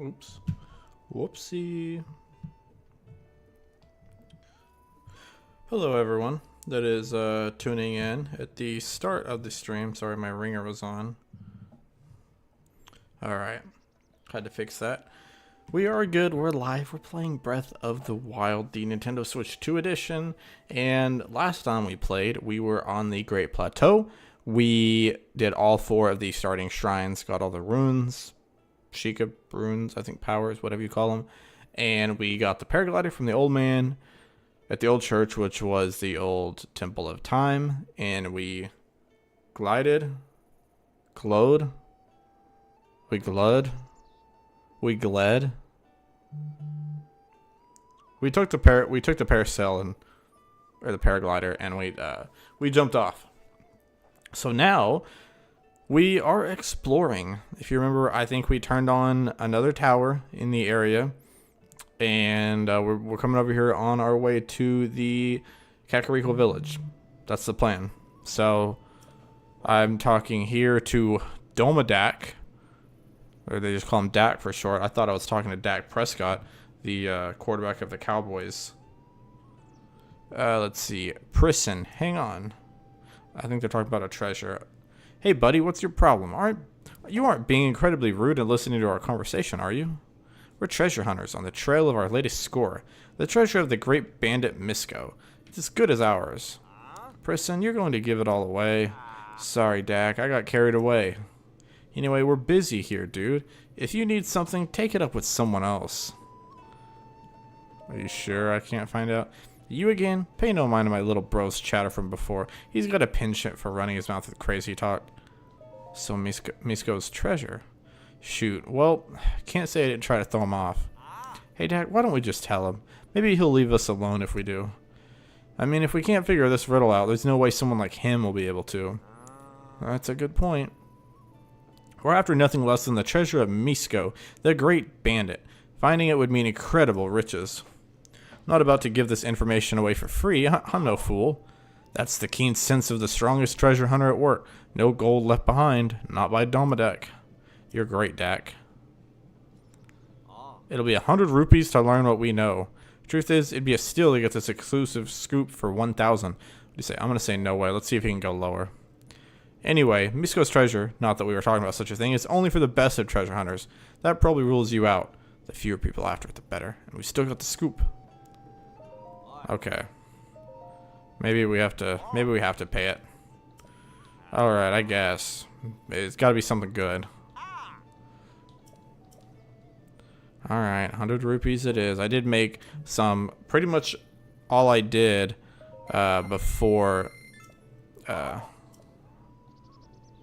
Oops. Whoopsie. Hello everyone that is tuning in at the start of the stream. Sorry, my ringer was on. Alright. Had to fix that. We are good. We're live. We're playing Breath of the Wild, the Nintendo Switch 2 edition. And last time we played, we were on the Great Plateau. We did all 4 of the starting shrines, got all the runes, Sheikah runes, I think powers, whatever you call them. And we got the paraglider from the old man at the old church, which was the old Temple of Time. And we glided, glowed, we glud. We gled. We took the parasail or the paraglider, and we jumped off. So now we are exploring. If you remember, I think we turned on another tower in the area, and we're coming over here on our way to the Kakariko Village. That's the plan. So I'm talking here to Domadak. Or they just call him Dak for short. I thought I was talking to Dak Prescott, the quarterback of the Cowboys. Let's see. Prison. Hang on. I think they're talking about a treasure. Hey, buddy, what's your problem? You aren't being incredibly rude and listening to our conversation, are you? We're treasure hunters on the trail of our latest score. The treasure of the great bandit Misko. It's as good as ours. Prison, you're going to give it all away. Sorry, Dak. I got carried away. Anyway, we're busy here, dude. If you need something, take it up with someone else. Are you sure I can't find out? You again? Pay no mind to my little bro's chatter from before. He's got a penchant for running his mouth with crazy talk. So Misko's treasure. Shoot. Well, can't say I didn't try to throw him off. Hey, Dad, why don't we just tell him? Maybe he'll leave us alone if we do. I mean, if we can't figure this riddle out, there's no way someone like him will be able to. That's a good point. We're after nothing less than the treasure of Misko, the great bandit. Finding it would mean incredible riches. I'm not about to give this information away for free. I'm no fool. That's the keen sense of the strongest treasure hunter at work. No gold left behind, not by Domadak. You're great, Dak. It'll be 100 rupees to learn what we know. Truth is, it'd be a steal to get this exclusive scoop for 1,000. What do you say? I'm gonna say no way. Let's see if he can go lower. Anyway, Misko's treasure, not that we were talking about such a thing, is only for the best of treasure hunters. That probably rules you out. The fewer people after it, the better. And we still got the scoop. Okay. Maybe we have to pay it. Alright, I guess. It's gotta be something good. Alright, 100 rupees it is. I did make some, pretty much all I did before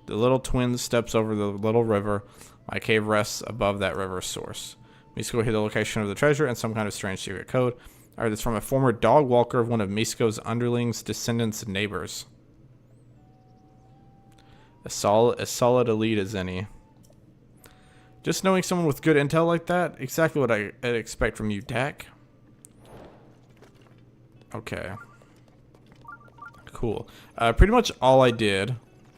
the little twin steps over the little river. My cave rests above that river source. Misko hid the location of the treasure and some kind of strange secret code. Alright, it's from a former dog walker of one of Misko's underlings' descendants and neighbors. As solid a lead as any. Just knowing someone with good intel like that, exactly what I'd expect from you, Dak. Okay. Cool. Pretty much all I did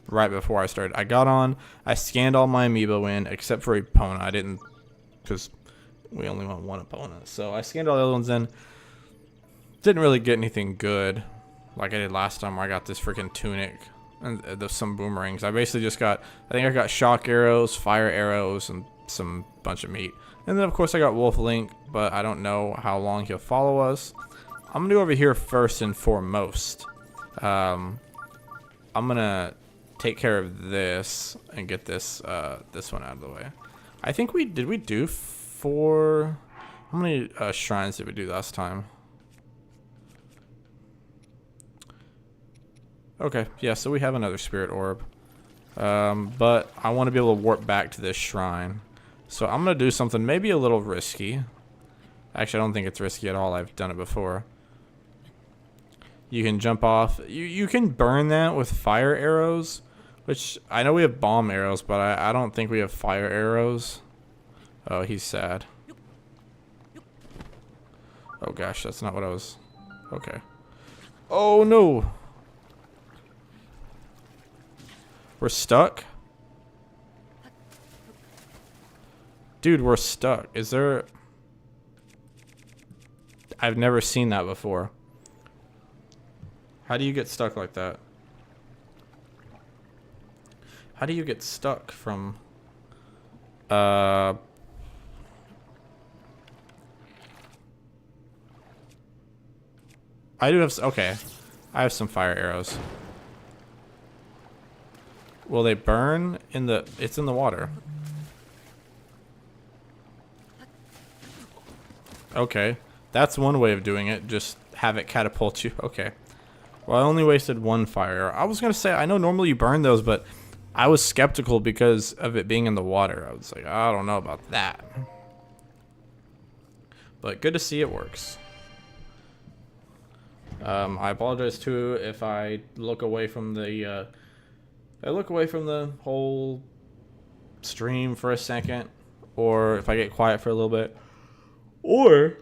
right before I started, I got on, I scanned all my amiibo in, except for Epona. I didn't, because we only want one opponent. So I scanned all the other ones in. Didn't really get anything good, like I did last time where I got this freaking tunic and some boomerangs. I basically just got, I think I got shock arrows, fire arrows, and some bunch of meat. And then of course I got Wolf Link, but I don't know how long he'll follow us. I'm gonna do over here first and foremost. I'm gonna take care of this and get this this one out of the way. I think we do 4. How many shrines did we do last time? Okay, yeah, so we have another spirit orb. But I want to be able to warp back to this shrine. So I'm gonna do something maybe a little risky. Actually, I don't think it's risky at all. I've done it before. You can jump off. You can burn that with fire arrows. Which, I know we have bomb arrows, but I don't think we have fire arrows. Oh, he's sad. Oh gosh, that's not what I was... Okay. Oh no! We're stuck? Dude, we're stuck. Is there... I've never seen that before. How do you get stuck like that? How do you get stuck from... I do have... Okay. I have some fire arrows. Will they burn in the... It's in the water. Okay. That's one way of doing it. Just have it catapult you. Okay. Well, I only wasted one fire arrow. I was going to say, I know normally you burn those, but I was skeptical because of it being in the water. I was like, I don't know about that. But good to see it works. I apologize too if I look away from the whole stream for a second, or if I get quiet for a little bit, or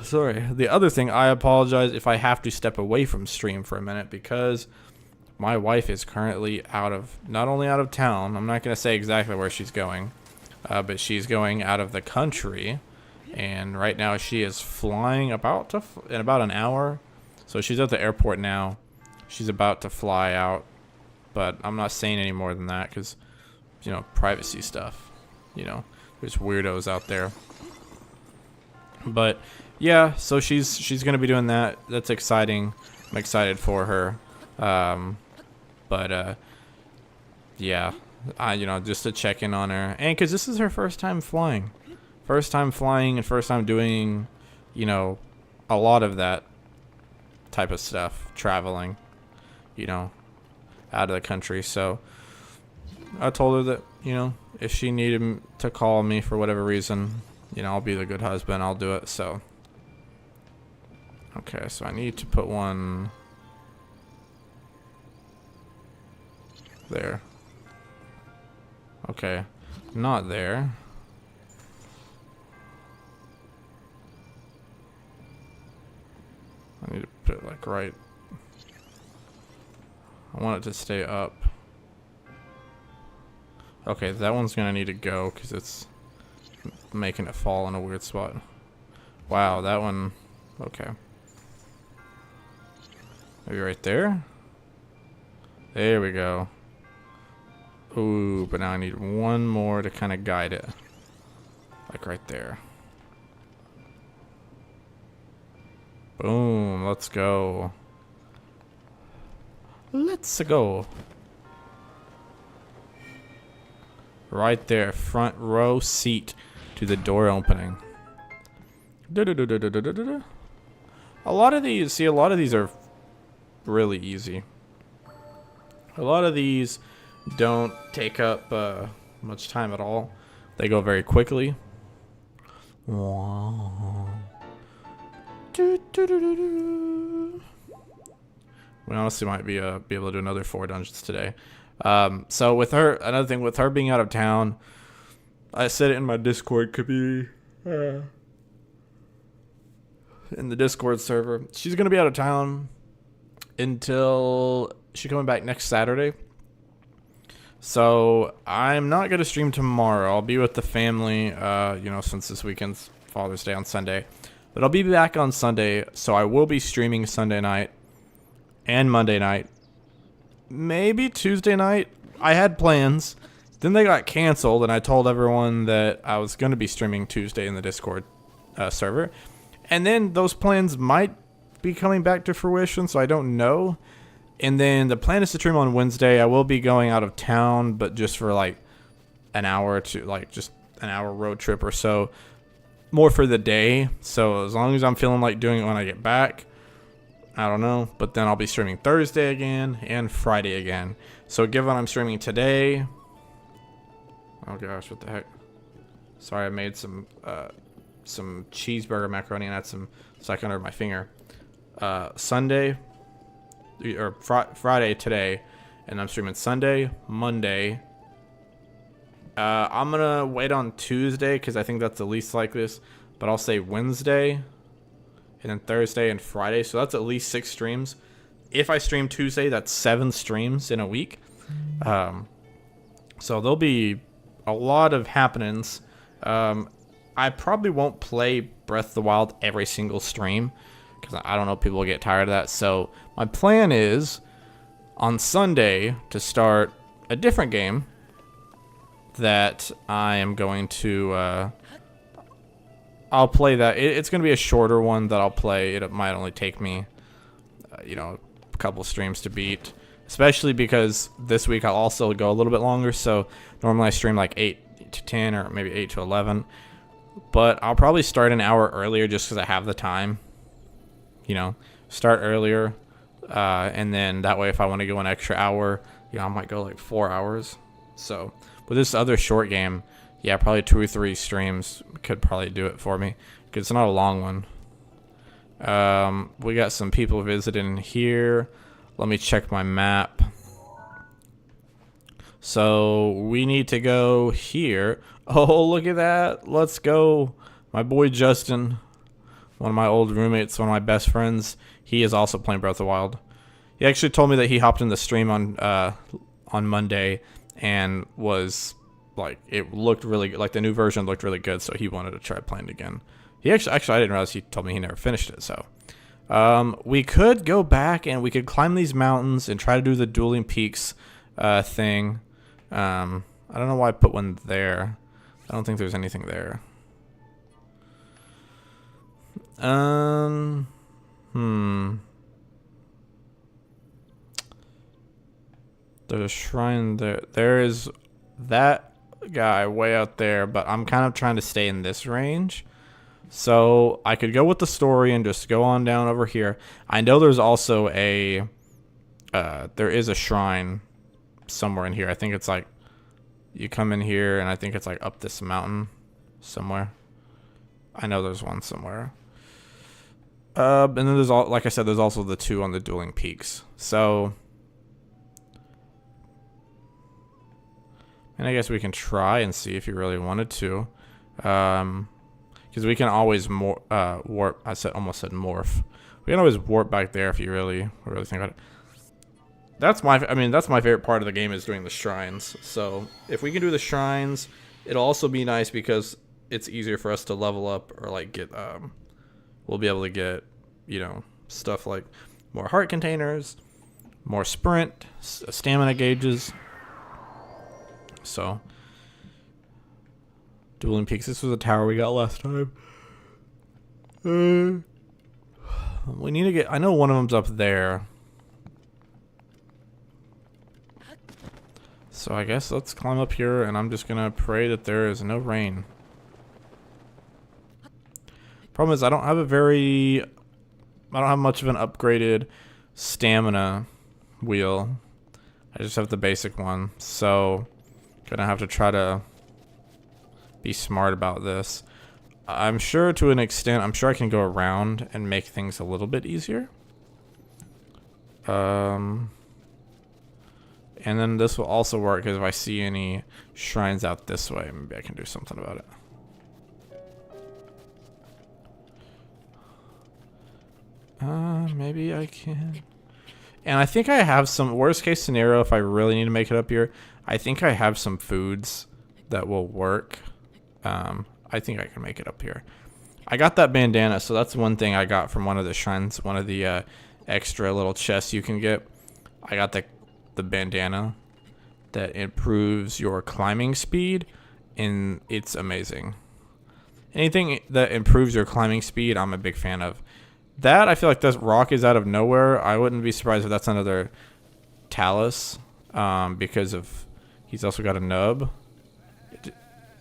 sorry. The other thing, I apologize if I have to step away from stream for a minute because my wife is currently not only out of town. I'm not going to say exactly where she's going, but she's going out of the country. And right now she is flying in about an hour. So she's at the airport now. She's about to fly out. But I'm not saying any more than that because, you know, privacy stuff. You know, there's weirdos out there. But yeah, so she's going to be doing that. That's exciting. I'm excited for her. Yeah, you know, just to check in on her. And because this is her first time flying. First time flying and first time doing, you know, a lot of that type of stuff, traveling, you know, out of the country. So I told her that, you know, if she needed to call me for whatever reason, you know, I'll be the good husband. I'll do it. So, okay, so I need to put one there. Okay, not there. I need to put it like right. I want it to stay up. Okay, that one's gonna need to go because it's making it fall in a weird spot. Wow, that one. Okay. Maybe right there? There we go. Ooh, but now I need one more to kind of guide it. Like right there. Boom, let's go. Let's go. Right there, front row seat to the door opening. A lot of these are really easy. A lot of these don't take up much time at all. They go very quickly. Wow. We honestly might be able to do another 4 dungeons today. So with her, another thing with her being out of town, I said it in my Discord, could be in the Discord server. She's gonna be out of town until she's coming back next Saturday. So I'm not gonna stream tomorrow. I'll be with the family, you know, since this weekend's Father's Day on Sunday. But I'll be back on Sunday, so I will be streaming Sunday night and Monday night. Maybe Tuesday night. I had plans. Then they got canceled, and I told everyone that I was going to be streaming Tuesday in the Discord server. And then those plans might be coming back to fruition, so I don't know. And then the plan is to stream on Wednesday. I will be going out of town, but just for like an hour to like just an hour road trip or so. More for the day. So as long as I'm feeling like doing it when I get back, I don't know. But then I'll be streaming Thursday again and Friday again. So given I'm streaming today. Oh gosh, what the heck? Sorry, I made some cheeseburger macaroni and had some stuck under my finger. Sunday or Friday today, and I'm streaming Sunday, Monday. I'm gonna wait on Tuesday because I think that's the least likeliest, but I'll say Wednesday, and then Thursday and Friday. So that's at least 6 streams. If I stream Tuesday, that's 7 streams in a week. So there'll be a lot of happenings. I probably won't play Breath of the Wild every single stream because I don't know if people will get tired of that. So my plan is on Sunday to start a different game that I am going to I'll play that. It's going to be a shorter one that I'll play. It might only take me a couple streams to beat, especially because this week I'll also go a little bit longer. So normally I stream like 8 to 10 or maybe 8 to 11, but I'll probably start an hour earlier just because I have the time, start earlier. And then that way if I want to go an extra hour, I might go like 4 hours. So with this other short game, yeah, probably 2 or 3 streams could probably do it for me because it's not a long one. We got some people visiting here. Let me check my map. So we need to go here. Oh, look at that. Let's go. My boy Justin, one of my old roommates, one of my best friends, he is also playing Breath of the Wild. He actually told me that he hopped in the stream on Monday and was like, it looked really good. Like the new version looked really good, so he wanted to try playing it again. He actually I didn't realize he told me he never finished it. So we could go back and we could climb these mountains and try to do the dueling peaks thing. I don't know why I put one there. I don't think there's anything there. There's a shrine there. There is that guy way out there, but I'm kind of trying to stay in this range. So I could go with the story and just go on down over here. I know there's also there is a shrine somewhere in here. I think it's like, you come in here and I think it's like up this mountain somewhere. I know there's one somewhere. And then there's like I said, there's also the 2 on the dueling peaks. So, and I guess we can try and see if you really wanted to. Because we can always warp. I almost said morph. We can always warp back there if you really think about it. That's my favorite part of the game is doing the shrines. So if we can do the shrines, it'll also be nice because it's easier for us to level up or like get. We'll be able to get stuff like more heart containers, more sprint, stamina gauges. So. Dueling Peaks. This was a tower we got last time. We need to get... I know one of them's up there. So I guess let's climb up here, and I'm just going to pray that there is no rain. Problem is, I don't have much of an upgraded stamina wheel. I just have the basic one. So, gonna have to try to be smart about this. I'm sure to an extent, I'm sure I can go around and make things a little bit easier. And then this will also work because if I see any shrines out this way, maybe I can do something about it. Maybe I can. And I think I have some, worst case scenario, if I really need to make it up here, I think I have some foods that will work. I think I can make it up here. I got that bandana, so that's one thing I got from one of the shrines, one of the extra little chests you can get. I got the bandana that improves your climbing speed, and it's amazing. Anything that improves your climbing speed, I'm a big fan of. That, I feel like this rock is out of nowhere. I wouldn't be surprised if that's another Talus, because of he's also got a nub.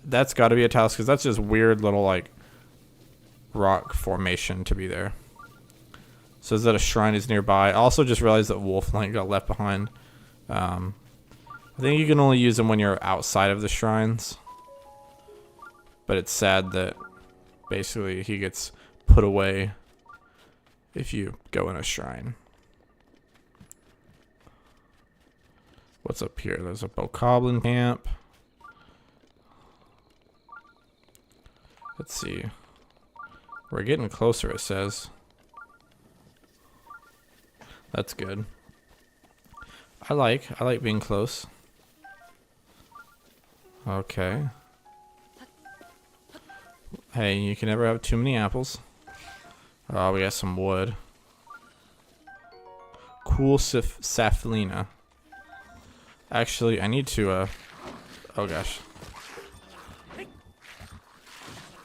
That's got to be a Talus because that's just weird little like rock formation to be there. Says that a shrine is nearby. I also just realized that Wolflight got left behind. I think you can only use them when you're outside of the shrines. But it's sad that basically he gets put away if you go in a shrine. What's up here? There's a Bokoblin camp. Let's see. We're getting closer, it says. That's good. I like being close. Okay. Hey, you can never have too many apples. Oh, we got some wood. Cool Saflina. Actually, I need to, oh gosh.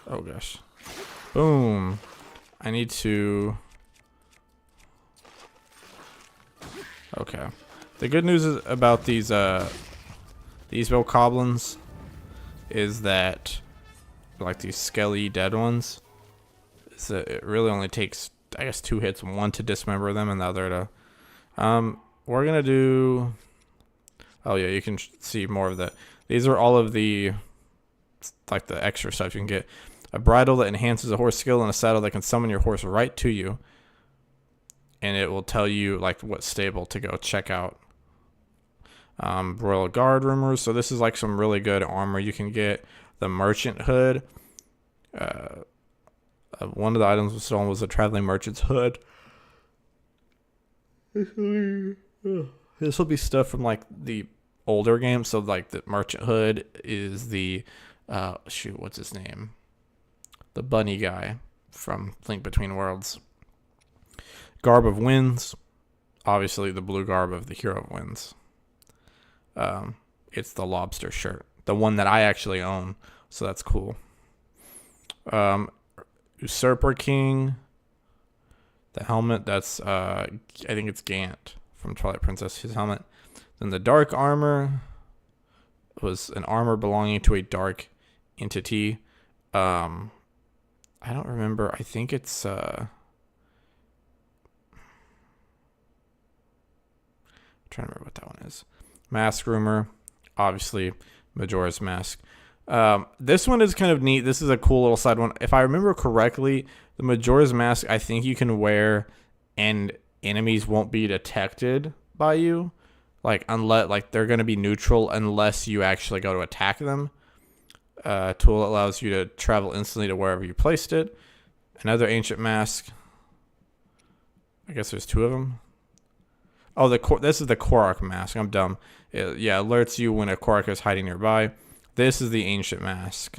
Oh gosh. Boom. I need to... Okay. The good news is about these bokoblins is that, like these skelly dead ones, is that it really only takes, I guess, 2 hits, one to dismember them and the other to... we're gonna do... Oh yeah, you can see more of the... These are all of the, like, the extra stuff you can get. A bridle that enhances a horse skill and a saddle that can summon your horse right to you. And it will tell you, like, what stable to go check out. Royal Guard rumors. So this is, like, some really good armor you can get. The Merchant Hood. One of the items was stolen was a traveling merchant's hood. This will be stuff from, like, the older games. So, like, the Merchant Hood is the... shoot, what's his name? The bunny guy from Link Between Worlds. Garb of Winds. Obviously, the blue garb of the Hero of Winds. It's the lobster shirt. The one that I actually own. So that's cool. Usurper King. The helmet, that's, I think it's Gant from Twilight Princess, his helmet. Then the dark armor was an armor belonging to a dark entity. I don't remember. I think it's, I'm trying to remember what that one is. Mask rumor, obviously, Majora's Mask. This one is kind of neat. This is a cool little side one. If I remember correctly, the Majora's Mask, I think you can wear and enemies won't be detected by you. Like, unless, like, they're going to be neutral unless you actually go to attack them. Tool allows you to travel instantly to wherever you placed it. Another ancient mask. I guess there's 2 of them. Oh, this is the Korok mask. I'm dumb. Yeah, alerts you when a Korok is hiding nearby. This is the ancient mask.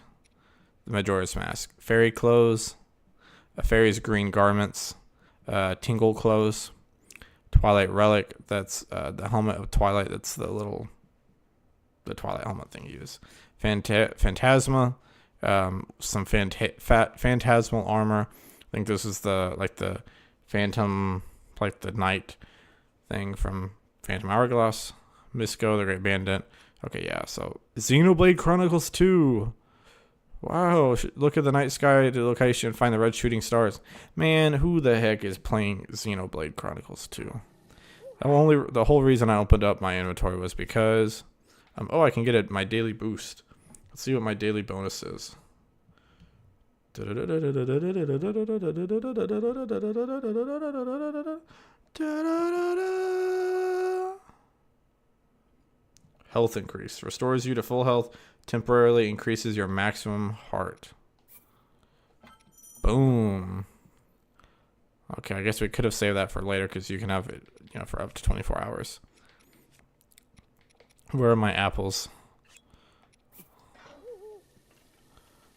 The Majora's Mask. Fairy clothes. A fairy's green garments. Tingle clothes. Twilight relic. That's the helmet of Twilight. That's the Twilight helmet thing you use. Phantasma. Some phantasmal armor. I think this is the phantom, like the knight thing from Phantom Hourglass. Misco, the Great Bandit. Okay, yeah, so Xenoblade Chronicles 2. Wow, look at the night sky to location and find the red shooting stars. Man, who the heck is playing Xenoblade Chronicles 2? The whole reason I opened up my inventory was because, oh, I can get my daily boost. Let's see what my daily bonus is. Health increase. Restores you to full health. Temporarily increases your maximum heart. Boom. Okay, I guess we could have saved that for later because you can have it, for up to 24 hours. Where are my apples?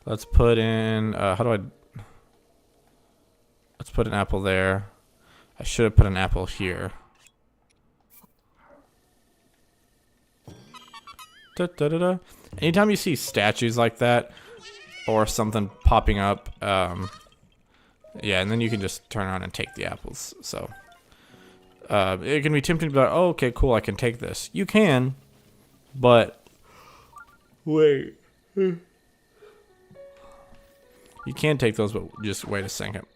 Let's put in, let's put an apple there. I should have put an apple here. Anytime you see statues like that or something popping up, yeah, and then you can just turn around and take the apples. So it can be tempting to be like, oh, okay, cool, I can take this. You can, but wait. You can take those, but just wait a second.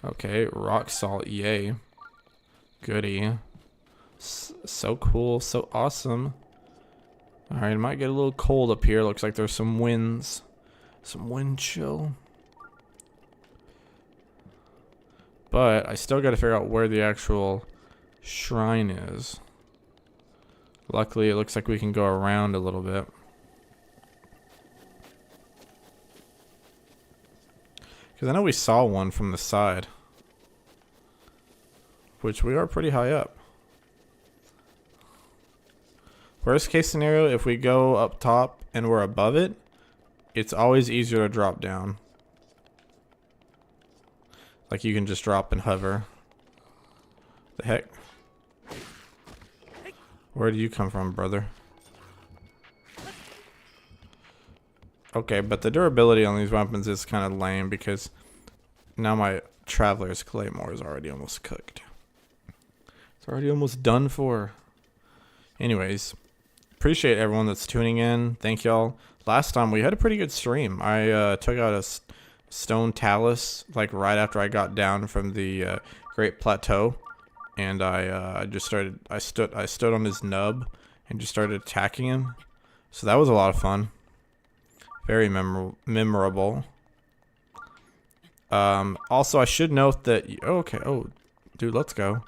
Okay, rock salt, yay. Goody. So cool, so awesome. Alright, it might get a little cold up here. Looks like there's some winds. Some wind chill. But I still gotta figure out where the actual shrine is. Luckily, it looks like we can go around a little bit. Because I know we saw one from the side. Which we are pretty high up. Worst case scenario, if we go up top and we're above it, it's always easier to drop down. Like you can just drop and hover. The heck? Where do you come from, brother? Okay, but the durability on these weapons is kind of lame because now my Traveler's Claymore is already almost cooked. It's already almost done for. Anyways, appreciate everyone that's tuning in. Thank y'all. Last time we had a pretty good stream. I took out a stone talus like right after I got down from the Great Plateau, and I stood on his nub and just started attacking him. So that was a lot of fun. Very memorable. Also, I should note that okay, oh, dude, let's go.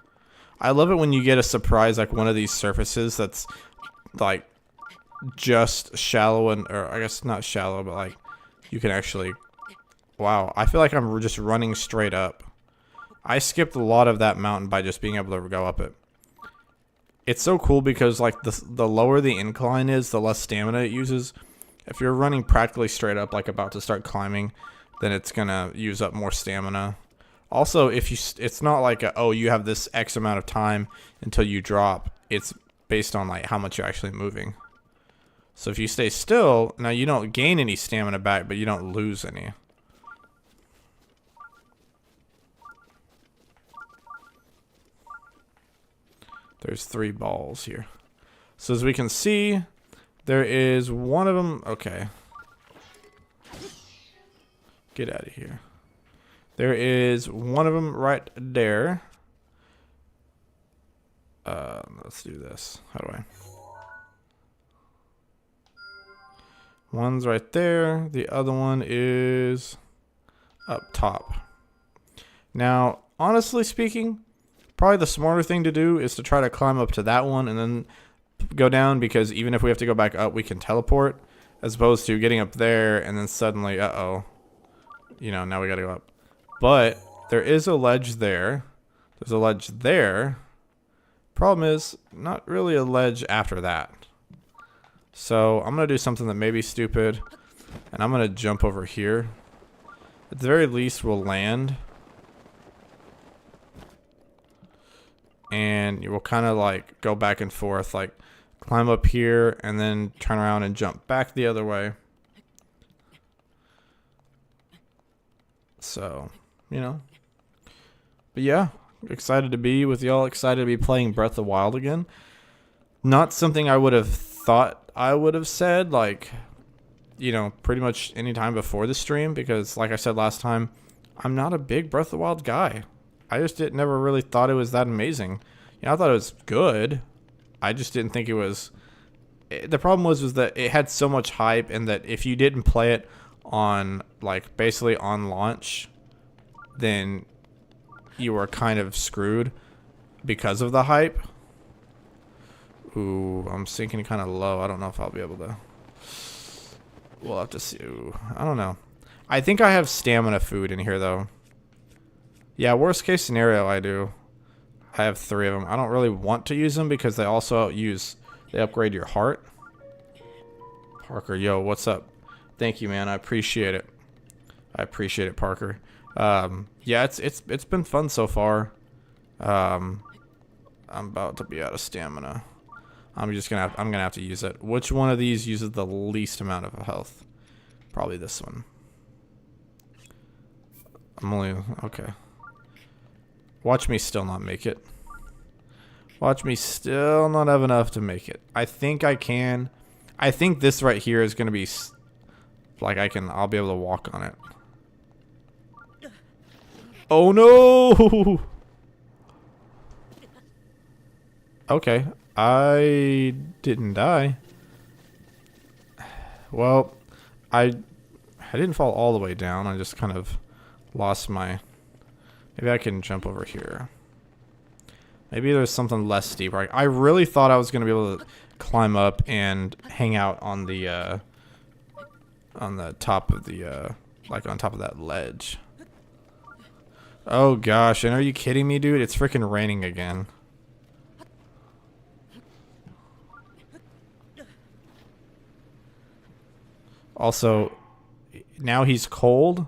I love it when you get a surprise like one of these surfaces that's like just shallow or I guess not shallow, but like you can actually. Wow, I feel like I'm just running straight up. I skipped a lot of that mountain by just being able to go up it. It's so cool because like the lower the incline is, the less stamina it uses. If you're running practically straight up, like about to start climbing, then it's gonna use up more stamina. Also, if you, it's not like oh, you have this X amount of time until you drop. It's based on like how much you're actually moving. So if you stay still, now you don't gain any stamina back, but you don't lose any. There's 3 balls here. So as we can see, there is one of them. Okay. Get out of here. There is one of them right there. Let's do this. How do I? One's right there. The other one is up top. Now, honestly speaking, probably the smarter thing to do is to try to climb up to that one and then go down, because even if we have to go back up, we can teleport, as opposed to getting up there and then suddenly, uh-oh, you know, now we gotta go up. But there is a ledge there. There's a ledge there. Problem is, not really a ledge after that. So I'm gonna do something that may be stupid, and I'm gonna jump over here. At the very least, we'll land. And you will kind of like go back and forth, like climb up here and then turn around and jump back the other way. So, you know. But yeah, excited to be with y'all, excited to be playing Breath of the Wild again. Not something I would have thought I would have said, like, you know, pretty much any time before the stream, because like I said last time, I'm not a big Breath of the Wild guy. I just never really thought it was that amazing. You know, I thought it was good. I just didn't think it was. The problem was that it had so much hype, and that if you didn't play it on, like, basically on launch, then you were kind of screwed because of the hype. Ooh, I'm sinking kind of low. I don't know if I'll be able to. We'll have to see. Ooh, I don't know. I think I have stamina food in here, though. Yeah, worst case scenario, I do. I have 3 of them. I don't really want to use them because they also they upgrade your heart. Parker, yo, what's up? Thank you, man. I appreciate it. I appreciate it, Parker. Yeah, it's been fun so far. I'm about to be out of stamina. I'm gonna have to use it. Which one of these uses the least amount of health? Probably this one. I'm only okay. Watch me still not make it. Watch me still not have enough to make it. I think I can. I think this right here is going to be like I'll be able to walk on it. Oh no! Okay. I didn't die. Well, I didn't fall all the way down. I just kind of lost my... Maybe I can jump over here. Maybe there's something less steep. Right? I really thought I was going to be able to climb up and hang out on the top of the, like on top of that ledge. Oh gosh, and are you kidding me, dude? It's freaking raining again. Also, now he's cold.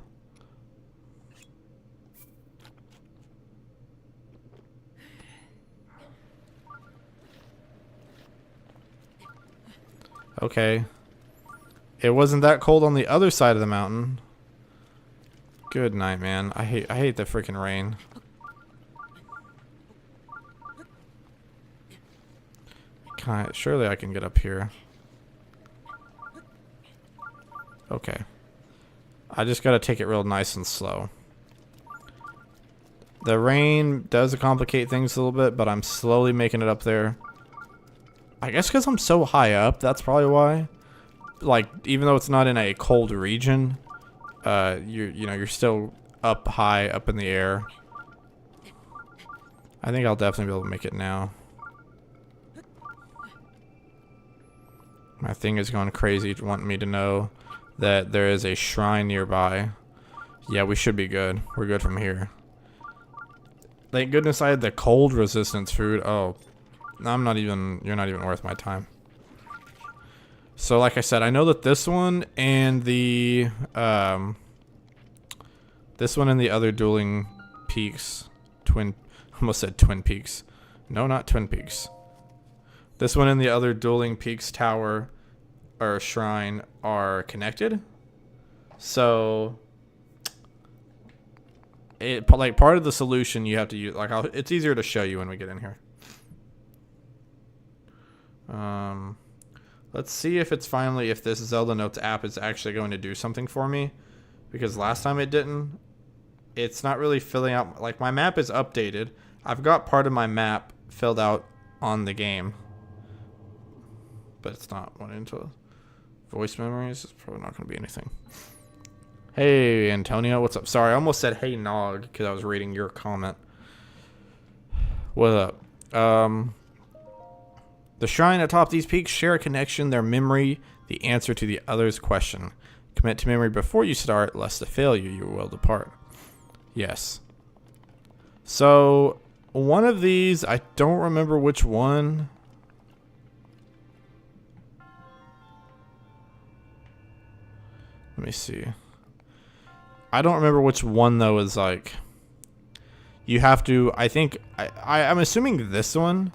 Okay. It wasn't that cold on the other side of the mountain. Good night, man. I hate the freaking rain. Surely I can get up here. Okay. I just gotta take it real nice and slow. The rain does complicate things a little bit, but I'm slowly making it up there. I guess because I'm so high up, that's probably why. Like, even though it's not in a cold region, you're still up high, up in the air. I think I'll definitely be able to make it now. My thing is going crazy, wanting me to know that there is a shrine nearby. Yeah, we should be good. We're good from here. Thank goodness I had the cold resistance food. Oh, you're not even worth my time. So like I said, I know that this one and the other dueling peaks, almost said Twin Peaks. No, not Twin Peaks. This one and the other dueling peaks tower or shrine are connected. So like part of the solution you have to use, like it's easier to show you when we get in here. Let's see if if this Zelda Notes app is actually going to do something for me, because last time it didn't. It's not really filling out, like my map is updated. I've got part of my map filled out on the game, but it's not went into voice memories. It's probably not going to be anything. Hey, Antonio, what's up? Sorry, I almost said hey, Nog, because I was reading your comment. What up? The shrine atop these peaks share a connection, their memory, the answer to the other's question. Commit to memory before you start, lest to fail you will depart. Yes. So, one of these, I don't remember which one. Let me see. I don't remember which one, though, is like... You have to... I think... I'm assuming this one.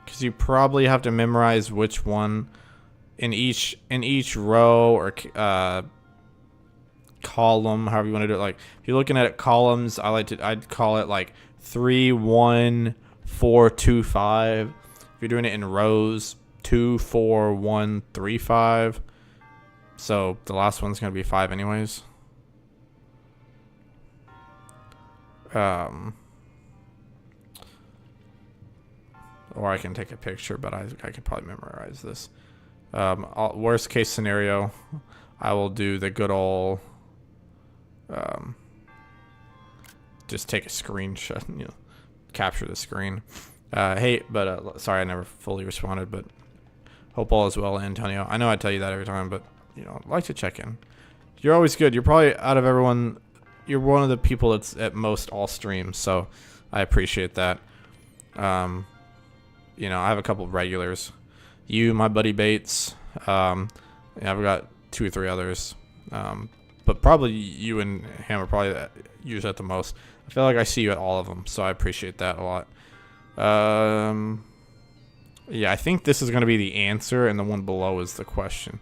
Because you probably have to memorize which one in each row or column, however you want to do it. Like, if you're looking at columns, I'd call it like 3, 1, 4, 2, 5. If you're doing it in rows, 2, 4, 1, 3, 5. So the last one's gonna be 5 anyways. Or I can take a picture, but I could probably memorize this. Worst case scenario, I will do the good old just take a screenshot, capture the screen. Hey, but sorry I never fully responded, but hope all is well, Antonio. I know I tell you that every time, but I'd like to check in. You're always good. You're probably, out of everyone, you're one of the people that's at most all streams, so I appreciate that. I have a couple of regulars. You, my buddy Bates. I've got 2 or 3 others. But probably you and him are probably usually at the most. I feel like I see you at all of them, so I appreciate that a lot. Yeah, I think this is going to be the answer, and the one below is the question.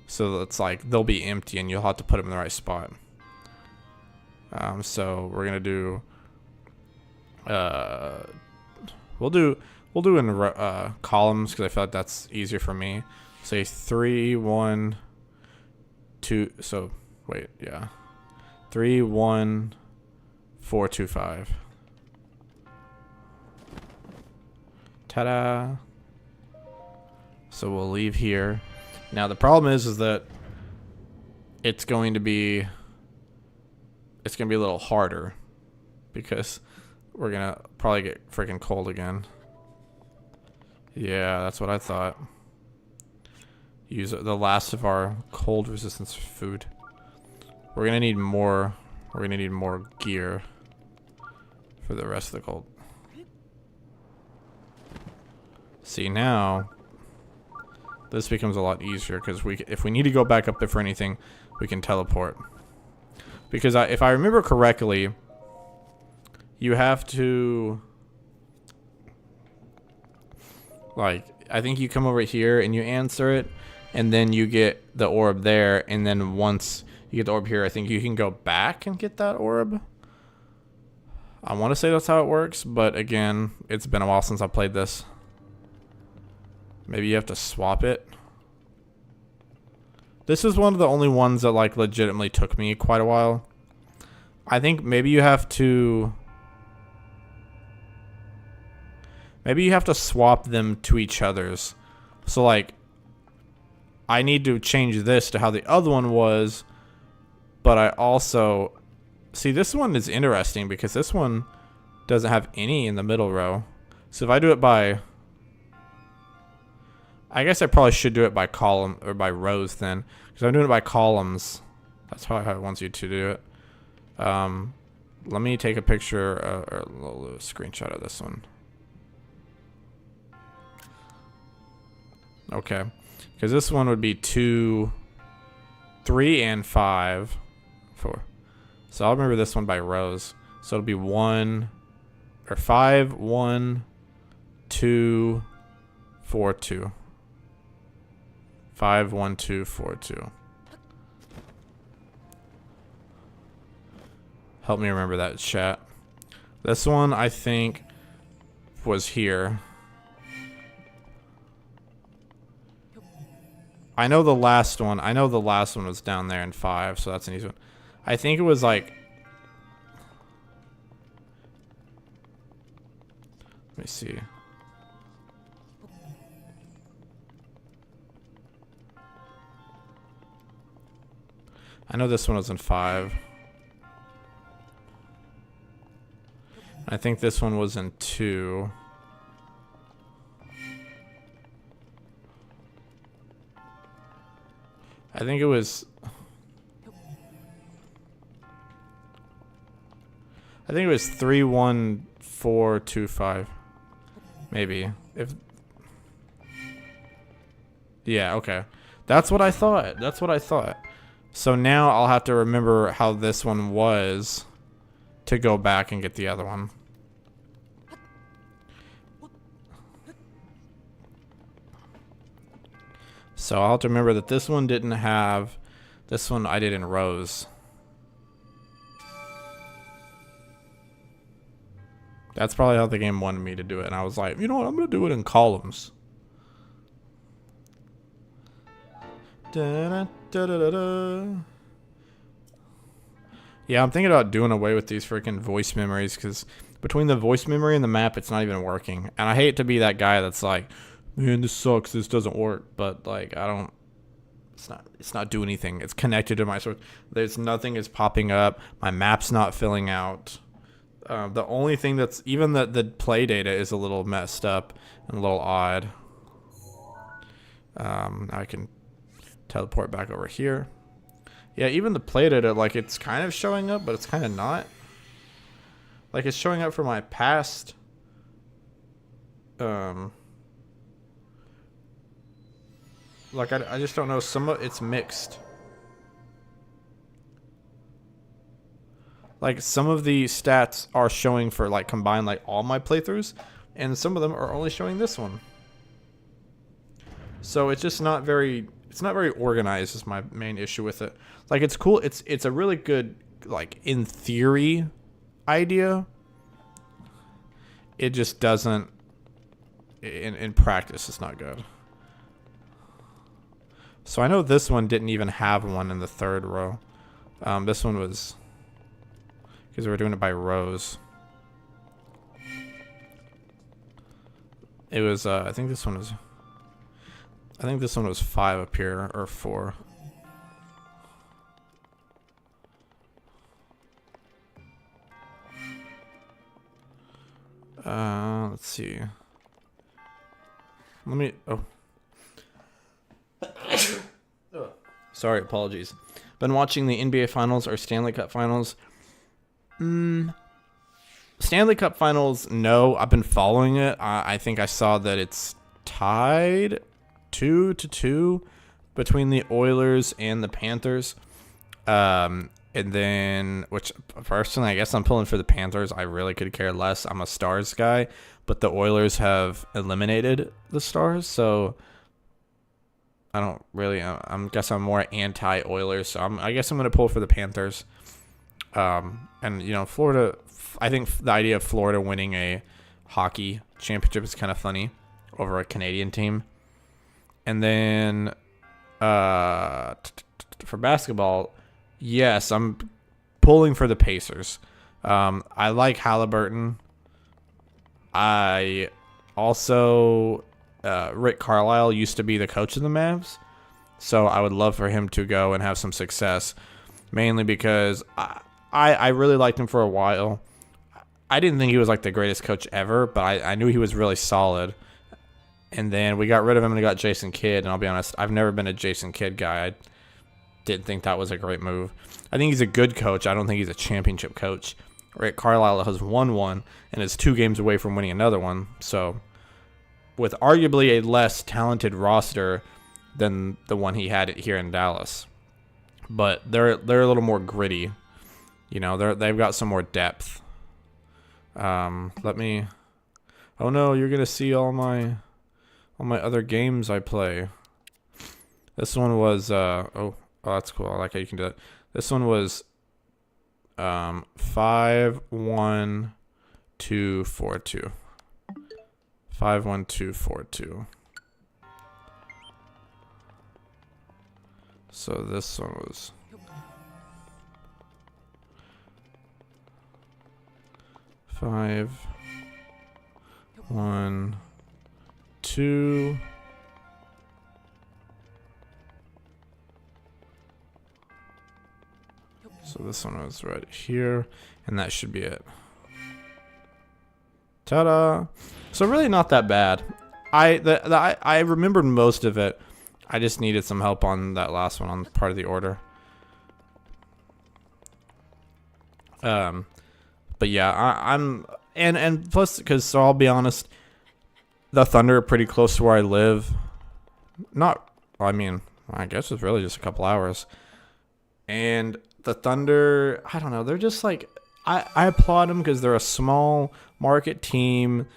So it's like they'll be empty, and you'll have to put them in the right spot. So we're gonna do. We'll do in columns, because I feel like that's easier for me. Say 3, 1, 2. So wait, yeah, 3, 1, 4, 2, 5. Ta-da! So we'll leave here. Now the problem is that it's going to be a little harder, because we're gonna probably get freaking cold again. Yeah, that's what I thought. Use the last of our cold resistance food. We're gonna need more. We're gonna need more gear for the rest of the cold. See, now this becomes a lot easier because if we need to go back up there for anything, we can teleport. Because if I remember correctly, you have to, like, I think you come over here and you answer it, and then you get the orb there, and then once you get the orb here, I think you can go back and get that orb. I want to say that's how it works, but again, it's been a while since I played this. Maybe you have to swap it. This is one of the only ones that like legitimately took me quite a while. I think maybe you have to swap them to each other's. So like I need to change this to how the other one was, but I also see this one is interesting because this one doesn't have any in the middle row. So if I do it by, I guess I probably should do it by column or by rows then, because I'm doing it by columns. That's probably how it wants you to do it. Let me take a picture or a little screenshot of this one. Okay, because this one would be 2, 3, and 5, 4. So I'll remember this one by rows. So it'll be 1 or 5, 1, 2, 4, 2. 5, 1, 2, 4, 2. Help me remember that, chat. This one I think was here. I know the last one was down there in 5, so that's an easy one. I think it was like, let me see. I know this one was in 5. I think this one was in 2. I think it was 3, 1, 4, 2, 5. Maybe. Yeah, okay. That's what I thought. So now I'll have to remember how this one was to go back and get the other one. So I'll have to remember that this one didn't have, this one I did in rows. That's probably how the game wanted me to do it. And I was like, you know what, I'm going to do it in columns. Da, da, da, da, da. Yeah, I'm thinking about doing away with these freaking voice memories, because between the voice memory and the map, it's not even working. And I hate to be that guy that's like, man, this sucks, this doesn't work. But like, it's not doing anything. It's connected to my source. There's nothing is popping up. My map's not filling out. The only thing that's, even the play data is a little messed up and a little odd. I can teleport back over here. Yeah, even the play data, like, it's kind of showing up, but it's kind of not. Like, it's showing up for my past. Like, I just don't know. It's mixed. Like, some of the stats are showing for, like, combined, like, all my playthroughs, and some of them are only showing this one. So it's just not very, it's not very organized is my main issue with it. Like, it's cool. It's a really good, like, in theory idea. It just doesn't, in practice, it's not good. So I know this one didn't even have one in the third row. This one was, because we were doing it by rows. It was, I think this one was 5 up here, or 4. Let's see. Let me, sorry, apologies. Been watching the NBA Finals or Stanley Cup Finals. Stanley Cup Finals, no. I've been following it. I think I saw that it's tied 2-2 between the Oilers and the Panthers. And then, which personally, I guess I'm pulling for the Panthers. I really could care less. I'm a Stars guy, but the Oilers have eliminated the Stars, so I don't really. guess I'm more anti-Oilers, so I guess I'm gonna pull for the Panthers. And Florida. I think the idea of Florida winning a hockey championship is kind of funny over a Canadian team. And then for basketball, yes, I'm pulling for the Pacers. I like Halliburton. I also Rick Carlisle used to be the coach of the Mavs, so I would love for him to go and have some success, mainly because I really liked him for a while. I didn't think he was like the greatest coach ever, but I knew he was really solid. And then we got rid of him and got Jason Kidd. And I'll be honest, I've never been a Jason Kidd guy. I didn't think that was a great move. I think he's a good coach. I don't think he's a championship coach. Rick Carlisle has won one and is 2 games away from winning another one. So with arguably a less talented roster than the one he had here in Dallas. But they're a little more gritty. They've got some more depth. Let me. Oh no, you're gonna see all my other games I play. This one was oh that's cool. I like how you can do that. This one was 5-1-2-4-2. 5-1-2-4-2. So this one was 5-1-2. So this one was right here, and that should be it. Ta-da! So really not that bad. I remembered most of it. I just needed some help on that last one on part of the order. But yeah, I'm and plus because so I'll be honest, the Thunder are pretty close to where I live. I guess it's really just a couple hours. And the Thunder, I don't know, they're just like I applaud them because they're a small market team.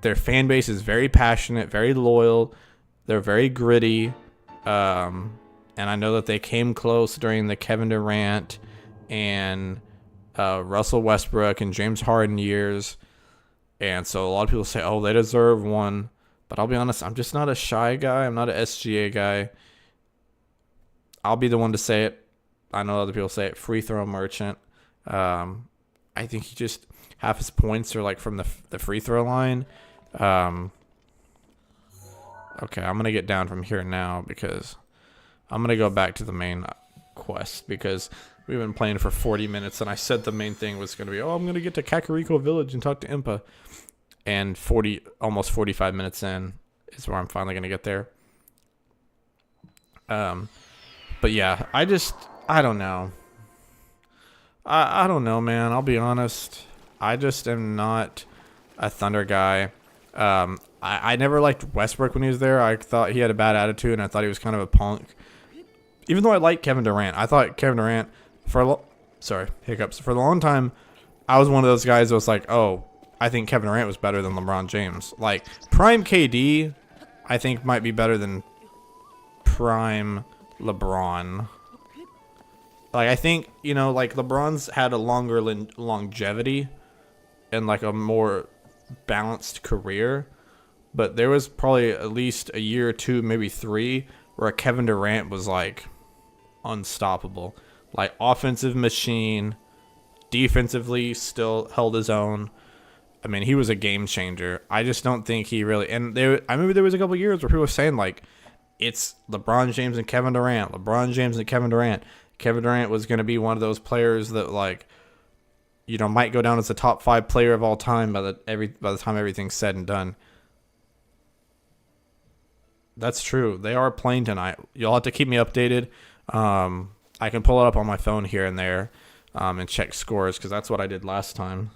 Their fan base is very passionate, very loyal. They're very gritty. And I know that they came close during the Kevin Durant and Russell Westbrook and James Harden years. And so a lot of people say, oh, they deserve one. But I'll be honest, I'm just not a shy guy. I'm not an SGA guy. I'll be the one to say it. I know other people say it. Free throw merchant. I think he just half his points are like from the free throw line. Okay, I'm going to get down from here now because I'm going to go back to the main quest because we've been playing for 40 minutes and I said the main thing was going to be, oh, I'm going to get to Kakariko Village and talk to Impa. And almost 45 minutes in is where I'm finally going to get there. But yeah, I don't know. I don't know, man. I'll be honest. I just am not a Thunder guy. I never liked Westbrook when he was there. I thought he had a bad attitude, and I thought he was kind of a punk. Even though I liked Kevin Durant, I thought Kevin Durant for a long time, I was one of those guys that was like, oh, I think Kevin Durant was better than LeBron James. Like prime KD, I think might be better than prime LeBron. Like I think like LeBron's had a longer longevity and like a more balanced career, but there was probably at least a year or two, maybe 3, where Kevin Durant was like unstoppable, like offensive machine, defensively still held his own. I mean, he was a game changer. I just don't think he really. And I remember there was a couple years where people were saying like, it's LeBron James and Kevin Durant, LeBron James and Kevin Durant. Kevin Durant was going to be one of those players that like, might go down as the top 5 player of all time by the time everything's said and done. That's true. They are playing tonight. You'll have to keep me updated. I can pull it up on my phone here and there and check scores because that's what I did last time.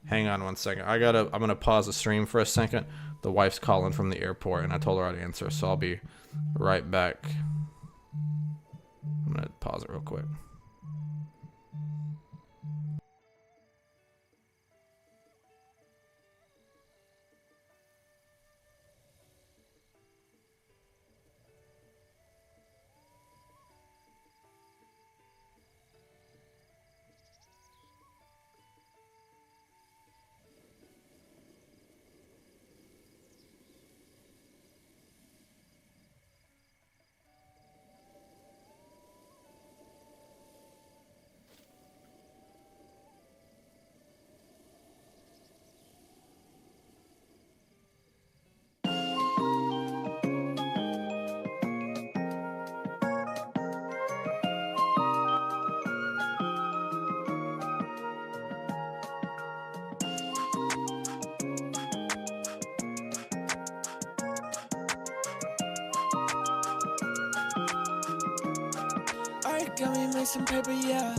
Hang on one second. I'm gonna pause the stream for a second. The wife's calling from the airport, and I told her I'd answer, so I'll be right back. I'm gonna pause it real quick. Got me make some paper, yeah.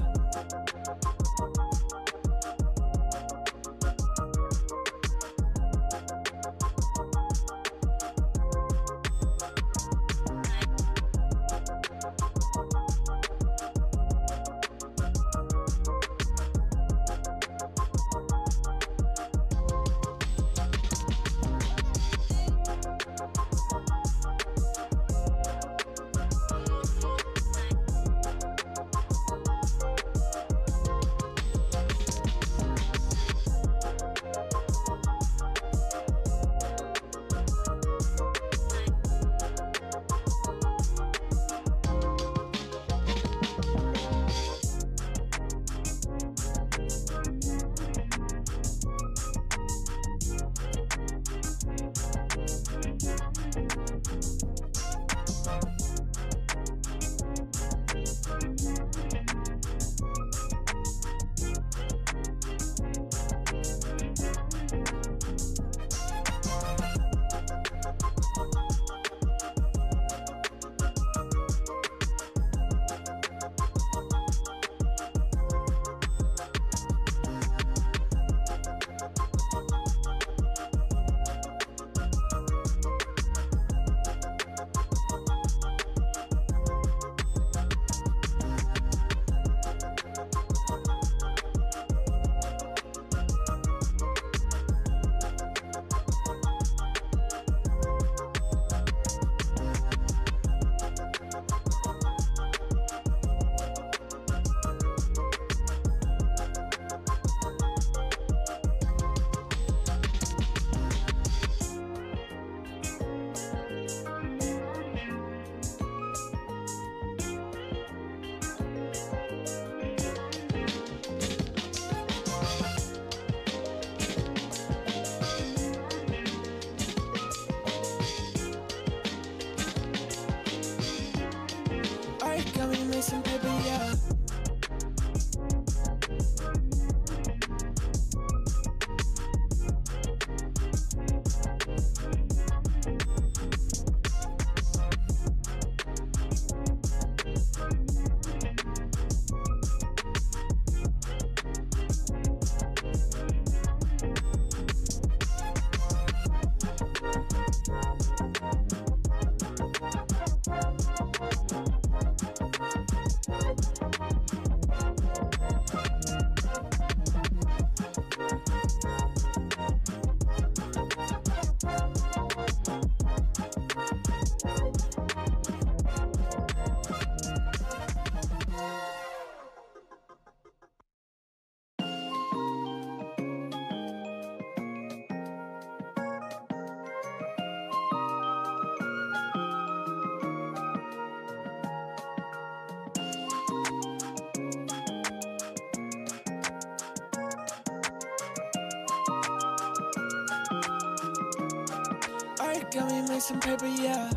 Got me make some paper, yeah. Got me make some paper, yeah.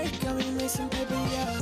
Alright, got me make some paper, yeah.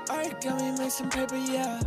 Alright, got me make some paper, yeah.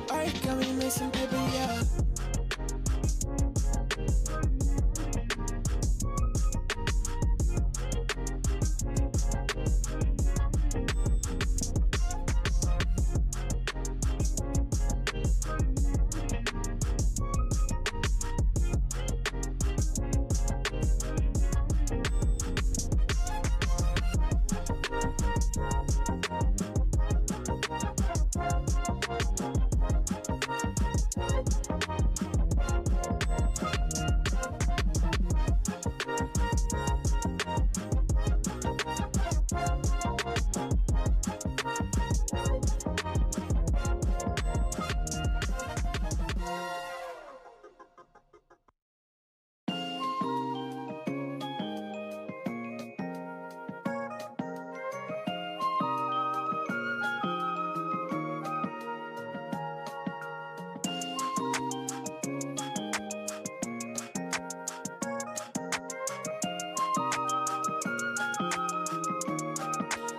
Alright, got me make some paper, yeah.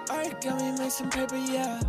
Alright, got me make some paper, yeah.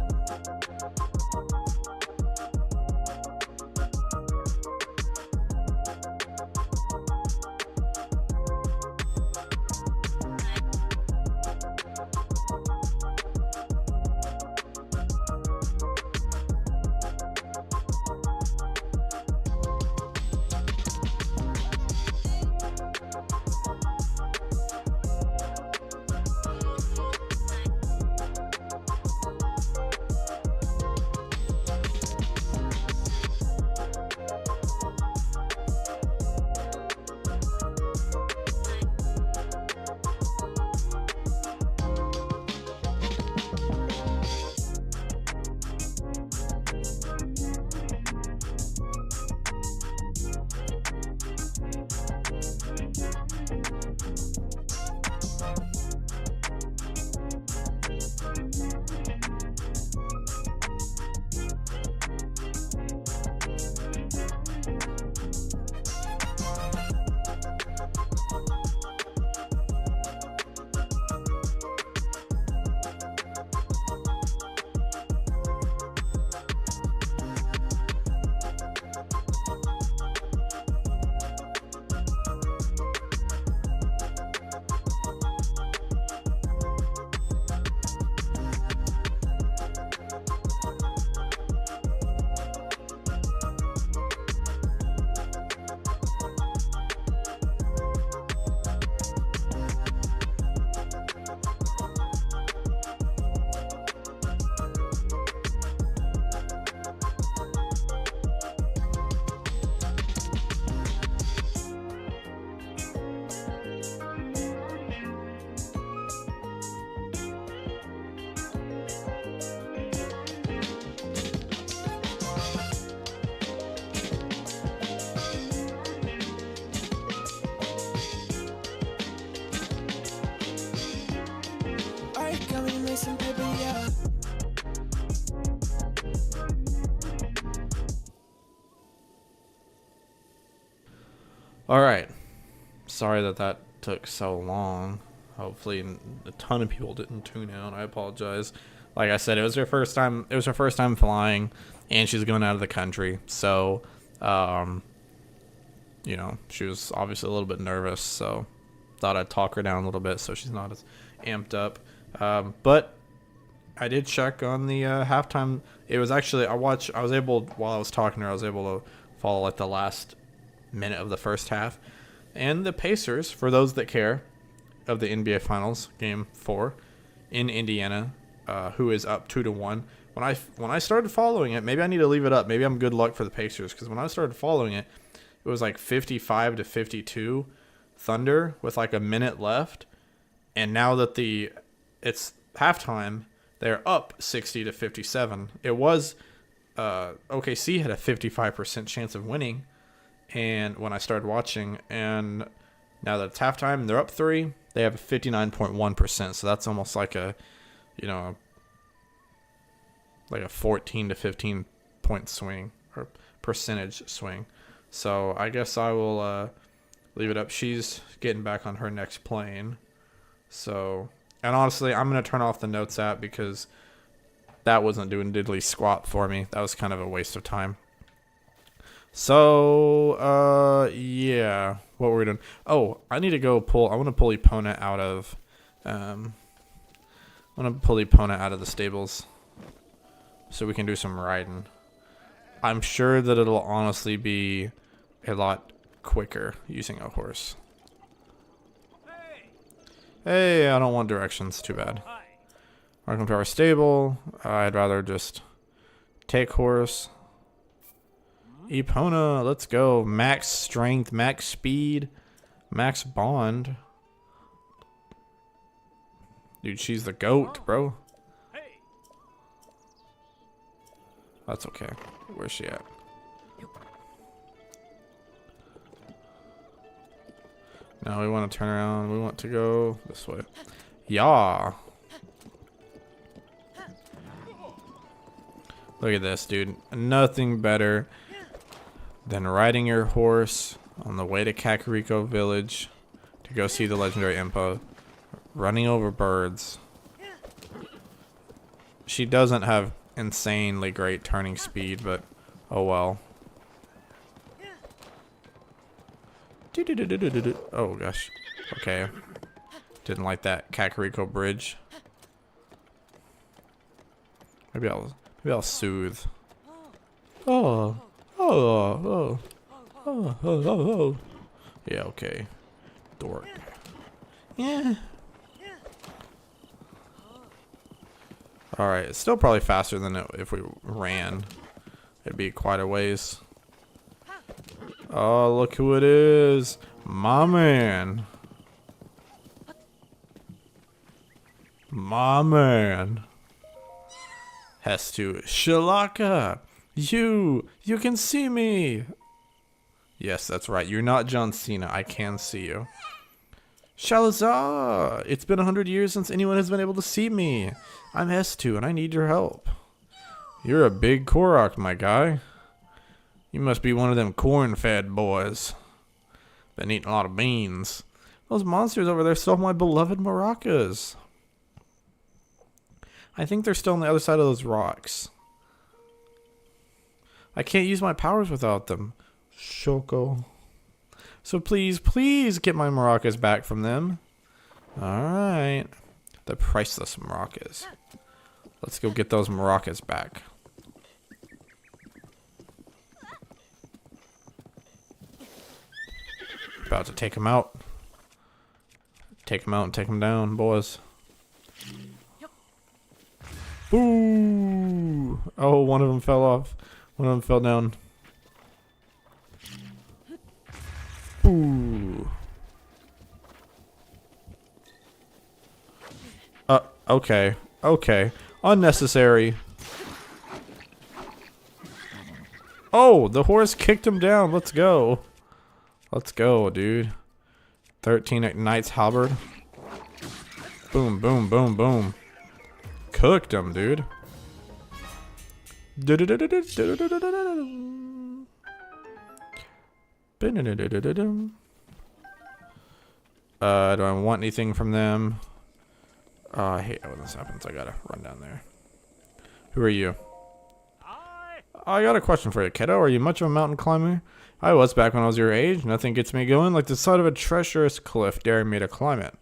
All right. Sorry that took so long. Hopefully a ton of people didn't tune out. I apologize. Like I said, it was her first time. It was her first time flying, and she's going out of the country. So, you know, she was obviously a little bit nervous. So, thought I'd talk her down a little bit so she's not as amped up. But I did check on the halftime. It was actually while I was talking to her, I was able to follow like the last minute of the first half, and the Pacers, for those that care, of the NBA Finals Game 4 in Indiana, who is up 2-1. When I started following it, maybe I need to leave it up. Maybe I'm good luck for the Pacers, because when I started following it, it was like 55-52 Thunder with like a minute left, and now that it's halftime, they're up 60-57. It was OKC had a 55% chance of winning, and when I started watching, and now that it's halftime, they're up 3. They have a 59.1%, so that's almost like a 14 to 15 point swing or percentage swing. So I guess I will leave it up. She's getting back on her next plane. So, and honestly, I'm going to turn off the notes app because that wasn't doing diddly squat for me. That was kind of a waste of time. So, yeah, what we're doing. Oh, I want to pull Epona out of, the stables so we can do some riding. I'm sure that it'll honestly be a lot quicker using a horse. Hey, I don't want directions. Too bad. Welcome to our stable. I'd rather just take horse. Epona, let's go. Max strength, max speed, max bond. Dude, she's the GOAT, bro. That's okay. Where's she at? Now we want to turn around. We want to go this way. Yeah. Look at this, dude. Nothing better than riding your horse on the way to Kakariko Village to go see the legendary Impa, running over birds. She doesn't have insanely great turning speed, but oh well. Oh gosh. Okay. Didn't like that Kakariko bridge. Maybe I'll soothe. Oh. Oh. Yeah, okay. Dork. Yeah. Alright, it's still probably faster than if we ran. It'd be quite a ways. Oh, look who it is. My man. My man. Has to. Shalaka. You can see me. Yes, that's right. You're not John Cena. I can see you. Shalazar. It's been 100 years since anyone has been able to see me. I'm S2 and I need your help. You're a big Korok, my guy. You must be one of them corn-fed boys. Been eating a lot of beans. Those monsters over there stole my beloved maracas. I think they're still on the other side of those rocks. I can't use my powers without them. Shoko. So please get my maracas back from them. Alright. The priceless maracas. Let's go get those maracas back. About to take them out. Take them out and take them down, boys. Boo! Oh, one of them fell off. One of them fell down. Boo! Okay. Okay. Unnecessary. Oh, the horse kicked him down. Let's go. Let's go, dude. 13 ignites halberd. Boom, boom, boom, boom. Cooked him, dude. Do I want anything from them? I hate when this happens. I gotta run down there. Who are you? I got a question for you, kiddo. Are you much of a mountain climber? I was back when I was your age. Nothing gets me going like the sight of a treacherous cliff daring me to climb it.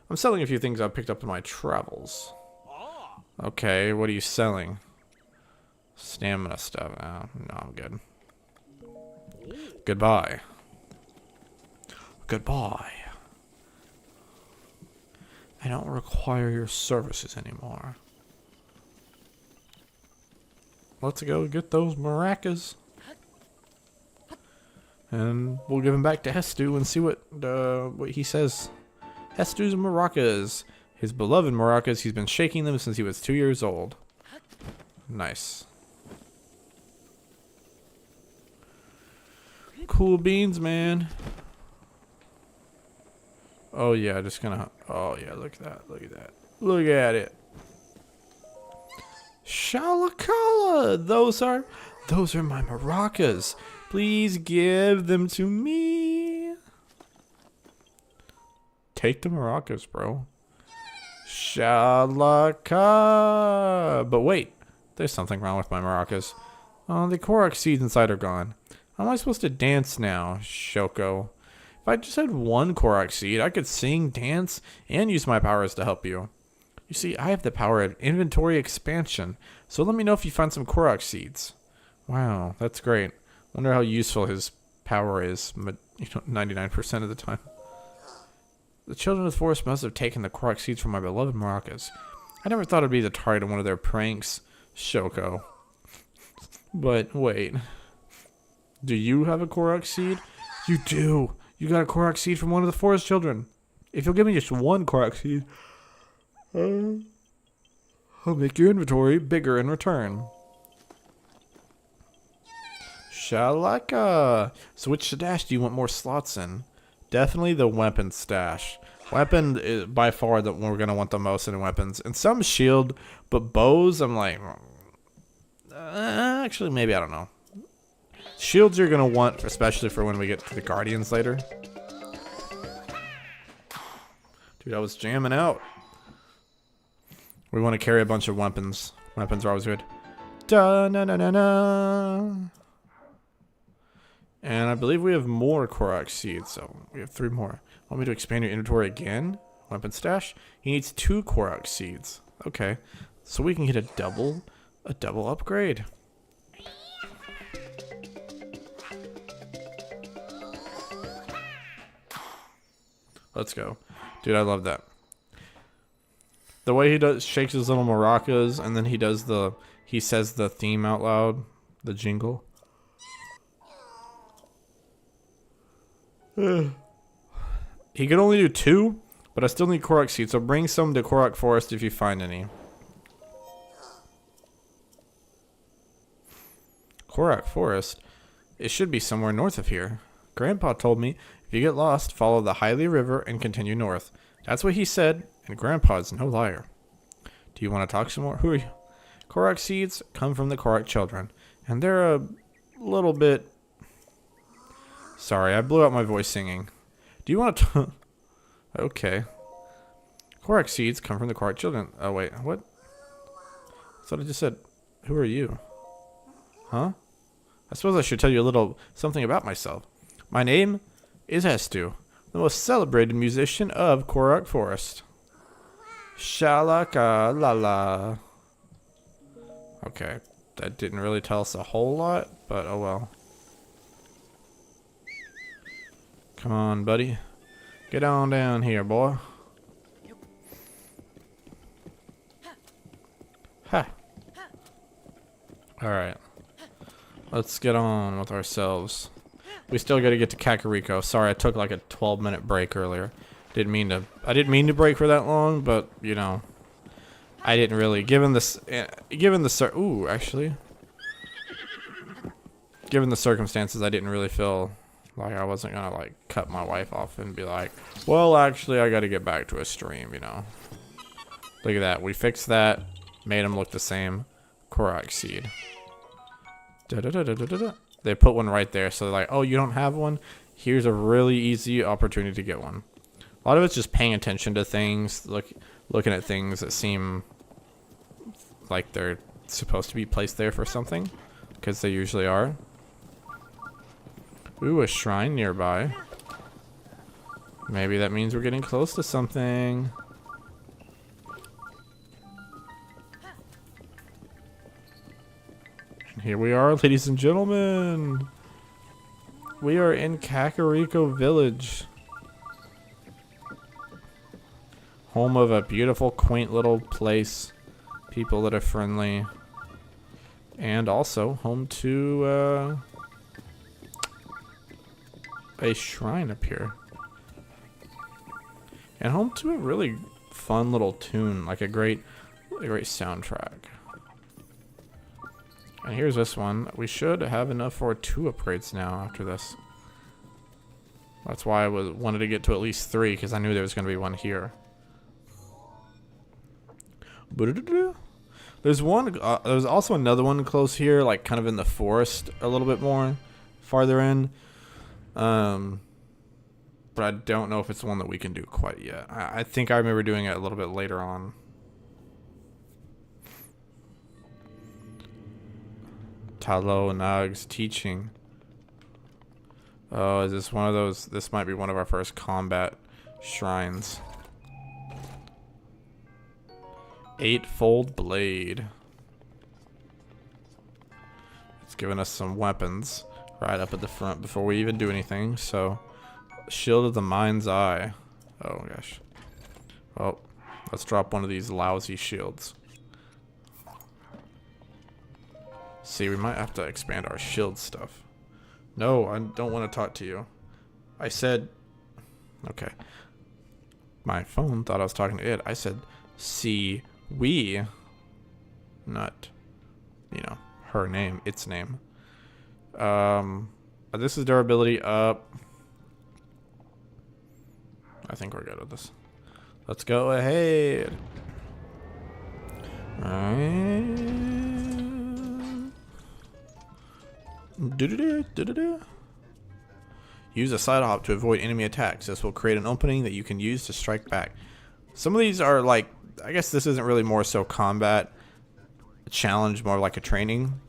I'm selling a few things I picked up in my travels. Okay, what are you selling? Stamina stuff. Oh, no, I'm good. Goodbye. Goodbye. I don't require your services anymore. Let's go get those maracas. And we'll give him back to Hestu and see what he says. Hestu's maracas. His beloved maracas. He's been shaking them since he was 2 years old. Nice. Cool beans, man. Oh yeah, just gonna. Oh yeah, look at that. Look at that. Look at it. Shalakala. Those are my maracas. Please give them to me. Take the maracas, bro. Shalaka. But wait, there's something wrong with my maracas. Oh, the Korok seeds inside are gone. How am I supposed to dance now, Shoko? If I just had one Korok seed, I could sing, dance, and use my powers to help you. You see, I have the power of inventory expansion, so let me know if you find some Korok seeds. Wow, that's great. Wonder how useful his power is, 99% of the time. The children of the forest must have taken the Korok seeds from my beloved maracas. I never thought I'd be the target of one of their pranks, Shoko. But wait. Do you have a Korok seed? You do. You got a Korok seed from one of the forest children. If you'll give me just one Korok seed, I'll make your inventory bigger in return. Shalaka. So which stash do you want more slots in? Definitely the weapon stash. Weapon is by far the one we're going to want the most in weapons. And some shield, but bows, I'm like... actually, maybe, I don't know. Shields you're going to want, especially for when we get to the Guardians later. Dude, I was jamming out. We want to carry a bunch of weapons. Weapons are always good. Da-na-na-na-na. And I believe we have more Korok seeds, so we have 3 more. Want me to expand your inventory again? Weapon stash? He needs 2 Korok seeds. Okay. So we can get a double upgrade. Let's go. Dude, I love that. The way he shakes his little maracas, and then he says the theme out loud, the jingle. He could only do 2, but I still need Korok seeds, so bring some to Korok Forest if you find any. Korok Forest? It should be somewhere north of here. Grandpa told me, if you get lost, follow the Hylia River and continue north. That's what he said, and Grandpa's no liar. Do you want to talk some more? Who are you? Korok seeds come from the Korok children, and they're a little bit... Sorry, I blew out my voice singing. Do you want to... Okay. Korok seeds come from the Korok children. Oh, wait. What? I thought I just said... Who are you? Huh? I suppose I should tell you a little something about myself. My name is Hestu, the most celebrated musician of Korok Forest. Shalaka la la. Okay. That didn't really tell us a whole lot, but oh well. Come on, buddy. Get on down here, boy. Ha. Alright. Let's get on with ourselves. We still gotta get to Kakariko. Sorry, I took like a 12-minute break earlier. I didn't mean to break for that long, but you know, I didn't really. Given the circumstances, I didn't really feel like I wasn't gonna like cut my wife off and be like, well, actually, I gotta get back to a stream, you know. Look at that. We fixed that. Made them look the same. Korok seed. Da-da-da-da-da-da. They put one right there, so they're like, oh, you don't have one? here's a really easy opportunity to get one. A lot of it's just paying attention to things, looking at things that seem like they're supposed to be placed there for something, because they usually are. Ooh, a shrine nearby. Maybe that means we're getting close to something. And here we are, ladies and gentlemen. We are in Kakariko Village. Home of a beautiful, quaint little place. People that are friendly. And also home to a shrine up here. And home to a really fun little tune, like a great soundtrack. And here's this one. We should have enough for 2 upgrades now after this. That's why I wanted to get to at least 3, because I knew there was going to be one here. There's one. There's also another one close here, like kind of in the forest, a little bit more farther in. But I don't know if it's the one that we can do quite yet. I think I remember doing it a little bit later on. Talo Nag's teaching. Oh, is this one of those? This might be one of our first combat shrines. Eightfold blade. It's giving us some weapons right up at the front before we even do anything. So, shield of the mind's eye. Oh gosh. Well, let's drop one of these lousy shields. See, we might have to expand our shield stuff. No, I don't want to talk to you. I said... Okay. My phone thought I was talking to it. I said, see, we... Not, you know, her name, its name. This is durability up. I think we're good with this. Let's go ahead. Alright. Use a side hop to avoid enemy attacks. This will create an opening that you can use to strike back. Some of these are like, I guess this isn't really more so combat challenge, more like a training.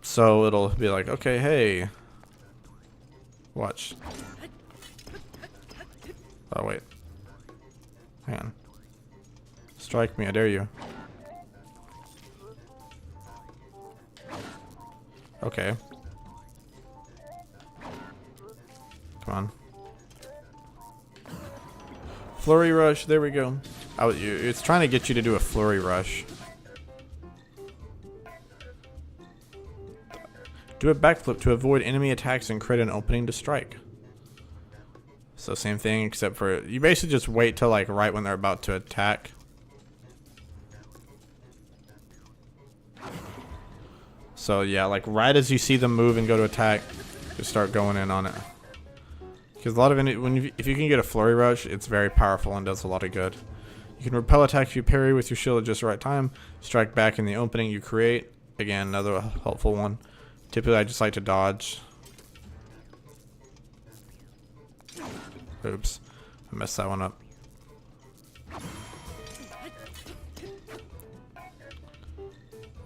So it'll be like, okay, hey, watch. Oh wait, hang on. Strike me, I dare you. Okay. Come on. Flurry rush, there we go. It's trying to get you to do a flurry rush. Do a backflip to avoid enemy attacks and create an opening to strike. So same thing, except for you basically just wait till like right when they're about to attack. So yeah, like right as you see them move and go to attack, just start going in on it. Because a lot of if you can get a flurry rush, it's very powerful and does a lot of good. You can repel attacks if you parry with your shield at just the right time. Strike back in the opening you create. Again, another helpful one. Typically, I just like to dodge. Oops, I messed that one up.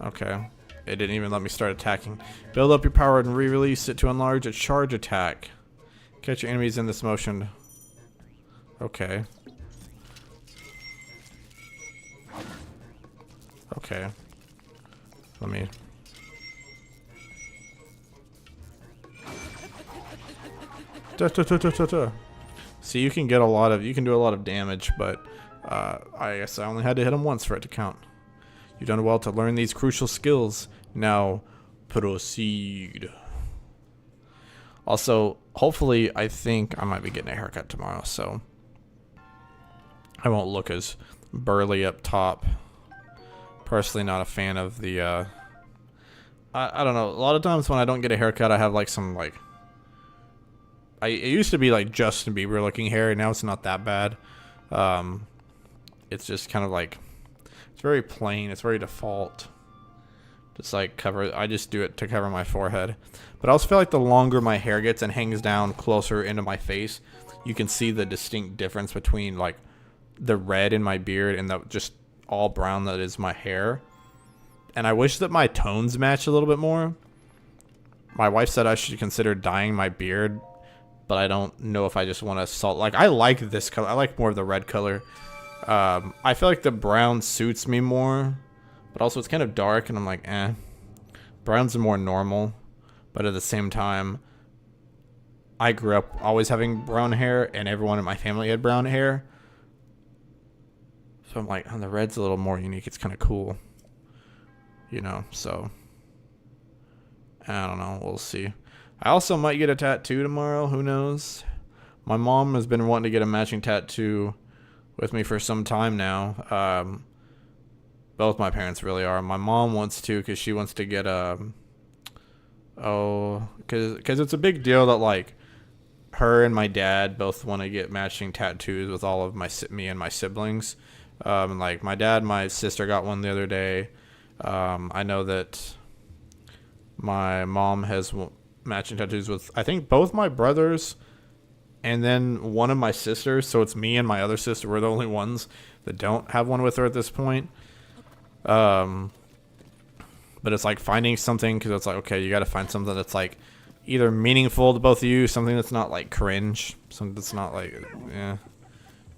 Okay. It didn't even let me start attacking. Build up your power and re-release it to enlarge a charge attack. Catch your enemies in this motion. Okay. Okay. Let me... See, you can get a lot of... You can do a lot of damage, but... I guess I only had to hit him once for it to count. You've done well to learn these crucial skills. Now, proceed. Also, hopefully, I think I might be getting a haircut tomorrow, so I won't look as burly up top. Personally, not a fan of the, I don't know. A lot of times when I don't get a haircut, I have like some, like, it used to be like Justin Bieber looking hair, and now it's not that bad. It's just kind of like, it's very plain, it's very default. Just like cover, I just do it to cover my forehead. But I also feel like the longer my hair gets and hangs down closer into my face, you can see the distinct difference between like the red in my beard and the just all brown that is my hair. And I wish that my tones match a little bit more. My wife said I should consider dyeing my beard, but I don't know if I just want to salt. Like, I like this color. I like more of the red color. I feel like the brown suits me more, but also it's kind of dark, and I'm like, eh. Brown's more normal, but at the same time, I grew up always having brown hair, and everyone in my family had brown hair. So I'm like, oh, the red's a little more unique. It's kind of cool, you know, so I don't know. We'll see. I also might get a tattoo tomorrow. Who knows? My mom has been wanting to get a matching tattoo with me for some time now. Both my parents really are. My mom wants to because she wants to get a... because it's a big deal that, like, her and my dad both want to get matching tattoos with all of me and my siblings. Like, my dad and my sister got one the other day. I know that my mom has matching tattoos with, I think, both my brothers and then one of my sisters. So it's me and my other sister. We're the only ones that don't have one with her at this point. But it's like finding something, because it's like, okay, you got to find something that's like either meaningful to both of you, something that's not like cringe, something that's not like,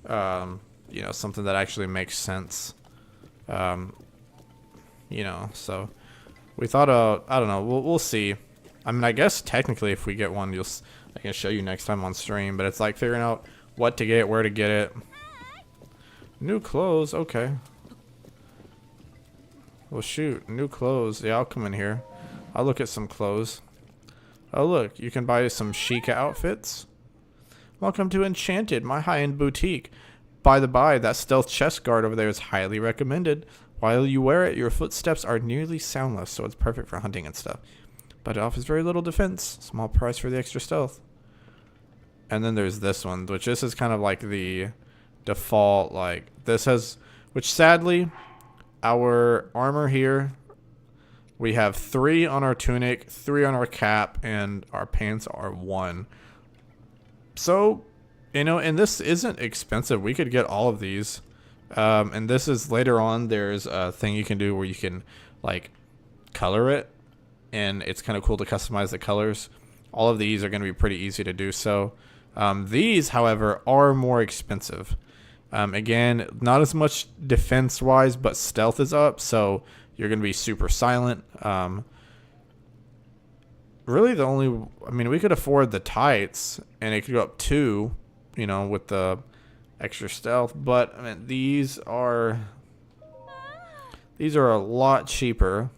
you know, something that actually makes sense. You know, so we thought, I don't know, we'll see. I mean, I guess technically if we get one, I can show you next time on stream, but it's like figuring out what to get, where to get it. New clothes, okay. Well, shoot, new clothes. Yeah, I'll come in here. I'll look at some clothes. Oh, look, you can buy some chic outfits. Welcome to Enchanted, my high-end boutique. By the by, that stealth chest guard over there is highly recommended. While you wear it, your footsteps are nearly soundless, so it's perfect for hunting and stuff. But it offers very little defense. Small price for the extra stealth. And then there's this one, which this is kind of like the default, like, this has, which sadly, our armor here, we have 3 on our tunic, 3 on our cap, and our pants are 1. So, you know, and this isn't expensive. We could get all of these. And this is later on, there's a thing you can do where you can, like, color it. And it's kind of cool to customize the colors. All of these are going to be pretty easy to do so. These, however, are more expensive. Again, not as much defense-wise, but stealth is up, so you're going to be super silent. Really, the only... I mean, we could afford the tights, and it could go up 2, you know, with the extra stealth. But, I mean, these are a lot cheaper.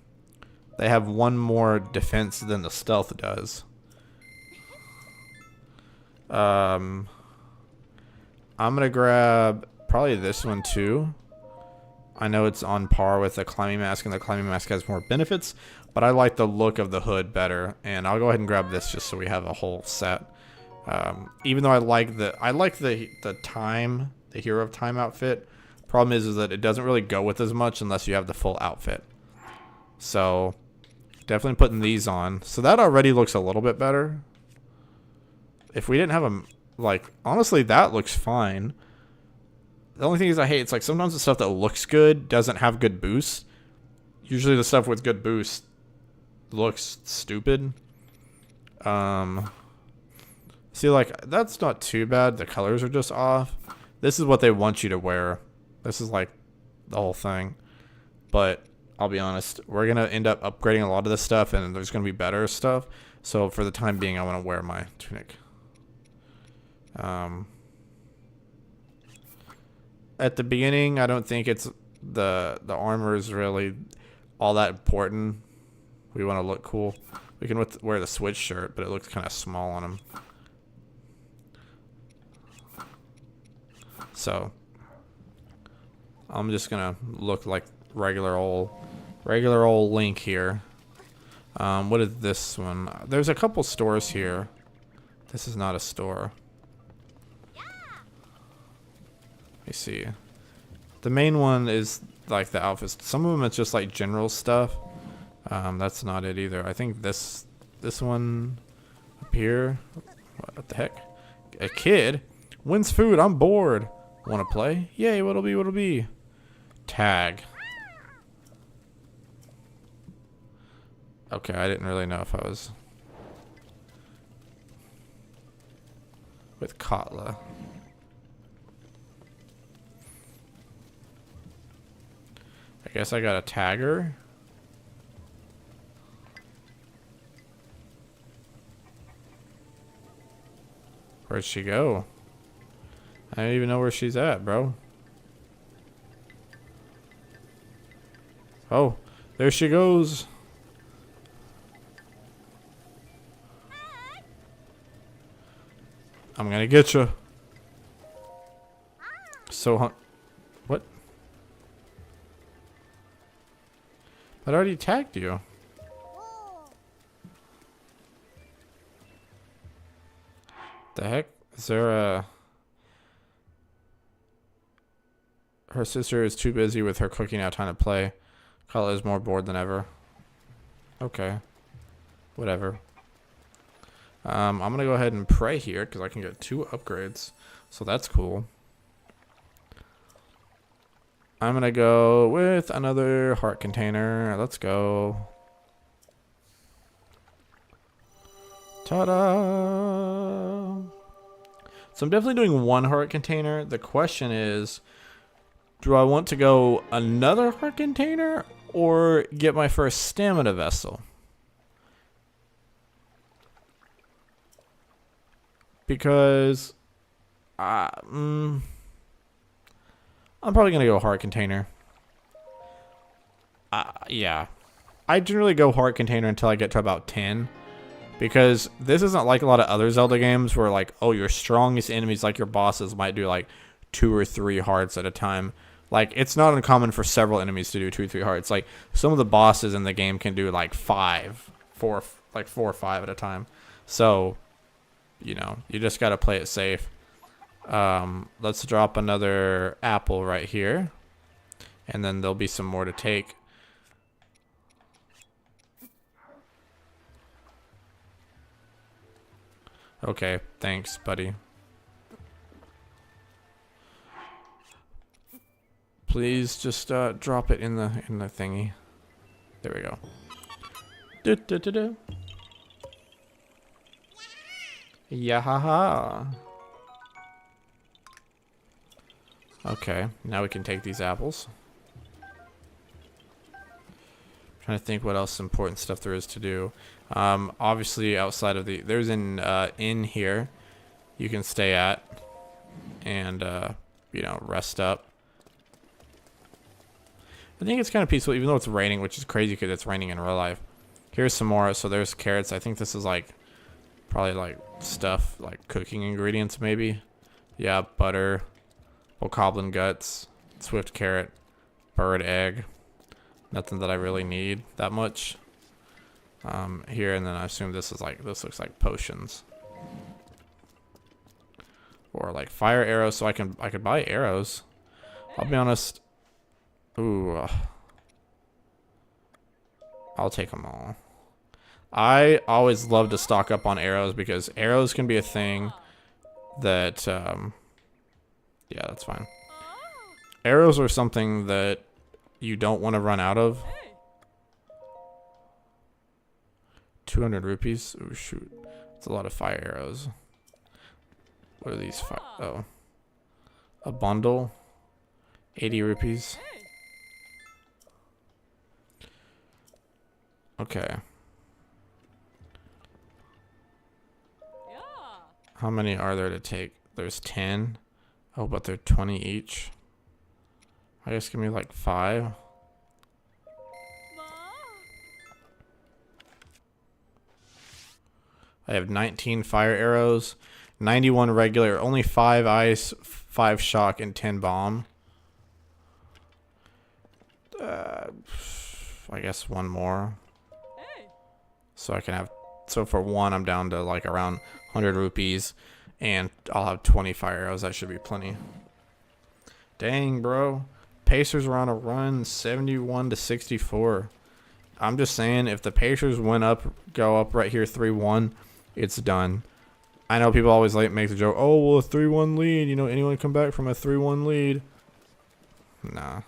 They have 1 more defense than the stealth does. I'm gonna grab probably this one too. I know it's on par with the climbing mask, and the climbing mask has more benefits, but I like the look of the hood better, and I'll go ahead and grab this just so we have a whole set. Even though I like the Hero of Time outfit, problem is that it doesn't really go with as much unless you have the full outfit. So definitely putting these on. So that already looks a little bit better. If we didn't have a, like, honestly, that looks fine. The only thing is I hate, it's like sometimes the stuff that looks good doesn't have good boost. Usually the stuff with good boost looks stupid. See, like, that's not too bad. The colors are just off. This is what they want you to wear. This is like the whole thing. But I'll be honest, we're going to end up upgrading a lot of this stuff, and there's going to be better stuff. So for the time being, I want to wear my tunic. At the beginning, I don't think it's the armor is really all that important. We want to look cool. We can wear the switch shirt, but it looks kind of small on him. So I'm just gonna look like regular old Link here. What is this one? There's a couple stores here. This is not a store. Let me see. The main one is like the outfits. Some of them it's just like general stuff. That's not it either. I think this one up here. What the heck? A kid wins food. I'm bored. Want to play? Yay! What'll be? What'll be? Tag. Okay, I didn't really know if I was with Katla. I guess I got a tagger. Where'd she go? I don't even know where she's at, bro. Oh, there she goes. I'm gonna get you. So, what? I already tagged you. The heck? Is there a... Her sister is too busy with her cooking out time to play. Kala is more bored than ever. Okay. Whatever. I'm going to go ahead and pray here because I can get 2 upgrades. So that's cool. I'm going to go with another heart container. Let's go. Ta-da! So I'm definitely doing 1 heart container. The question is, do I want to go another heart container or get my first stamina vessel? Because I'm probably going to go heart container. Yeah. I generally go heart container until I get to about 10. Because this isn't like a lot of other Zelda games where like, oh, your strongest enemies, like your bosses, might do like 2 or 3 hearts at a time. Like, it's not uncommon for several enemies to do 2 or 3 hearts. Like, some of the bosses in the game can do like 4 or 5 at a time. So, you know, you just got to play it safe. Let's drop another apple right here. And then there'll be some more to take. Okay, thanks, buddy. Please just drop it in the thingy. There we go. Do. Yeah, haha. Okay, now we can take these apples. Trying to think what else important stuff there is to do. Obviously outside of the, there's an inn here you can stay at and you know, rest up. I think it's kind of peaceful even though it's raining, which is crazy because it's raining in real life. Here's some more. So there's carrots. I think this is like probably like stuff like cooking ingredients maybe. Yeah, butter, bokoblin guts, swift carrot, bird egg. Nothing that I really need that much. Here, and then I assume this is like, this looks like potions. Or like fire arrows, so I could buy arrows. I'll be honest. Ooh. I'll take them all. I always love to stock up on arrows because arrows can be a thing that, yeah, that's fine. Arrows are something that you don't want to run out of. 200 rupees. Oh shoot, that's a lot of fire arrows. What are these? Oh, a bundle. 80 rupees. Okay. How many are there to take? There's 10. Oh, but they're 20 each. I guess give me like 5. I have 19 fire arrows, 91 regular, only 5 ice, 5 shock, and 10 bomb. I guess 1 more. So I can have, so for 1 I'm down to like around 100 rupees, and I'll have 20 fire arrows. That should be plenty. Dang, bro. Pacers are on a run, 71 to 64. I'm just saying, if the Pacers go up right here 3-1, it's done. I know people always make the joke, oh, well, a 3-1 lead. You know, anyone come back from a 3-1 lead? Nah.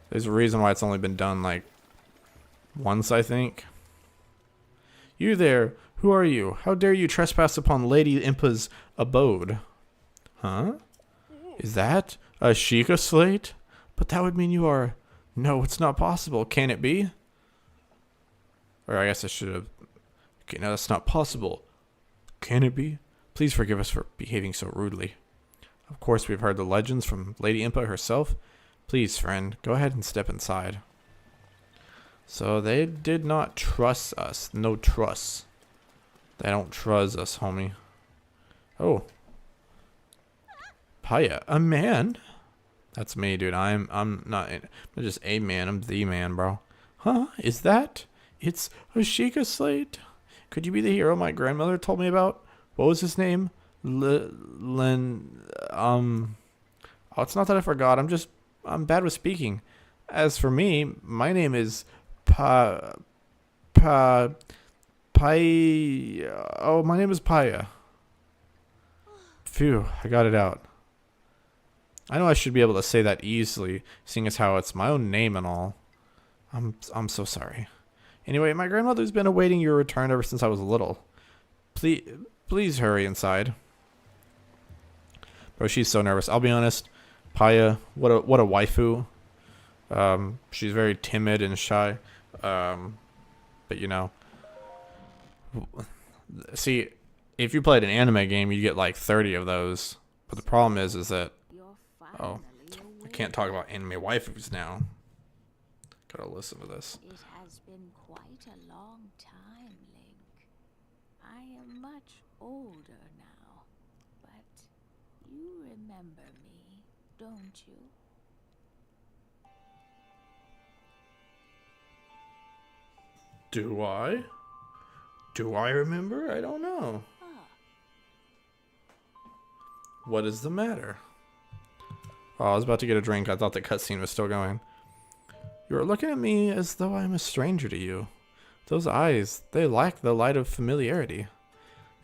There's a reason why it's only been done, like, once, I think. You there. Who are you? How dare you trespass upon Lady Impa's abode? Huh? Is that a Sheikah slate? But that would mean you are... No, it's not possible. Can it be? Or I guess I should have... Okay, no, that's not possible. Can it be? Please forgive us for behaving so rudely. Of course, we've heard the legends from Lady Impa herself. Please, friend, go ahead and step inside. So they did not trust us. No trust. They don't trust us, homie. Oh. Paya, a man? That's me, dude. I'm not I'm just a man. I'm the man, bro. Huh? Is that? It's a Sheikah slate. Could you be the hero my grandmother told me about? What was his name? Oh, it's not that I forgot. I'm bad with speaking. As for me, my name is my name is Paya. Phew, I got it out. I know I should be able to say that easily, seeing as how it's my own name and all. I'm so sorry. Anyway, my grandmother's been awaiting your return ever since I was little. Please hurry inside. Bro, she's so nervous. I'll be honest. Paya, what a waifu. She's very timid and shy. But you know, see, if you played an anime game, you get like 30 of those. But the problem is that I can't talk about anime waifus now. Gotta listen to this. It has been quite a long time, Link. I am much older now, but you remember me, don't you? Do I? Do I remember? I don't know. What is the matter? Oh, I was about to get a drink. I thought the cutscene was still going. You are looking at me as though I am a stranger to you. Those eyes, they lack the light of familiarity.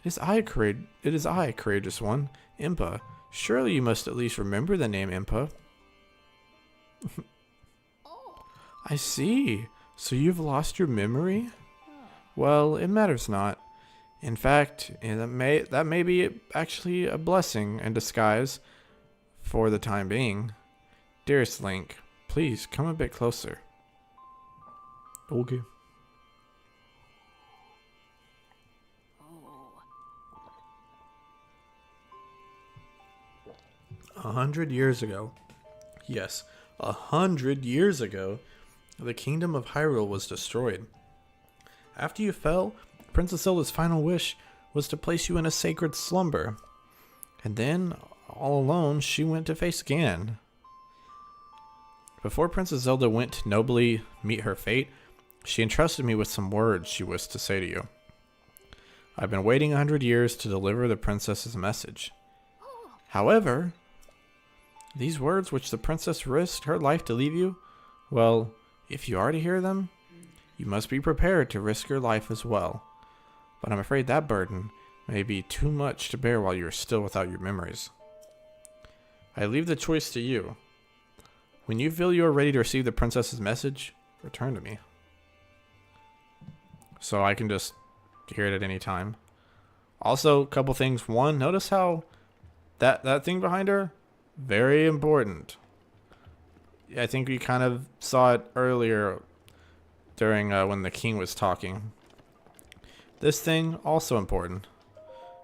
It is I, courageous one, Impa. Surely you must at least remember the name Impa. I see. So you've lost your memory? Well, it matters not. In fact, that may be actually a blessing in disguise for the time being. Dearest Link, please come a bit closer. Okay. 100 years ago. Yes, 100 years ago, the kingdom of Hyrule was destroyed. After you fell, Princess Zelda's final wish was to place you in a sacred slumber. And then, all alone, she went to face Ganon. Before Princess Zelda went to nobly meet her fate, she entrusted me with some words she wished to say to you. I've been waiting 100 years to deliver the princess's message. However, these words which the princess risked her life to leave you, well, if you are to hear them, you must be prepared to risk your life as well. But I'm afraid that burden may be too much to bear while you are still without your memories. I leave the choice to you. When you feel you are ready to receive the princess's message, return to me. So I can just hear it at any time. Also, a couple things. One, notice how that thing behind her, very important. I think we kind of saw it earlier during when the king was talking. This thing, also important.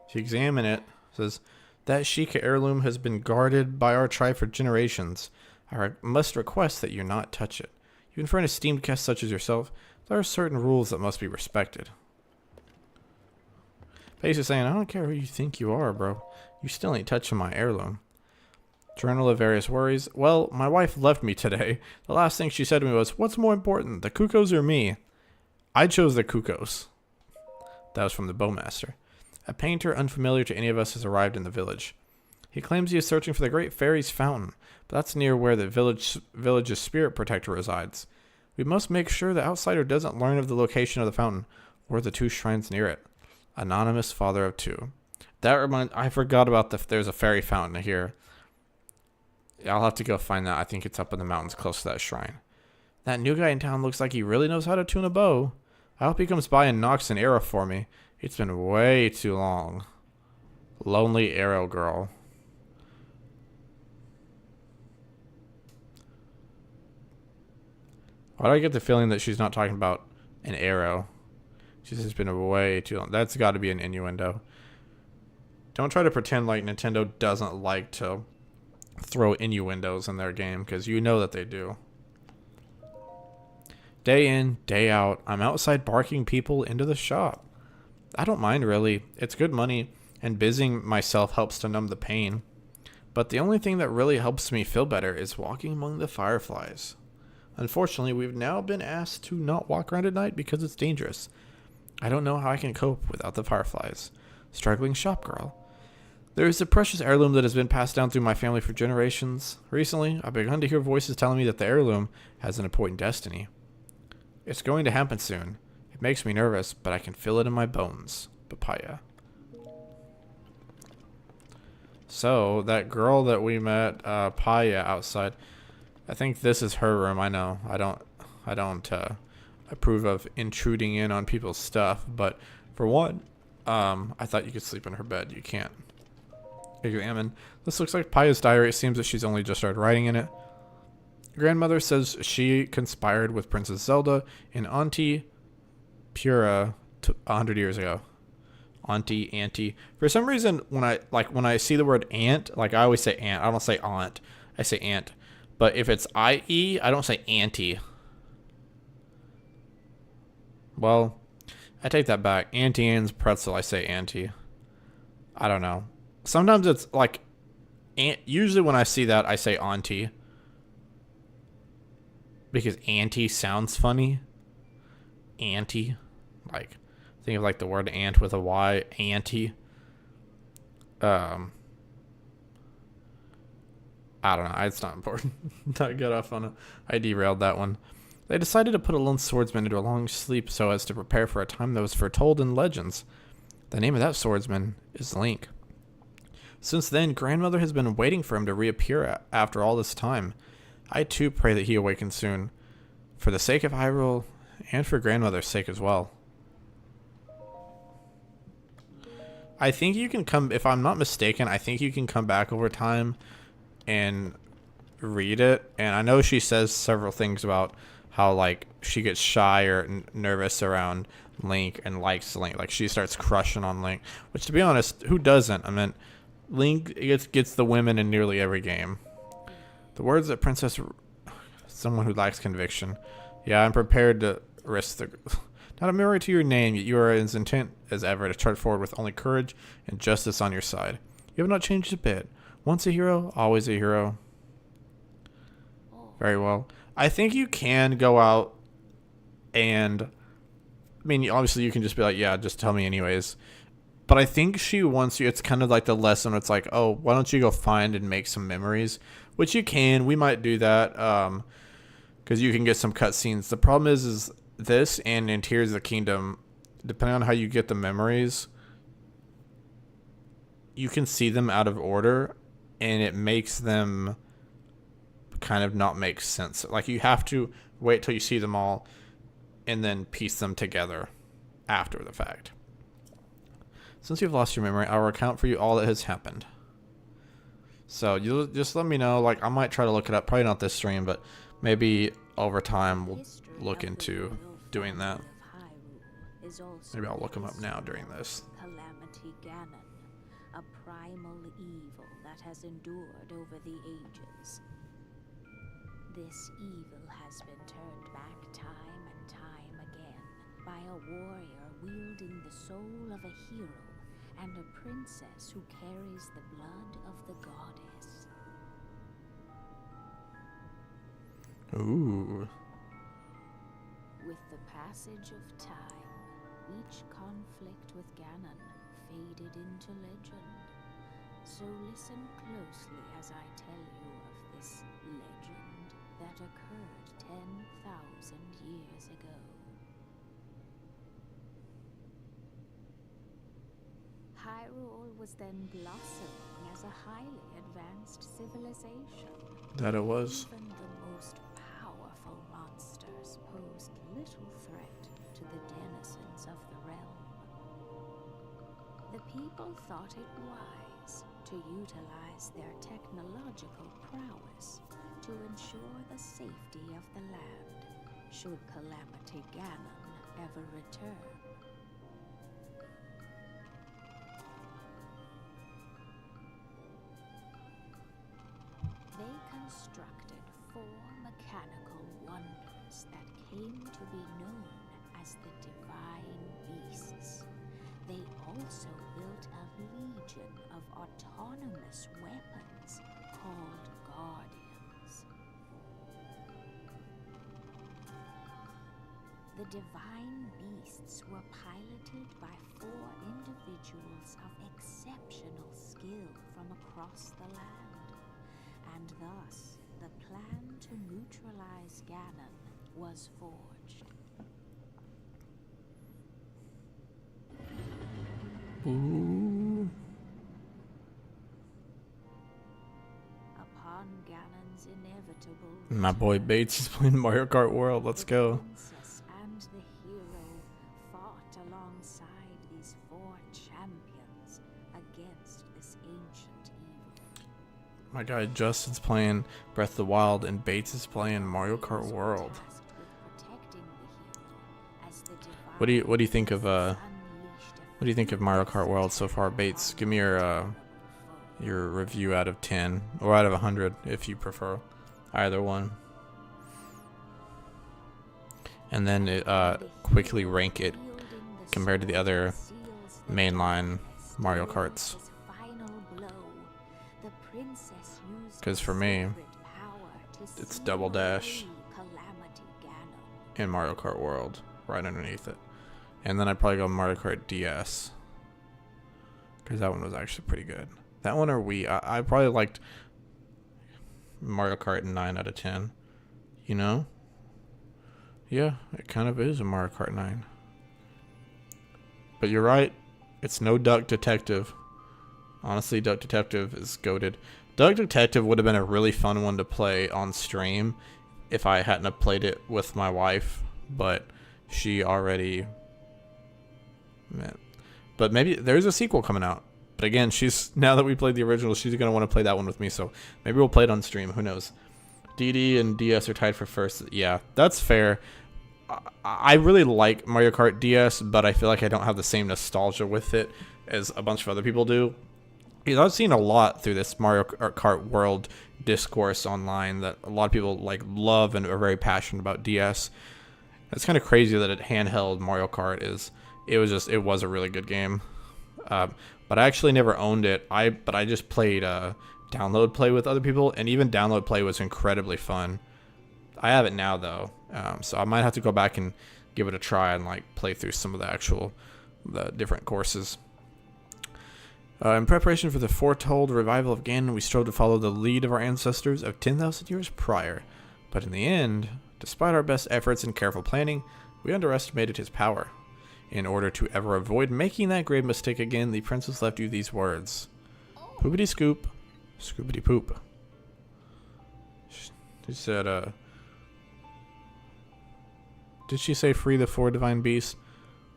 If you examine it, it says, that Sheikah heirloom has been guarded by our tribe for generations. I must request that you not touch it. Even for an esteemed guest such as yourself, there are certain rules that must be respected. Basically saying, I don't care who you think you are, bro. You still ain't touching my heirloom. Journal of various worries. Well, my wife left me today. The last thing she said to me was, what's more important, the Cuckoos or me? I chose the Cuckoos. That was from the Bowmaster. A painter unfamiliar to any of us has arrived in the village. He claims he is searching for the great fairy's fountain, but that's near where the village's spirit protector resides. We must make sure the outsider doesn't learn of the location of the fountain or the 2 shrines near it. Anonymous father of 2. I forgot about there's a fairy fountain here. I'll have to go find that. I think it's up in the mountains close to that shrine. That new guy in town looks like he really knows how to tune a bow. I hope he comes by and knocks an arrow for me. It's been way too long. Lonely arrow girl. Why do I get the feeling that she's not talking about an arrow? She's just been way too long. That's got to be an innuendo. Don't try to pretend like Nintendo doesn't like to throw innuendos in their game, because you know that they do. Day in, day out, I'm outside barking people into the shop. I don't mind, really. It's good money, and busying myself helps to numb the pain. But the only thing that really helps me feel better is walking among the fireflies. Unfortunately, we've now been asked to not walk around at night because it's dangerous. I don't know how I can cope without the fireflies. Struggling shop girl. There is a precious heirloom that has been passed down through my family for generations. Recently, I've begun to hear voices telling me that the heirloom has an important destiny. It's going to happen soon. It makes me nervous, but I can feel it in my bones. Papaya. So, that girl that we met, Paya, outside, I think this is her room. I know. I don't approve of intruding in on people's stuff, but for one, I thought you could sleep in her bed. You can't. Examine. This looks like Paya's diary. It seems that she's only just started writing in it. Grandmother says she conspired with Princess Zelda and Auntie Pura 100 years ago. Auntie. For some reason, when I see the word aunt, like I always say aunt. I don't say aunt. I say aunt. But if it's IE, I don't say auntie. Well, I take that back. Auntie Anne's pretzel, I say auntie. I don't know. Sometimes it's like, usually when I see that, I say auntie. Because auntie sounds funny. Auntie. Like, think of like the word ant with a Y. Auntie. I don't know. It's not important. Not get off on it. I derailed that one. They decided to put a lone swordsman into a long sleep so as to prepare for a time that was foretold in legends. The name of that swordsman is Link. Since then, Grandmother has been waiting for him to reappear after all this time. I too pray that he awakens soon, for the sake of Hyrule, and for Grandmother's sake as well. I think you can come, if I'm not mistaken, I think you can come back over time and read it. And I know she says several things about how, like, she gets shy or nervous around Link and likes Link. Like, she starts crushing on Link, which, to be honest, who doesn't? I mean, Link gets the women in nearly every game. The words that Princess... Someone who lacks conviction. Yeah, I'm prepared to risk the... Not a mirror to your name, yet you are as intent as ever to chart forward with only courage and justice on your side. You have not changed a bit. Once a hero, always a hero. Very well. I think you can go out and... I mean, obviously you can just be like, yeah, just tell me anyways. But I think she wants you... It's kind of like the lesson. It's like, oh, why don't you go find and make some memories? Which you can. We might do that. Because you can get some cutscenes. The problem is this and in Tears of the Kingdom, depending on how you get the memories, you can see them out of order, and it makes them kind of not make sense. Like, you have to wait till you see them all and then piece them together after the fact. Since you've lost your memory, I'll recount for you all that has happened. So you just let me know. Like, I might try to look it up. Probably not this stream, but maybe over time we'll look into doing that. Maybe I'll look them up now during this. Calamity Ganon, a primal evil that has endured over the ages. This evil has been turned back time and time again by a warrior wielding the soul of a hero and a princess who carries the blood of the goddess. Ooh. With the passage of time, each conflict with Ganon faded into legend. So listen closely as I tell you of this legend that occurred 10,000 years ago. Hyrule was then blossoming as a highly advanced civilization. That it was. Even the most powerful monsters posed little threat to the denizens of the realm. The people thought it wise to utilize their technological prowess to ensure the safety of the land should Calamity Ganon ever return. They constructed 4 mechanical wonders that came to be known as the Divine Beasts. They also built a legion of autonomous weapons called Guardians. The Divine Beasts were piloted by 4 individuals of exceptional skill from across the land, and thus the plan to neutralize Ganon was forged. Ooh. Upon Ganon's inevitable My boy Bates is playing Mario Kart World. Let's go. princess and the hero fought alongside these 4 champions against this ancient evil. My guy Justin's playing Breath of the Wild and Bates is playing Mario Kart World. Tasked with protecting the hero as the divine What do you think of unleashed what do you think of Mario Kart World so far, Bates? Give me your review out of 10 or out of 100 if you prefer either one. And then quickly rank it compared to the other mainline Mario Karts. Because for me, it's Double Dash and Mario Kart World right underneath it. And then I'd probably go Mario Kart DS. Because that one was actually pretty good. That one or Wii. I probably liked Mario Kart 9 out of 10. You know? Yeah, it kind of is a Mario Kart 9. But you're right. It's no Duck Detective. Honestly, Duck Detective is goated. Duck Detective would have been a really fun one to play on stream if I hadn't have played it with my wife. But she already... Man. But maybe there's a sequel coming out. But again, now that we played the original, she's going to want to play that one with me. So maybe we'll play it on stream. Who knows? DD and DS are tied for first. Yeah, that's fair. I really like Mario Kart DS, but I feel like I don't have the same nostalgia with it as a bunch of other people do. Because I've seen a lot through this Mario Kart World discourse online that a lot of people love and are very passionate about DS. It's kind of crazy that handheld Mario Kart is. It was a really good game. But I actually never owned it. But I just played download play with other people, and even download play was incredibly fun. I have it now though, so I might have to go back and give it a try and play through some of the different courses. In preparation for the foretold revival of Ganon, we strove to follow the lead of our ancestors of 10,000 years prior. But in the end, despite our best efforts and careful planning, we underestimated his power. In order to ever avoid making that grave mistake again, the princess left you these words. Poopity scoop, scoopity poop. She said, did she say free the 4 divine beasts?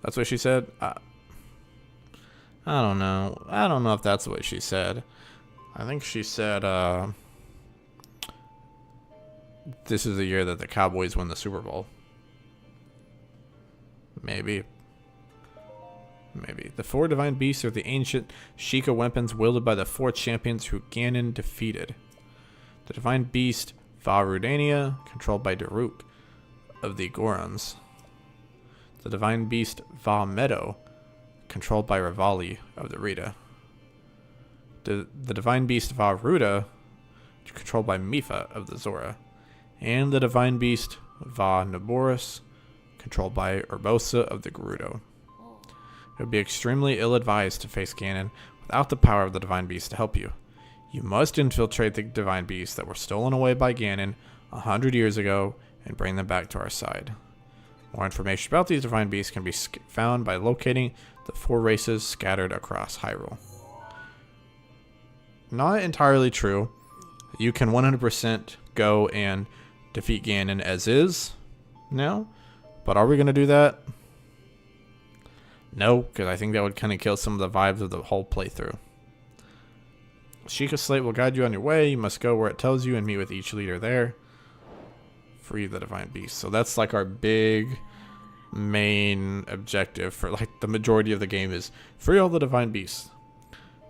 That's what she said? I don't know. I don't know if that's what she said. I think she said, this is the year that the Cowboys win the Super Bowl. Maybe. The 4 divine beasts are the ancient Sheikah weapons wielded by the 4 champions who Ganon defeated. The divine beast Vah Rudania, controlled by Daruk of the Gorons. The divine beast Vah Meadow, controlled by Rivali of the Rita. The divine beast Vah Ruda, controlled by Mipha of the Zora. And the divine beast Vah Naboris, controlled by Urbosa of the Gerudo. It would be extremely ill-advised to face Ganon without the power of the divine beast to help you. You must infiltrate the divine beasts that were stolen away by Ganon 100 years ago and bring them back to our side. More information about these divine beasts can be found by locating the 4 races scattered across Hyrule. Not entirely true. You can 100% go and defeat Ganon as is now, but are we going to do that? No, because I think that would kind of kill some of the vibes of the whole playthrough. Sheikah Slate will guide you on your way. You must go where it tells you and meet with each leader there. Free the divine beast. So that's like our big main objective for like the majority of the game is free all the divine beasts.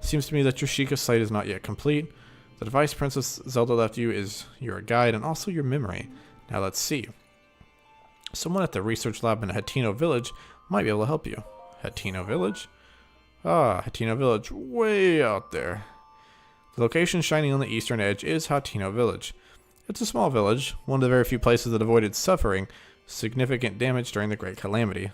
Seems to me that your Sheikah Slate is not yet complete. The device Princess Zelda left you is your guide and also your memory. Now let's see. Someone at the research lab in Hateno Village might be able to help you. Hateno Village? Ah, Hateno Village, way out there. The location shining on the eastern edge is Hateno Village. It's a small village, one of the very few places that avoided suffering significant damage during the Great Calamity.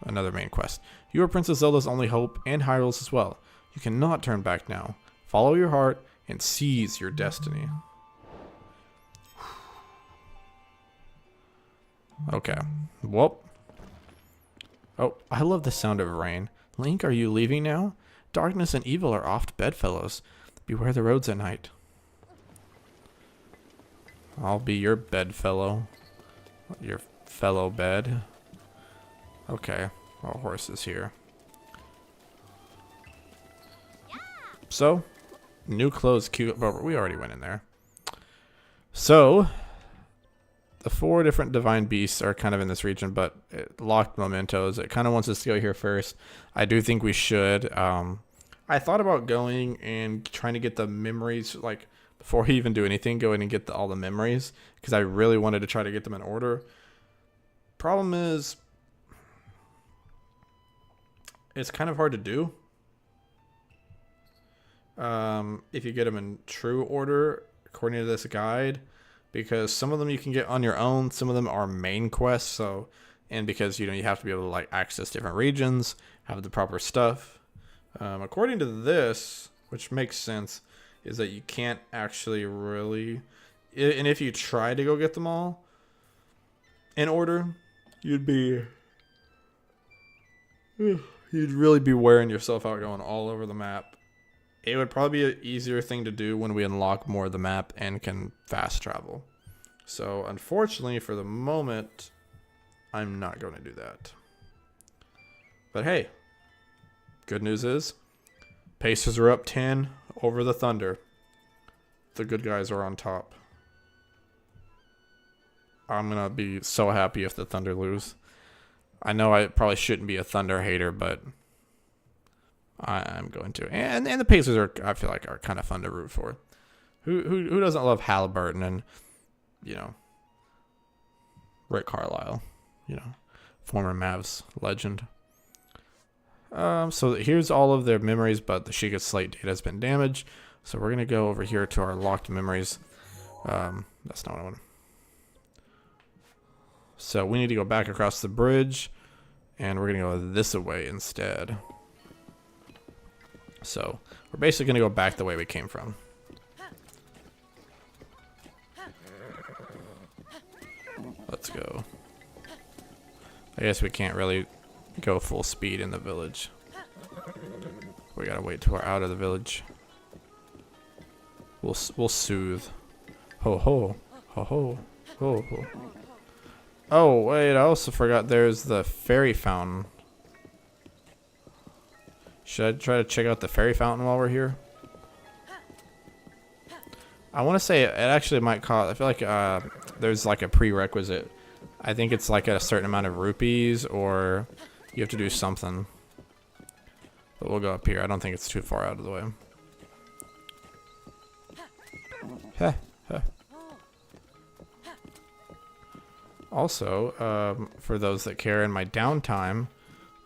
Another main quest. You are Princess Zelda's only hope, and Hyrule's as well. You cannot turn back now. Follow your heart and seize your destiny. Okay. Well. Oh, I love the sound of rain. Link, are you leaving now? Darkness and evil are oft bedfellows. Beware the roads at night. I'll be your bedfellow. Your fellow bed. Okay. Our horse is here. So, new clothes, cute. But we already went in there. So, the 4 different divine beasts are kind of in this region, but locked mementos. It kind of wants us to go here first. I do think we should. I thought about going and trying to get the memories, like, before we even do anything, go in and get all the memories, because I really wanted to try to get them in order. Problem is, it's kind of hard to do. If you get them in true order, according to this guide, because some of them you can get on your own, some of them are main quests, so, and because, you know, you have to be able to, like, access different regions, have the proper stuff. According to this, which makes sense, is that you can't actually really, and if you try to go get them all in order, you'd really be wearing yourself out going all over the map. It would probably be an easier thing to do when we unlock more of the map and can fast travel. So, unfortunately, for the moment, I'm not going to do that. But hey, good news is, Pacers are up 10 over the Thunder. The good guys are on top. I'm going to be so happy if the Thunder lose. I know I probably shouldn't be a Thunder hater, but I'm going to. And the Pacers are, I feel like, are kind of fun to root for. Who doesn't love Halliburton and, you know, Rick Carlisle, you know, former Mavs legend. So here's all of their memories, but the Sheikah Slate data has been damaged. So we're going to go over here to our locked memories. That's not what I want. So we need to go back across the bridge, and we're going to go this way instead. So we're basically going to go back the way we came from. Let's go. I guess we can't really go full speed in the village. We gotta wait till we're out of the village. We'll soothe. Ho ho ho ho ho ho. Oh wait, I also forgot there's the fairy fountain. Should I try to check out the fairy fountain while we're here? I want to say it actually might cost. I feel like there's like a prerequisite. I think it's like a certain amount of rupees, or you have to do something. But we'll go up here. I don't think it's too far out of the way. Heh, heh. Also, for those that care, in my downtime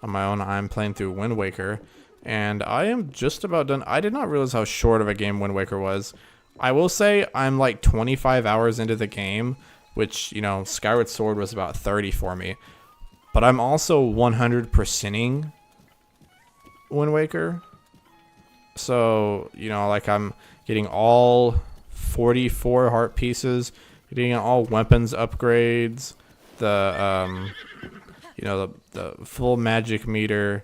on my own, I'm playing through Wind Waker, and I am just about done. I did not realize how short of a game Wind Waker was. I will say I'm like 25 hours into the game, which, you know, Skyward Sword was about 30 for me. But I'm also 100%ing Wind Waker. So, you know, like I'm getting all 44 heart pieces, getting all weapons upgrades, the you know, the full magic meter,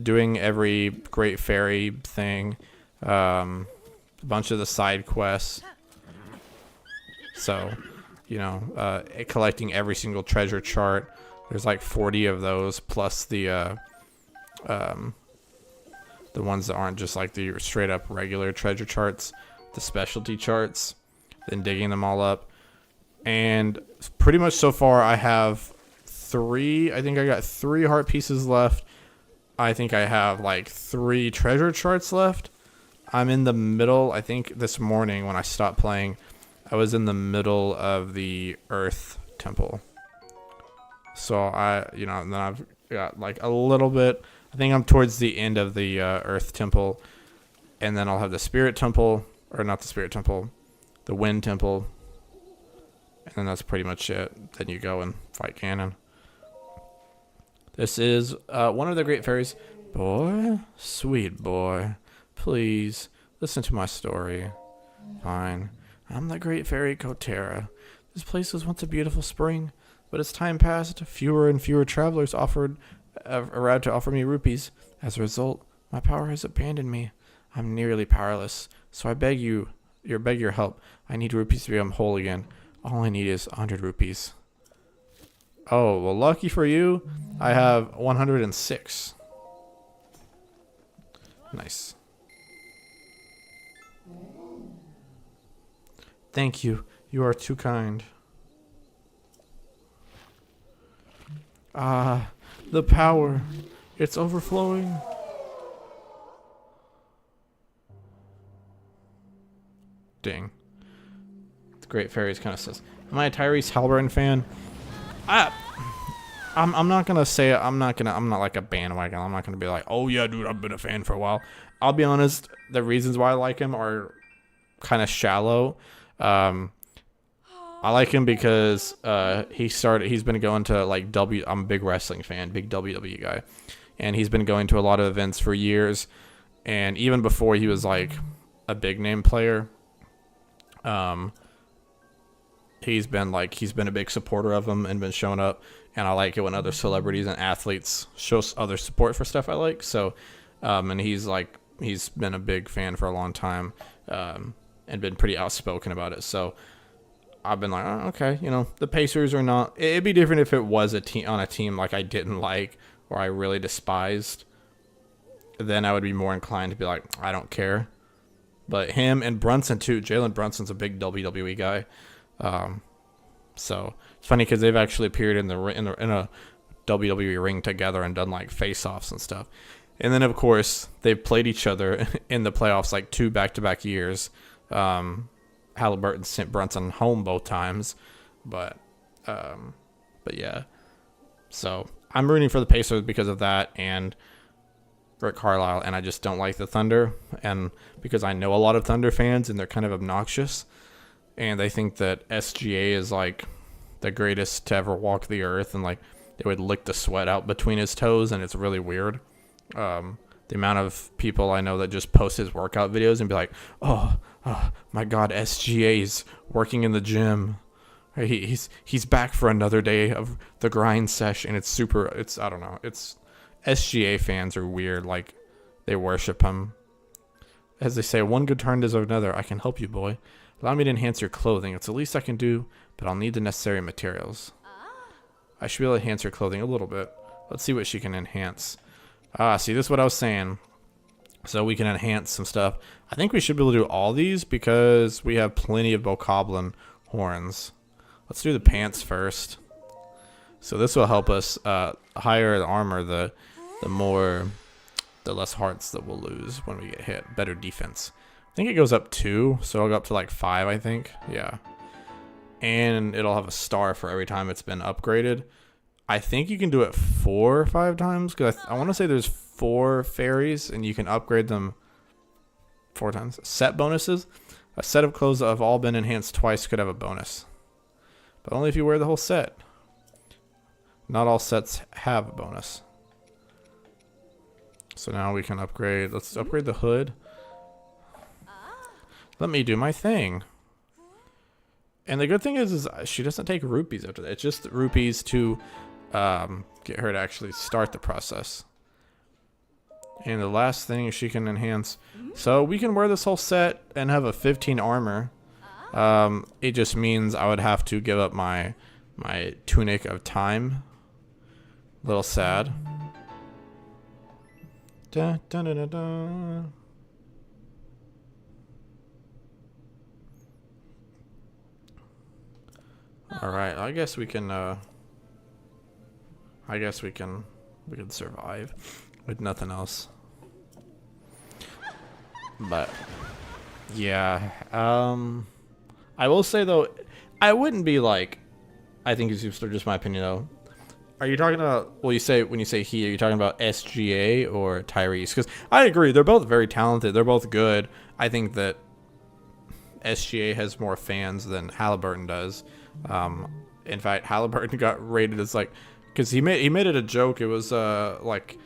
doing every great fairy thing, a bunch of the side quests. So, you know, collecting every single treasure chart. There's like 40 of those, plus the ones that aren't just like the straight up regular treasure charts, the specialty charts, then digging them all up. And pretty much so far I have I think I got 3 heart pieces left. I think I have like 3 treasure charts left. I'm in the middle. I think this morning when I stopped playing, I was in the middle of the Earth Temple. So and then I've got like a little bit. I think I'm towards the end of the Earth Temple, and then I'll have the Spirit Temple, or not the Spirit Temple, the Wind Temple, and then that's pretty much it. Then you go and fight Ganon. This is one of the great fairies. Boy, sweet boy, please listen to my story. Fine. I'm the great fairy Kotera. This place was once a beautiful spring, but as time passed, fewer and fewer travelers arrived to offer me rupees. As a result, my power has abandoned me. I'm nearly powerless, so I beg your help. I need rupees to become whole again. All I need is 100 rupees. Oh, well, lucky for you, I have 106. Nice. Thank you. You are too kind. Ah, the power. It's overflowing. Ding. The Great Fairies kind of says, am I a Tyrese Halliburton fan? I'm not gonna say I'm not like a bandwagon. I'm not gonna be like, oh yeah, dude, I've been a fan for a while. I'll be honest, the reasons why I like him are kind of shallow. I like him because he's been going to like I'm a big wrestling fan, big WWE guy, and he's been going to a lot of events for years, and even before he was like a big name player, he's been a big supporter of him and been showing up, and I like it when other celebrities and athletes show other support for stuff I like. So, and he's been a big fan for a long time, and been pretty outspoken about it. So I've been like, oh, okay, the Pacers are not. It'd be different if it was a team like I didn't like or I really despised. Then I would be more inclined to be like, I don't care. But him and Brunson too. Jalen Brunson's a big WWE guy. So it's funny because they've actually appeared in a WWE ring together and done like face-offs and stuff. And then of course they've played each other in the playoffs like 2 back-to-back years. Halliburton sent Brunson home both times, but yeah. So I'm rooting for the Pacers because of that and Rick Carlisle, and I just don't like the Thunder, and because I know a lot of Thunder fans and they're kind of obnoxious, and they think that SGA is like the greatest to ever walk the earth, and like they would lick the sweat out between his toes, and it's really weird. The amount of people I know that just post his workout videos and be like, oh my God, SGA's working in the gym. He's back for another day of the grind sesh, and I don't know. It's SGA fans are weird. Like they worship him. As they say, one good turn deserves another. I can help you, boy. Allow me to enhance your clothing. It's the least I can do, but I'll need the necessary materials. I should be able to enhance your clothing a little bit. Let's see what she can enhance. See, this is what I was saying. So we can enhance some stuff. I think we should be able to do all these because we have plenty of Bokoblin horns. Let's do the pants first. So this will help us higher the armor, the less hearts that we'll lose when we get hit. Better defense. I think it goes up 2, so I'll go up to like 5, I think. Yeah. And it'll have a star for every time it's been upgraded. I think you can do it 4 or 5 times, because I want to say there's 4 fairies, and you can upgrade them 4 times. Set bonuses. A set of clothes that have all been enhanced twice could have a bonus. But only if you wear the whole set. Not all sets have a bonus. So now we can upgrade. Let's upgrade the hood. Let me do my thing. And the good thing is she doesn't take rupees after that. It's just rupees to get her to actually start the process. And the last thing is she can enhance. So we can wear this whole set and have a 15 armor. It just means I would have to give up my tunic of time. A little sad. Da, da, da, da, da. All right, I guess we can. We can survive with nothing else. But yeah, I will say though, I wouldn't be like. I think it's just my opinion though. Are you talking about? Well, you say when you say he, are you talking about SGA or Tyrese? Because I agree, they're both very talented. They're both good. I think that SGA has more fans than Halliburton does. In fact, Halliburton got rated as like, because he made it a joke. It was like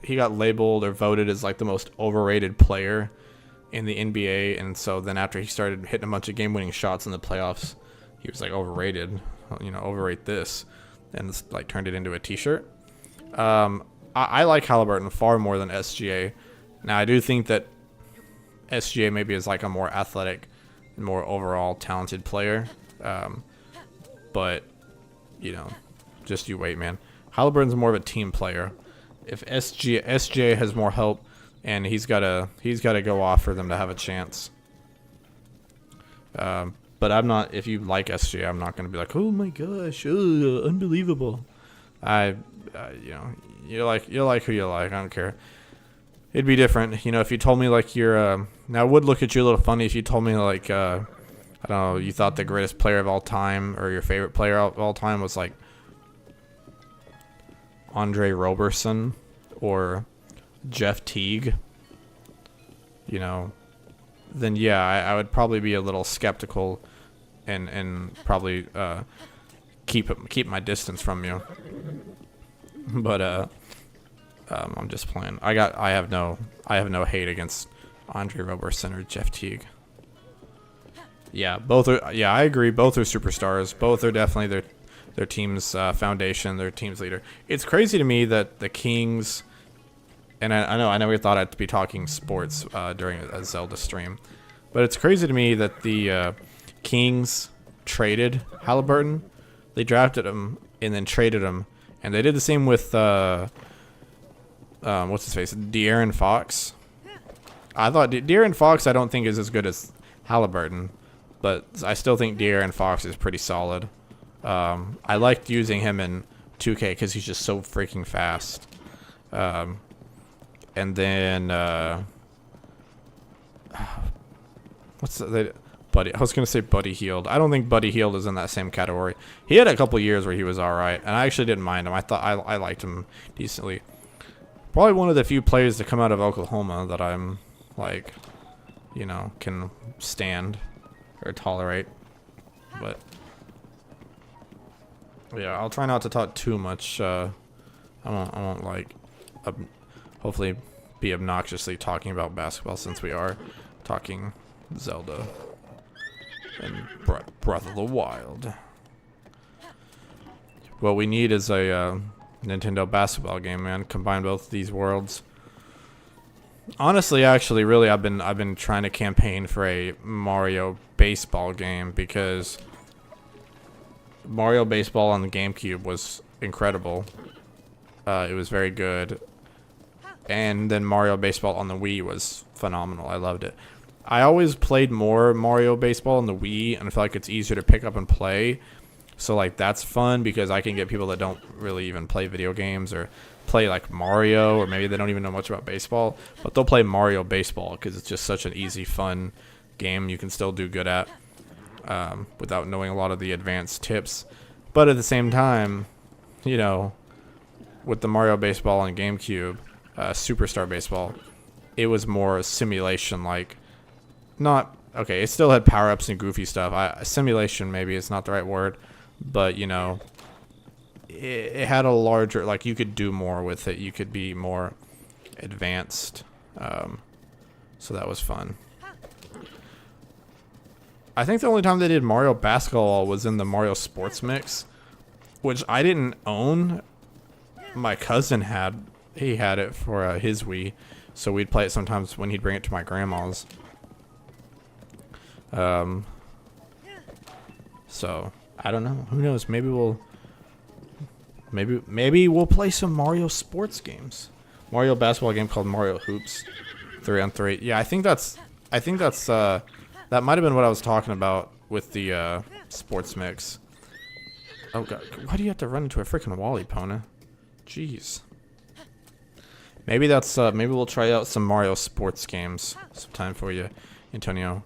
he got labeled or voted as like the most overrated player in the NBA, and so then after he started hitting a bunch of game-winning shots in the playoffs, he was like overrated. You know, overrate this, and it's like turned it into a T-shirt. I like Halliburton far more than SGA. Now I do think that SGA maybe is like a more athletic, more overall talented player. But you know, just you wait, man. Halliburton's more of a team player. If SGA has more help, and he's gotta go off for them to have a chance. But I'm not. If you like SGA, I'm not gonna be like, oh my gosh, unbelievable. You know, you like who you like. I don't care. It'd be different, you know, if you told me like you're. Now I would look at you a little funny if you told me like I don't know, you thought the greatest player of all time or your favorite player of all time was like Andre Roberson or Jeff Teague. You know, then yeah, I would probably be a little skeptical and probably keep my distance from you. But I'm just playing. I have no hate against Andre Roberson or Jeff Teague. Yeah, both are. Yeah, I agree. Both are superstars. Both are definitely their team's foundation, their team's leader. It's crazy to me that the Kings, and I know we thought I'd be talking sports during a Zelda stream, but it's crazy to me that the Kings traded Halliburton. They drafted him and then traded him, and they did the same with what's his face, De'Aaron Fox. I thought De'Aaron Fox I don't think is as good as Halliburton, but I still think De'Aaron Fox is pretty solid. I liked using him in 2K because he's just so freaking fast. And then what's the Buddy? I was gonna say Buddy Hield. I don't think Buddy Hield is in that same category. He had a couple years where he was all right, and I actually didn't mind him. I thought I liked him decently. Probably one of the few players to come out of Oklahoma that I'm like, you know, can stand or tolerate. But yeah, I'll try not to talk too much. I won't like hopefully be obnoxiously talking about basketball since we are talking Zelda and Breath of the Wild. What we need is a Nintendo basketball game, man. Combine both these worlds. Honestly, actually, really, I've been trying to campaign for a Mario baseball game because Mario Baseball on the GameCube was incredible. It was very good. And then Mario Baseball on the Wii was phenomenal. I loved it. I always played more Mario Baseball on the Wii, and I feel like it's easier to pick up and play. So, like, that's fun because I can get people that don't really even play video games or play, like, Mario, or maybe they don't even know much about baseball, but they'll play Mario Baseball because it's just such an easy, fun game you can still do good at without knowing a lot of the advanced tips. But at the same time, you know, with the Mario Baseball on GameCube, Superstar Baseball, it was more simulation-like. Not, okay, it still had power-ups and goofy stuff. Simulation maybe is not the right word, but, you know, it had a larger, like, you could do more with it. You could be more advanced. So that was fun. I think the only time they did Mario Basketball was in the Mario Sports Mix, which I didn't own. My cousin had. He had it for his Wii, so we'd play it sometimes when he'd bring it to my grandma's. So I don't know. Who knows? Maybe we'll play some Mario sports games. Mario basketball game called Mario Hoops, 3-on-3. Yeah, I think that's that might have been what I was talking about with the sports mix. Oh god, why do you have to run into a freaking wall, Epona? Jeez. Maybe that's maybe we'll try out some Mario sports games sometime for you, Antonio.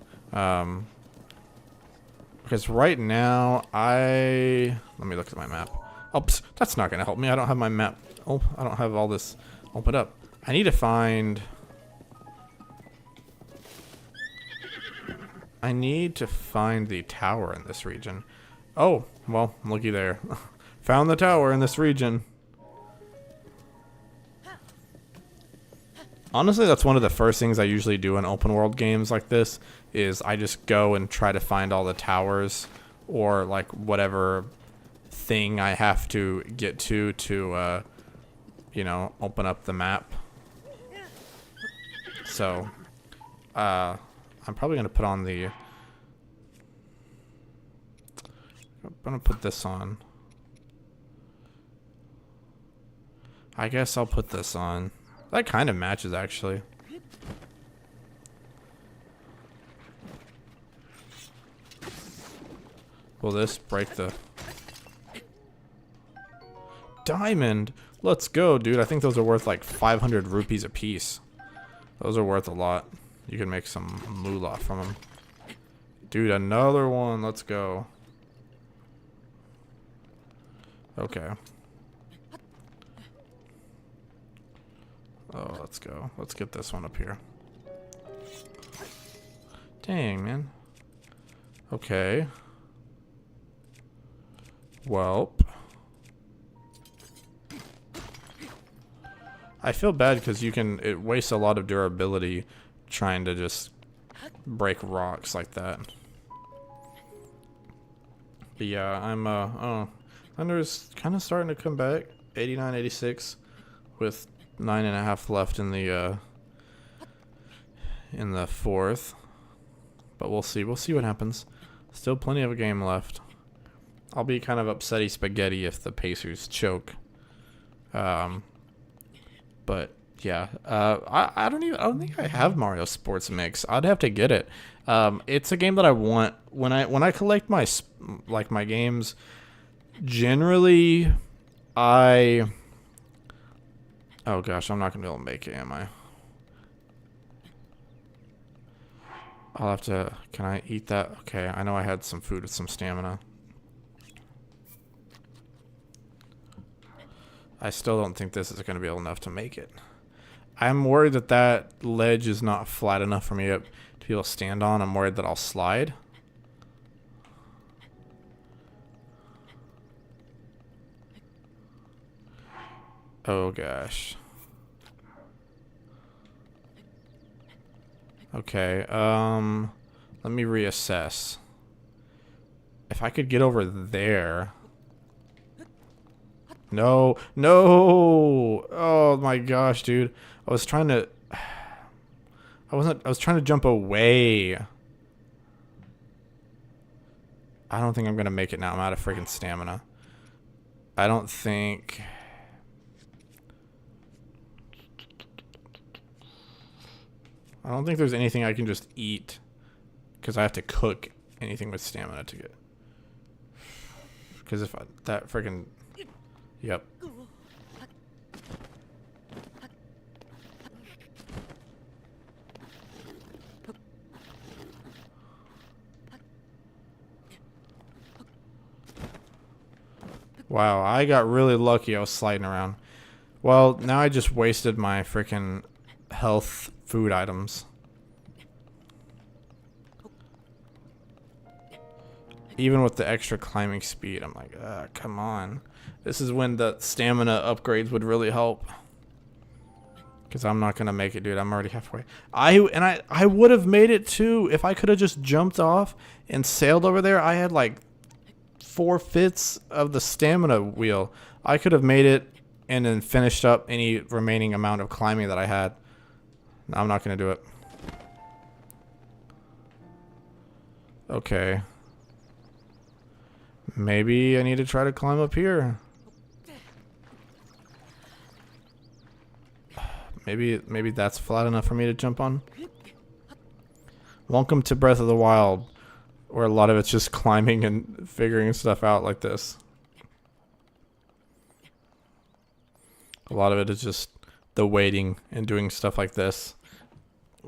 Because right now let me look at my map. Oops, that's not gonna help me. I don't have my map. Oh, I don't have all this opened up. I need to find the tower in this region. Oh, well, looky there. Found the tower in this region. Honestly, that's one of the first things I usually do in open world games like this, is I just go and try to find all the towers or like whatever thing I have to get to you know, open up the map. So, I'm probably going to put on I'm going to put this on. I guess I'll put this on. That kind of matches, actually. Will this break the... Diamond! Let's go, dude. I think those are worth like 500 rupees a piece. Those are worth a lot. You can make some moolah from them. Dude, another one. Let's go. Okay. Oh, let's go. Let's get this one up here. Dang, man. Okay. Well. I feel bad because it wastes a lot of durability trying to just break rocks like that. But yeah, Thunder's kind of starting to come back. 89, 86 with 9.5 left in the fourth. But we'll see. We'll see what happens. Still plenty of a game left. I'll be kind of upsetty spaghetti if the Pacers choke. But yeah, I don't think I have Mario Sports Mix. I'd have to get it. It's a game that I want when I collect my games. Generally, oh gosh, I'm not gonna be able to make it, am I? I'll have to. Can I eat that? Okay, I know I had some food with some stamina. I still don't think this is going to be enough to make it. I'm worried that ledge is not flat enough for me to be able to stand on. I'm worried that I'll slide. Oh gosh. Okay, let me reassess. If I could get over there. No, no! Oh my gosh, dude. I was trying to jump away. I don't think I'm gonna make it now. I'm out of freaking stamina. I don't think there's anything I can just eat, because I have to cook anything with stamina to get. Because if that freaking... Yep. Wow, I got really lucky I was sliding around. Well, now I just wasted my freaking health food items. Even with the extra climbing speed, I'm like, come on. This is when the stamina upgrades would really help. Because I'm not going to make it, dude. I'm already halfway. I would have made it too if I could have just jumped off and sailed over there. I had like 4/5 of the stamina wheel. I could have made it and then finished up any remaining amount of climbing that I had. No, I'm not going to do it. Okay. Maybe I need to try to climb up here. Maybe that's flat enough for me to jump on. Welcome to Breath of the Wild, where a lot of it's just climbing and figuring stuff out like this. A lot of it is just the waiting and doing stuff like this.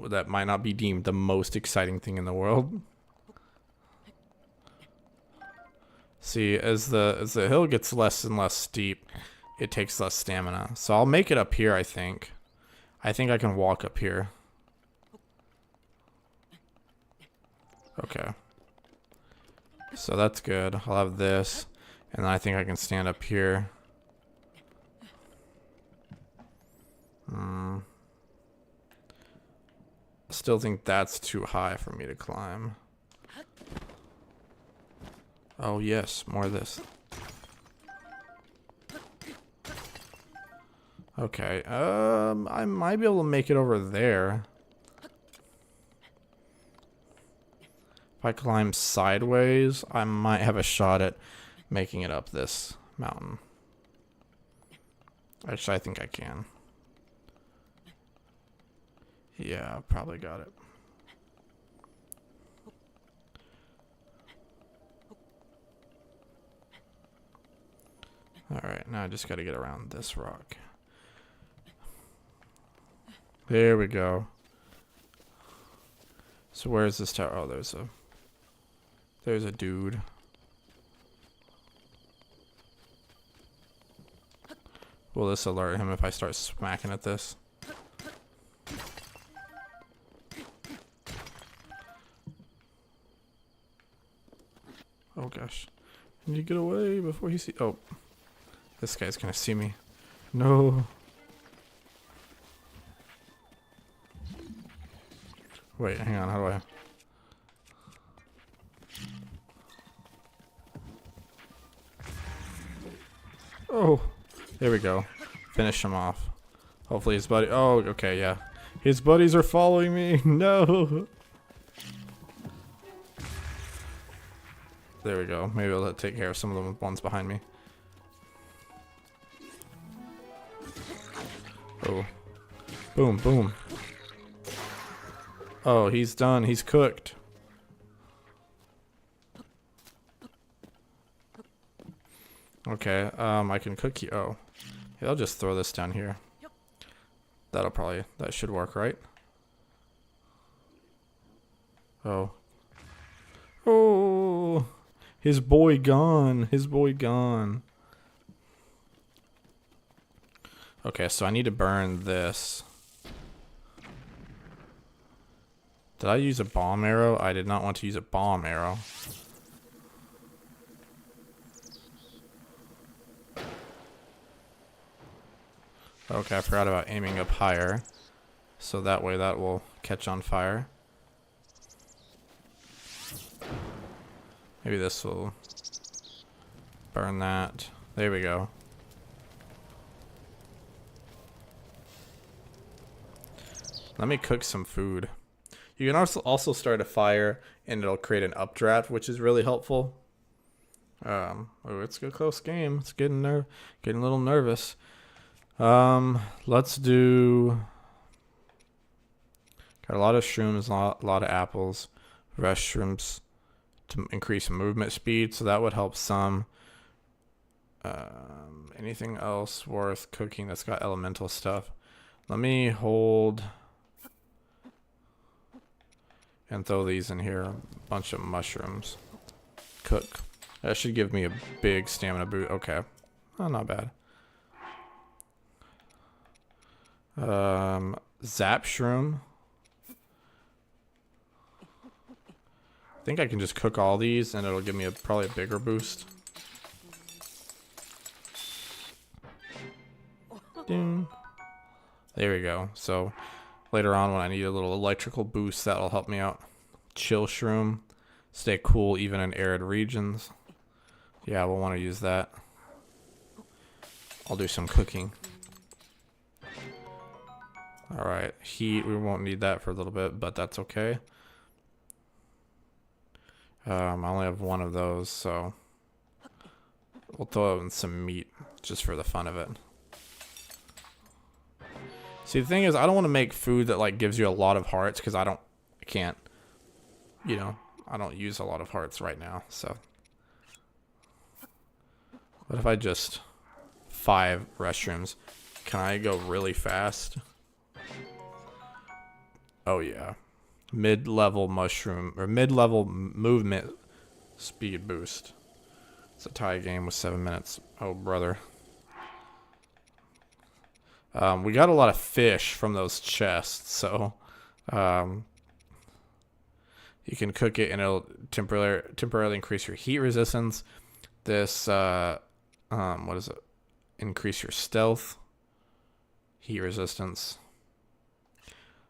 That might not be deemed the most exciting thing in the world. See, as the hill gets less and less steep, it takes less stamina. So I'll make it up here, I think. I think I can walk up here. Okay. So that's good. I'll have this. And then I think I can stand up here. Still think that's too high for me to climb. Oh yes, more of this. Okay, I might be able to make it over there. If I climb sideways, I might have a shot at making it up this mountain. Actually, I think I can. Yeah, probably got it. Alright, now I just gotta get around this rock. There we go. So where is this tower? Oh, there's a dude. Will this alert him if I start smacking at this? Oh gosh. I need to get away before he sees. Oh. This guy's gonna see me. No. Wait, hang on, how do I... Oh, there we go. Finish him off. Hopefully his buddy... Oh, okay, yeah. His buddies are following me. No. There we go. Maybe I'll take care of some of the ones behind me. Oh. Boom, boom. Oh, he's done. He's cooked. Okay, I can cook you. Oh. Yeah, I'll just throw this down here. That should work, right? Oh. Oh. His boy gone. His boy gone. Okay, so I need to burn this. Did I use a bomb arrow? I did not want to use a bomb arrow. Okay, I forgot about aiming up higher. So that way that will catch on fire. Maybe this will burn that. There we go. Let me cook some food. You can also start a fire and it'll create an updraft, which is really helpful. Oh, it's a close game. It's getting a little nervous. Let's do... Got a lot of shrooms, a lot of apples, mushrooms to increase movement speed, so that would help some. Anything else worth cooking that's got elemental stuff? Let me hold and throw these in here. A bunch of mushrooms. Cook. That should give me a big stamina boot. Okay. Oh, not bad. Zap shroom. I think I can just cook all these and it'll give me probably a bigger boost. Ding. They There we go. So later on when I need a little electrical boost, that'll help me out. Chill shroom. Stay cool even in arid regions. Yeah, we'll want to use that. I'll do some cooking. Alright, heat. We won't need that for a little bit, but that's okay. I only have one of those, so we'll throw in some meat just for the fun of it. See, the thing is, I don't want to make food that like gives you a lot of hearts because I can't, you know, I don't use a lot of hearts right now. So, what if I just 5 restrooms? Can I go really fast? Oh yeah. Mid-level mushroom or mid-level movement speed boost. It's a tie game with 7 minutes. Oh brother. We got a lot of fish from those chests, so you can cook it and it'll temporarily increase your heat resistance. This what is it? Increase your stealth, heat resistance.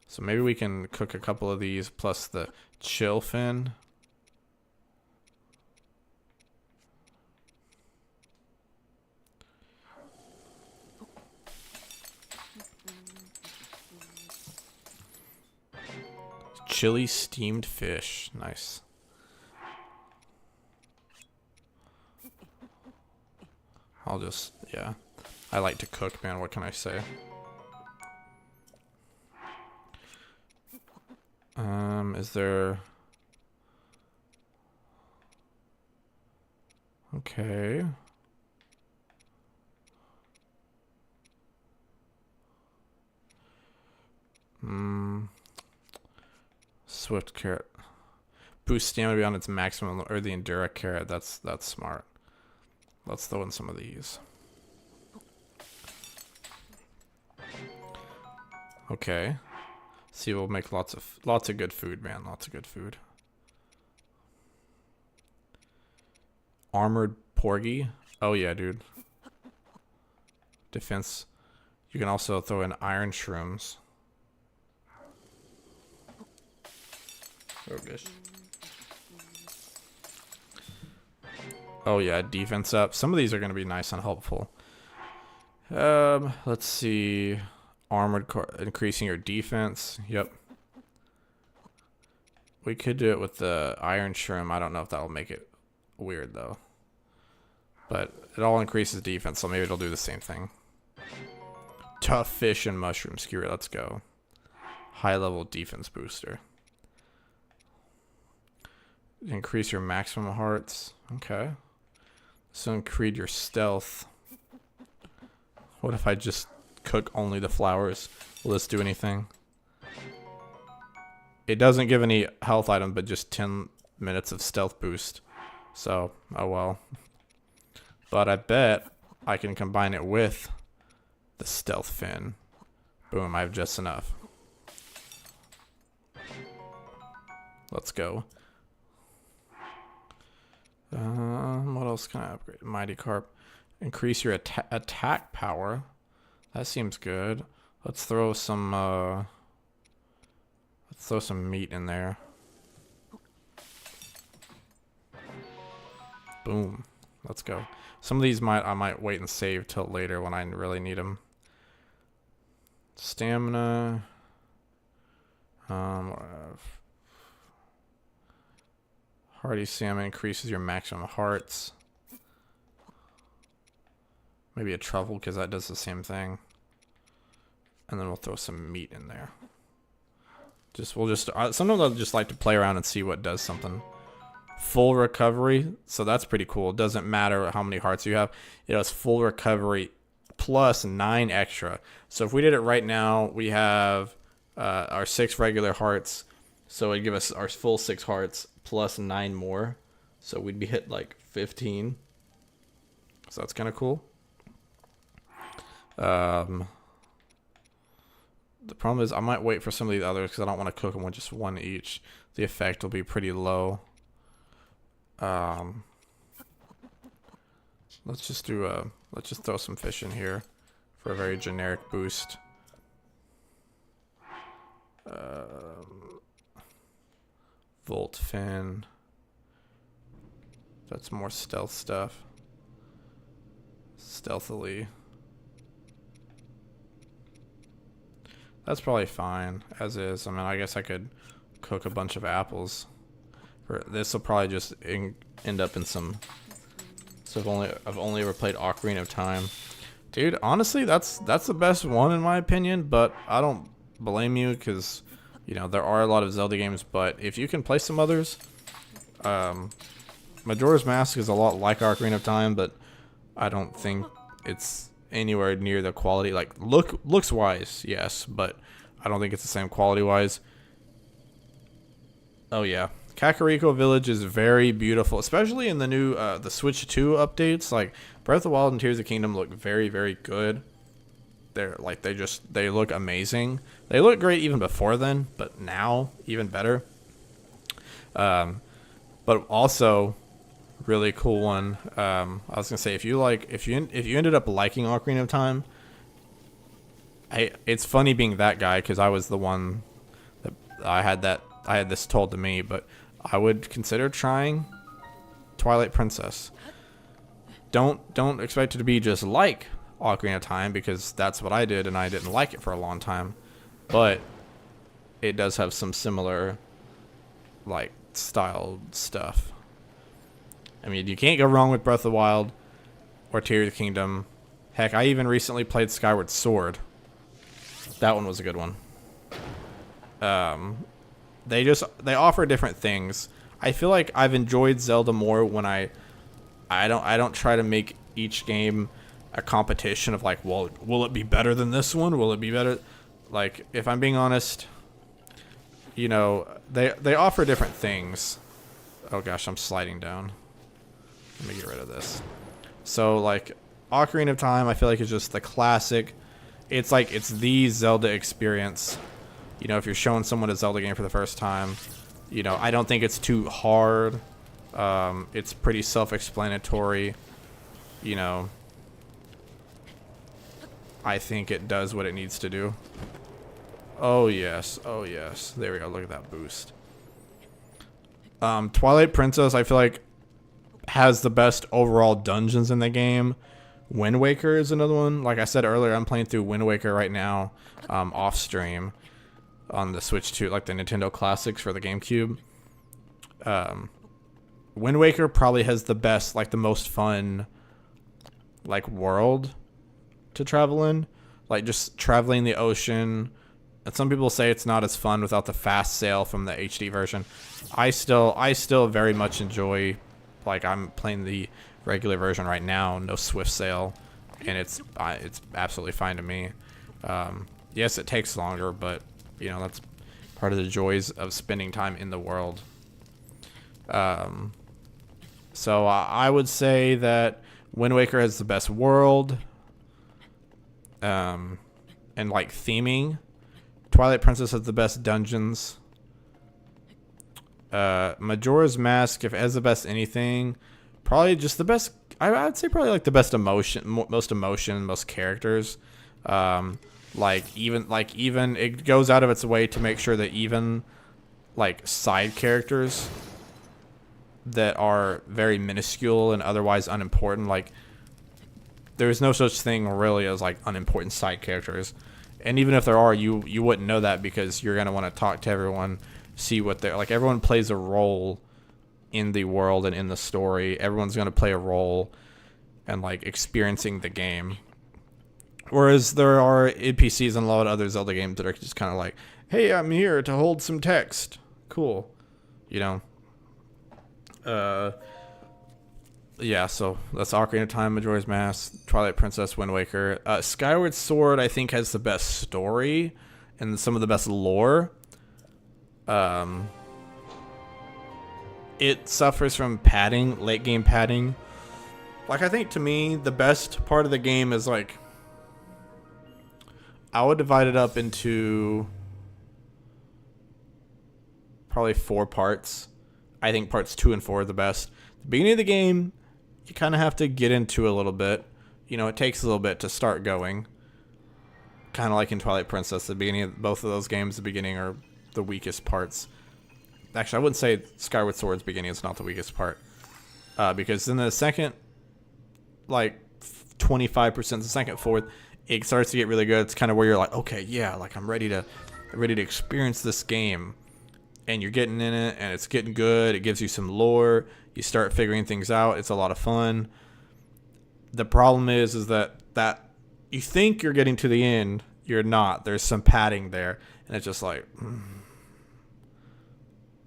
So maybe we can cook a couple of these plus the chill fin. Chili steamed fish. Nice. I'll just, yeah. I like to cook, man. What can I say? Is there... Okay. Swift carrot. Boost stamina beyond its maximum, or the Endura carrot. That's smart. Let's throw in some of these. Okay. See, we'll make lots of good food, man. Lots of good food. Armored porgy. Oh yeah, dude. Defense. You can also throw in iron shrooms. Oh gosh. Oh yeah, defense up. Some of these are going to be nice and helpful. Let's see. Armored core, increasing your defense. Yep. We could do it with the iron shroom. I don't know if that'll make it weird though. But it all increases defense, so maybe it'll do the same thing. Tough fish and mushroom skewer. Let's go. High level defense booster. Increase your maximum hearts. Okay. So increase your stealth. What if I just cook only the flowers? Will this do anything? It doesn't give any health item, but just 10 minutes of stealth boost. So, oh well. But I bet I can combine it with the stealth fin. Boom, I have just enough. Let's go. What else can I upgrade? Mighty Carp. Increase your attack power. That seems good. Let's throw some meat in there. Boom. Let's go. Some of these I might wait and save till later when I really need them. Stamina. Hearty salmon increases your maximum hearts. Maybe a truffle because that does the same thing. And then we'll throw some meat in there. Sometimes I'll just like to play around and see what does something. Full recovery, so that's pretty cool. It doesn't matter how many hearts you have. It has full recovery plus 9 extra. So if we did it right now, we have our 6 regular hearts. So it'd give us our full 6 hearts plus 9 more. So we'd be hit like 15. So that's kind of cool. The problem is I might wait for some of these others because I don't want to cook them with just one each. The effect will be pretty low. Let's just throw some fish in here for a very generic boost. Volt Fin. That's more stealth stuff. Stealthily. That's probably fine as is. I mean, I guess I could cook a bunch of apples. This will probably just end up in some. So I've only ever played Ocarina of Time, dude. Honestly, that's the best one in my opinion. But I don't blame you because, you know, there are a lot of Zelda games. But if you can play some others, Majora's Mask is a lot like Ocarina of Time, but I don't think it's anywhere near the quality. Like looks wise, yes, but I don't think it's the same quality wise. Oh yeah, Kakariko Village is very beautiful, especially in the new the Switch 2 updates. Like Breath of the Wild and Tears of the Kingdom look very, very good. They're like they look amazing. They look great even before then, but now even better. But also really cool one. I was gonna say if you ended up liking Ocarina of Time, it's funny being that guy because I was the one that I had this told to me, but I would consider trying Twilight Princess. Don't expect it to be just like Ocarina of Time because that's what I did and I didn't like it for a long time, but it does have some similar like style stuff. I mean, you can't go wrong with Breath of the Wild or Tears of the Kingdom. Heck, I even recently played Skyward Sword. That one was a good one. They offer different things. I feel like I've enjoyed Zelda more when I don't try to make each game a competition of like, well, will it be better than this one? Will it be better? Like, if I'm being honest, you know, they offer different things. Oh gosh, I'm sliding down. Let me get rid of this. So like Ocarina of Time, I feel like it's just the classic. It's like it's the Zelda experience. You know, if you're showing someone a Zelda game for the first time, you know, I don't think it's too hard. It's pretty self-explanatory. You know, I think it does what it needs to do. Oh yes, oh yes. There we go. Look at that boost. Twilight Princess, I feel like has the best overall dungeons in the game. Wind Waker is another one. Like I said earlier, I'm playing through Wind Waker right now, off stream on the Switch 2, like the Nintendo Classics for the GameCube. Wind Waker probably has the best, like the most fun, like world to travel in. Like just traveling the ocean. And some people say it's not as fun without the fast sail from the HD version. I still very much enjoy. Like I'm playing the regular version right now, no swift sail, and it's absolutely fine to me. Yes, it takes longer, but you know that's part of the joys of spending time in the world. So I would say that Wind Waker has the best world, and like theming. Twilight Princess has the best dungeons. Majora's Mask, if it has the best anything, probably just the best. I'd say probably like the best most emotion, most characters. Like even it goes out of its way to make sure that even like side characters that are very minuscule and otherwise unimportant, like there's no such thing really as like unimportant side characters. And even if there are, you wouldn't know that because you're gonna want to talk to everyone. See what they're like. Everyone plays a role in the world and in the story. Everyone's going to play a role and like experiencing the game. Whereas there are NPCs in a lot of other Zelda games that are just kind of like, hey, I'm here to hold some text. Cool. You know? Yeah, so that's Ocarina of Time, Majora's Mask, Twilight Princess, Wind Waker. Skyward Sword, I think, has the best story and some of the best lore. It suffers from padding, late game padding. Like, I think to me, the best part of the game is like, I would divide it up into probably 4 parts. I think parts 2 and 4 are the best. The beginning of the game, you kind of have to get into a little bit. You know, it takes a little bit to start going. kind of like in Twilight Princess, the beginning of both of those games, the beginning are the weakest parts. Actually, I wouldn't say Skyward Sword's beginning is not the weakest part. Because in the second, like, 25%, the second fourth, it starts to get really good. It's kind of where you're like, okay, yeah, like, I'm ready to experience this game. And you're getting in it, and it's getting good. It gives you some lore. You start figuring things out. It's a lot of fun. The problem is that you think you're getting to the end. You're not. There's some padding there. And it's just like...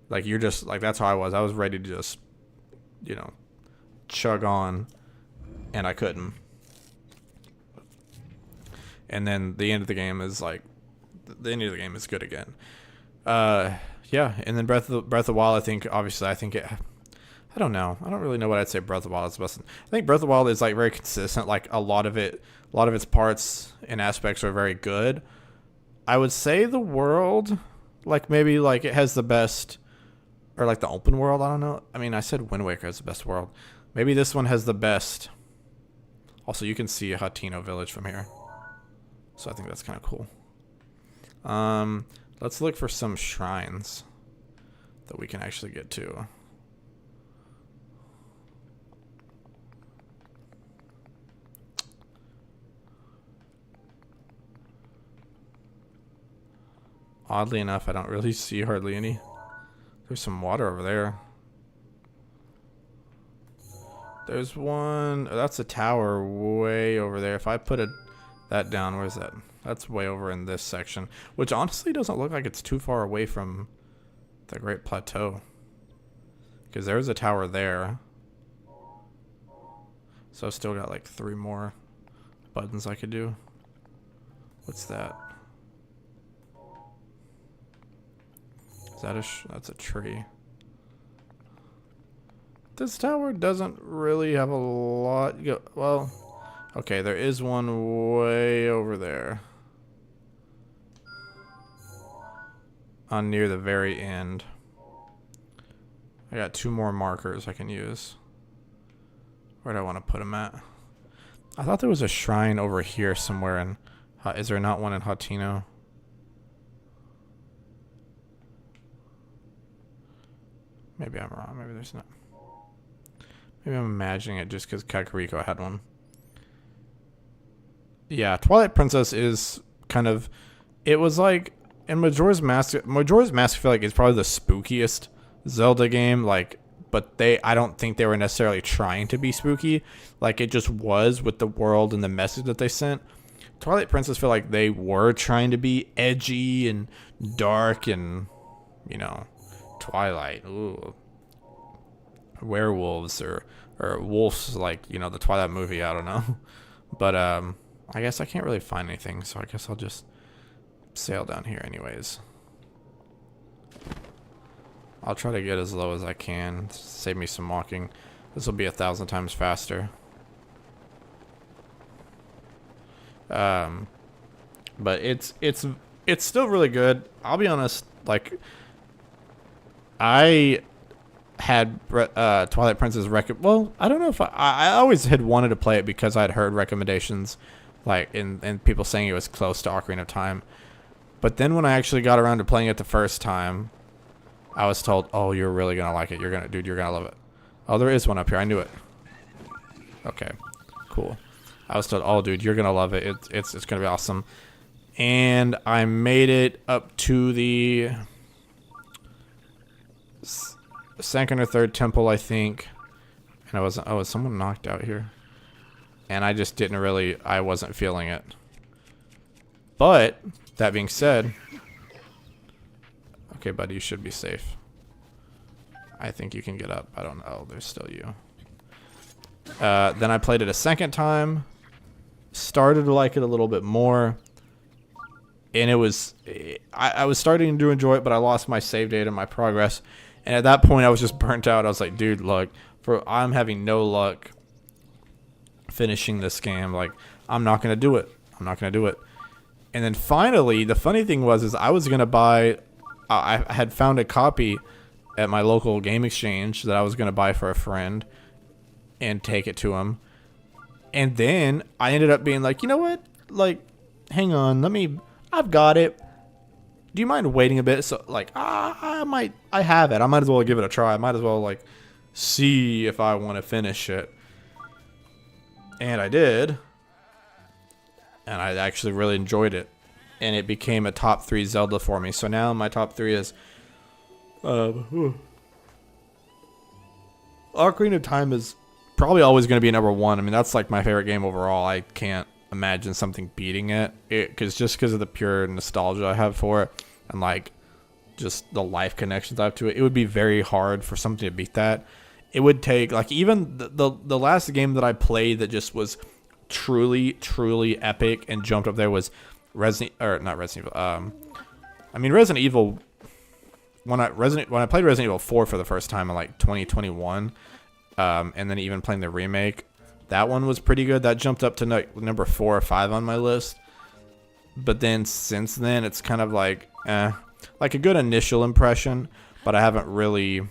Like, you're just... Like, that's how I was. I was ready to just, you know, chug on. And I couldn't. And then the end of the game is, like... The end of the game is good again. Yeah, and then Breath of the Wild, I think I don't know. I don't really know what I'd say Breath of the Wild is the best. I think Breath of the Wild is, like, very consistent. Like, a lot of its parts and aspects are very good. I would say the world, like, maybe, like, it has the best, or, like, the open world, I don't know. I mean, I said Wind Waker has the best world. Maybe this one has the best. Also, you can see Hateno Village from here. So I think that's kind of cool. Let's look for some shrines that we can actually get to. Oddly enough, I don't really see hardly any. There's some water over there. There's one. That's a tower way over there. If I put that down, where's that? That's way over in this section, which honestly doesn't look like it's too far away from the Great Plateau. Because there's a tower there. So I've still got like 3 more buttons I could do. What's that? Is that that's a tree. This tower doesn't really have a lot. Well, okay, there is one way over there. On near the very end. I got 2 more markers I can use. Where do I want to put them at? I thought there was a shrine over here somewhere. In, is there not one in Hateno? Maybe I'm wrong. Maybe there's not. Maybe I'm imagining it just because Kakariko had one. Yeah, Twilight Princess is kind of... It was like... And Majora's Mask, I feel like, is probably the spookiest Zelda game. Like, but I don't think they were necessarily trying to be spooky. Like, it just was with the world and the message that they sent. Twilight Princess feel like they were trying to be edgy and dark and, you know, Twilight. Ooh. Werewolves or wolves, like, you know, the Twilight movie. I don't know. But I guess I can't really find anything, so I guess I'll just sail down here anyways. I'll try to get as low as I can, save me some walking. This will be 1,000 times faster. But it's still really good. I'll be honest, like, I had Twilight Princess well, I don't know if I always had wanted to play it because I'd heard recommendations, like, and people saying it was close to Ocarina of Time. But then when I actually got around to playing it the first time, I was told, "Oh, you're really gonna like it. You're gonna love it." Oh, there is one up here. I knew it. Okay, cool. I was told, "Oh, dude, you're gonna love it. It's gonna be awesome." And I made it up to the second or third temple, I think. And was someone knocked out here? And I just I wasn't feeling it. But that being said, okay, buddy, you should be safe. I think you can get up. I don't know. Oh, there's still you. Then I played it a second time. Started to like it a little bit more. And it was... I was starting to enjoy it, but I lost my save data and my progress. And at that point, I was just burnt out. I was like, dude, look, I'm having no luck finishing this game. Like, I'm not going to do it. I'm not going to do it. And then finally, the funny thing was I was going to buy... I had found a copy at my local game exchange that I was going to buy for a friend and take it to him. And then I ended up being like, you know what? Like, hang on, I've got it. Do you mind waiting a bit? So like, I have it. I might as well give it a try. I might as well like see if I want to finish it. And I did. And I actually really enjoyed it. And it became a top 3 Zelda for me. So now my top 3 is Ocarina of Time is probably always going to be number 1. I mean, that's like my favorite game overall. I can't imagine something beating it, because of the pure nostalgia I have for it, and like just the life connections I have to it. It would be very hard for something to beat that. It would take like even the last game that I played that just was truly epic and jumped up there was Resident Evil. Resident Evil. When I played Resident Evil 4 for the first time in like 2021, and then even playing the remake, that one was pretty good. That jumped up to number 4 or 5 on my list. But then since then, it's kind of like a good initial impression, but I haven't really.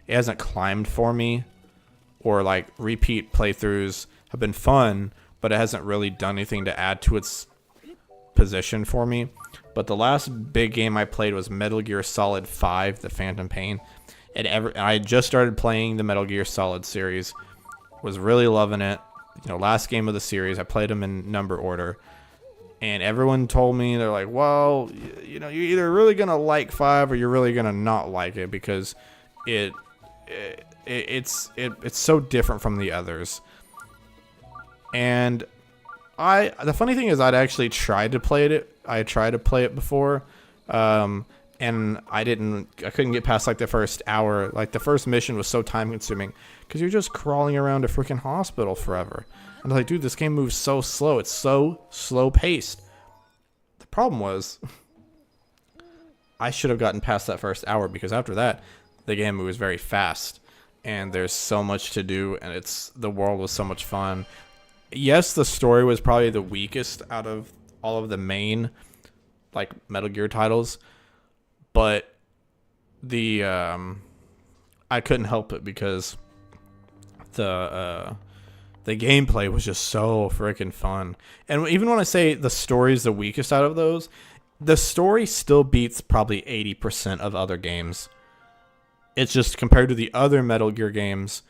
It hasn't climbed for me, or like repeat playthroughs have been fun, but it hasn't really done anything to add to its position for me. But the last big game I played was Metal Gear Solid 5: The Phantom Pain. And I just started playing the Metal Gear Solid series. Was really loving it. Last game of the series. I played them in number order. And everyone told me, they're like, well, you're either really going to like 5 or you're really going to not like it, because it's so different from the others. And the funny thing is, I'd actually tried to play it. I tried to play it before, and I couldn't get past like the first hour. Like the first mission was so time consuming because you're just crawling around a freaking hospital forever. And I'm like, dude, this game moves so slow. It's so slow paced. The problem was, I should have gotten past that first hour, because after that, the game moves very fast, and there's so much to do, and the world was so much fun. Yes, the story was probably the weakest out of all of the main like Metal Gear titles, but I couldn't help it because the gameplay was just so freaking fun. And even when I say the story is the weakest out of those, the story still beats probably 80% of other games. It's just compared to the other Metal Gear games,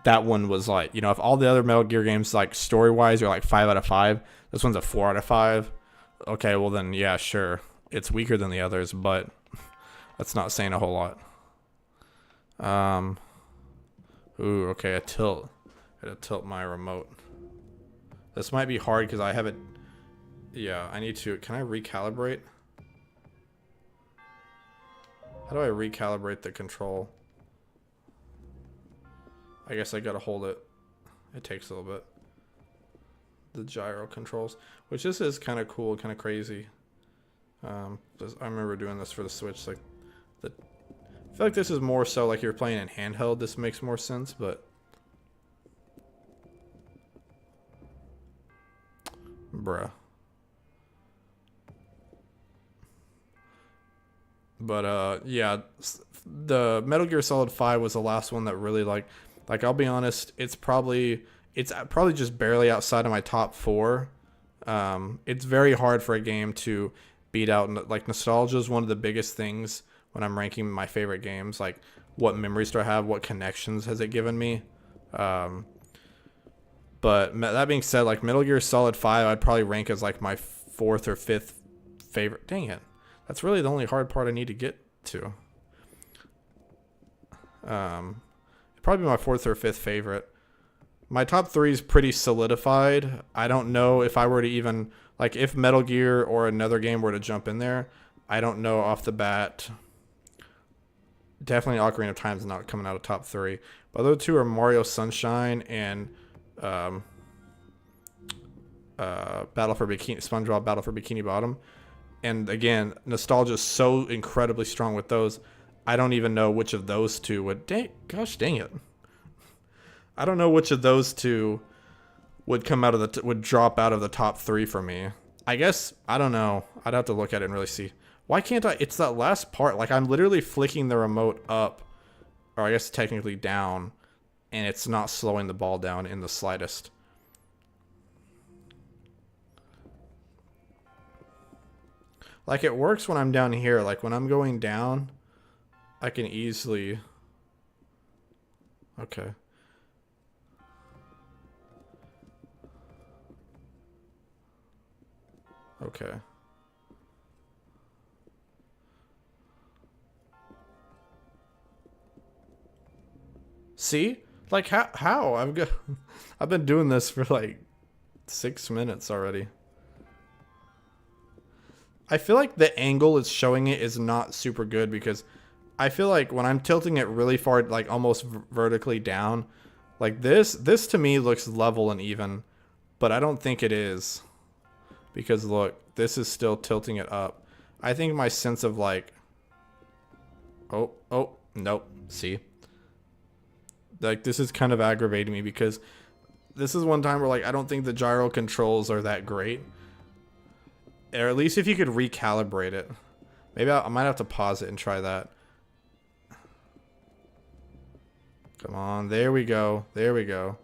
that one was like, if all the other Metal Gear games, like story-wise, are like 5 out of 5, this one's a 4 out of 5. Okay, well then, yeah, sure. It's weaker than the others, but that's not saying a whole lot. Ooh, okay, I gotta tilt my remote. This might be hard because I have it. Yeah, I need to. Can I recalibrate? How do I recalibrate the control? I guess I gotta hold it. It takes a little bit. The gyro controls, which this is kind of cool, kind of crazy. I remember doing this for the Switch. I feel like this is more so like you're playing in handheld. This makes more sense, but bruh. But yeah, the Metal Gear Solid 5 was the last one that really like I'll be honest, it's probably just barely outside of my top 4. It's very hard for a game to beat out. Like, nostalgia is one of the biggest things when I'm ranking my favorite games. Like, what memories do I have? What connections has it given me? But that being said, like Metal Gear Solid 5, I'd probably rank as like my 4th or 5th favorite. Dang it. That's really the only hard part I need to get to. Probably my 4th or 5th favorite. My top 3 is pretty solidified. I don't know if I were to even, like, if Metal Gear or another game were to jump in there, I don't know off the bat. Definitely Ocarina of Time is not coming out of top 3. But those two are Mario Sunshine and SpongeBob Battle for Bikini Bottom. And again, nostalgia is so incredibly strong with those. I don't even know which of those two would. Gosh dang it! I don't know which of those two would come out of would drop out of the top 3 for me. I guess I don't know. I'd have to look at it and really see. Why can't I? It's that last part. Like, I'm literally flicking the remote up, or I guess technically down, and it's not slowing the ball down in the slightest. Like, it works when I'm down here. Like, when I'm going down, I can easily... Okay. Okay. See? Like, how? I've been doing this for like 6 minutes already. I feel like the angle it's showing it is not super good because I feel like when I'm tilting it really far, like almost vertically down, like this to me looks level and even, but I don't think it is. Because look, this is still tilting it up. I think my sense of like, oh, nope, see? Like, this is kind of aggravating me because this is one time where, like, I don't think the gyro controls are that great. Or at least if you could recalibrate it. Maybe I might have to pause it and try that. Come on, there we go. There we go.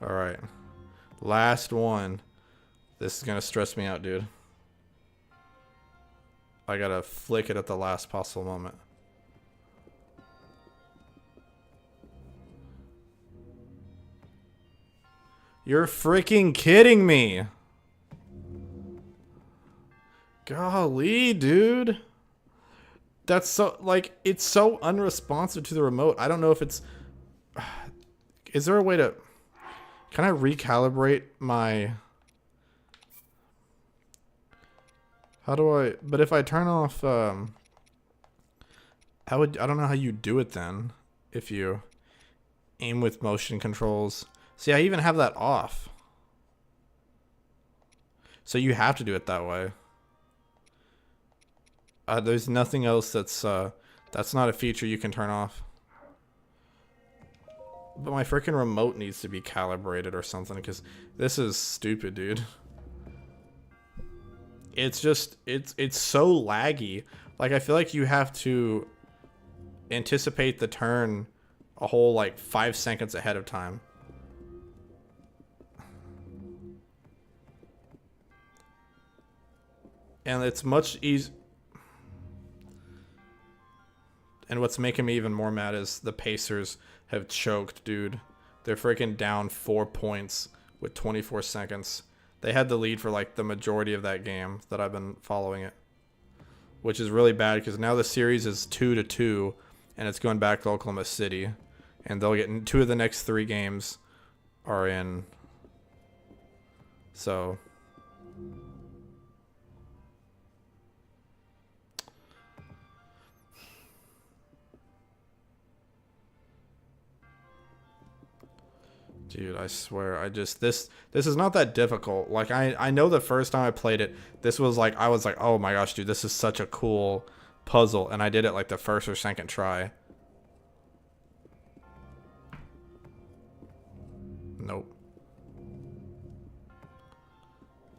Alright. Last one. This is gonna stress me out, dude. I gotta flick it at the last possible moment. You're freaking kidding me. Golly, dude. That's so, like, it's so unresponsive to the remote. I don't know if it's... Is there a way to... Can I recalibrate my... How do I... But if I turn off... I don't know how you do it then. If you aim with motion controls. See, I even have that off. So you have to do it that way. There's nothing else that's not a feature you can turn off. But my freaking remote needs to be calibrated or something because this is stupid, dude. It's just, it's so laggy. Like, I feel like you have to anticipate the turn a whole, like, 5 seconds ahead of time. And it's much easier. And what's making me even more mad is the Pacers have choked, dude. They're freaking down 4 points with 24 seconds. They had the lead for like the majority of that game that I've been following it. Which is really bad because now the series is 2-2 and it's going back to Oklahoma City. And they'll get 2 of the next 3 games are in. So... Dude, I swear, this is not that difficult. Like, I know the first time I played it, this was like, I was like, oh my gosh, dude, this is such a cool puzzle. And I did it like the first or second try. Nope.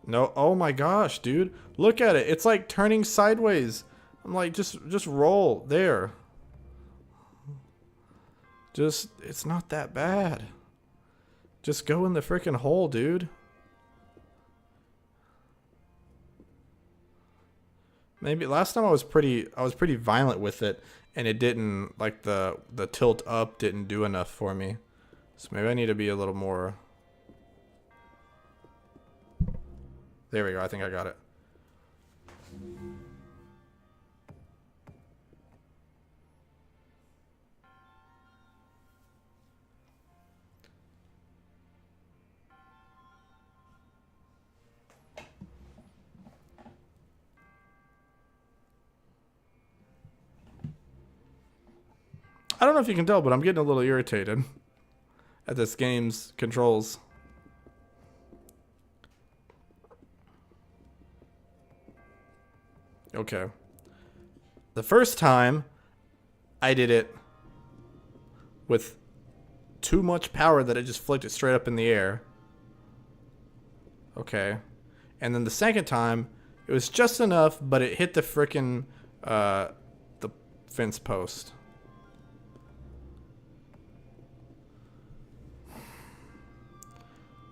No, oh my gosh, dude. Look at it. It's like turning sideways. I'm like, just roll there. It's not that bad. Just go in the freaking hole, dude. Maybe last time I was pretty violent with it, and it didn't, like, the tilt up didn't do enough for me. So maybe I need to be a little more. There we go. I think I got it. I don't know if you can tell, but I'm getting a little irritated at this game's controls. Okay. The first time, I did it with too much power that it just flicked it straight up in the air. Okay. And then the second time, it was just enough, but it hit the frickin' the fence post.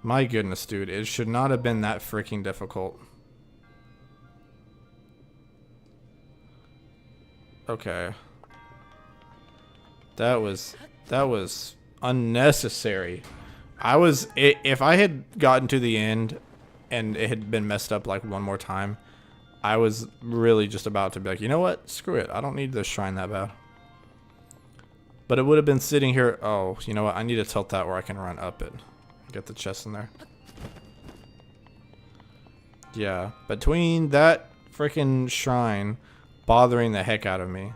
My goodness, dude. It should not have been that freaking difficult. Okay. That was unnecessary. If I had gotten to the end and it had been messed up like one more time, I was really just about to be like, you know what? Screw it. I don't need this shrine that bad. But it would have been sitting here. Oh, you know what? I need to tilt that where I can run up it. Get the chest in there. Yeah. Between that freaking shrine bothering the heck out of me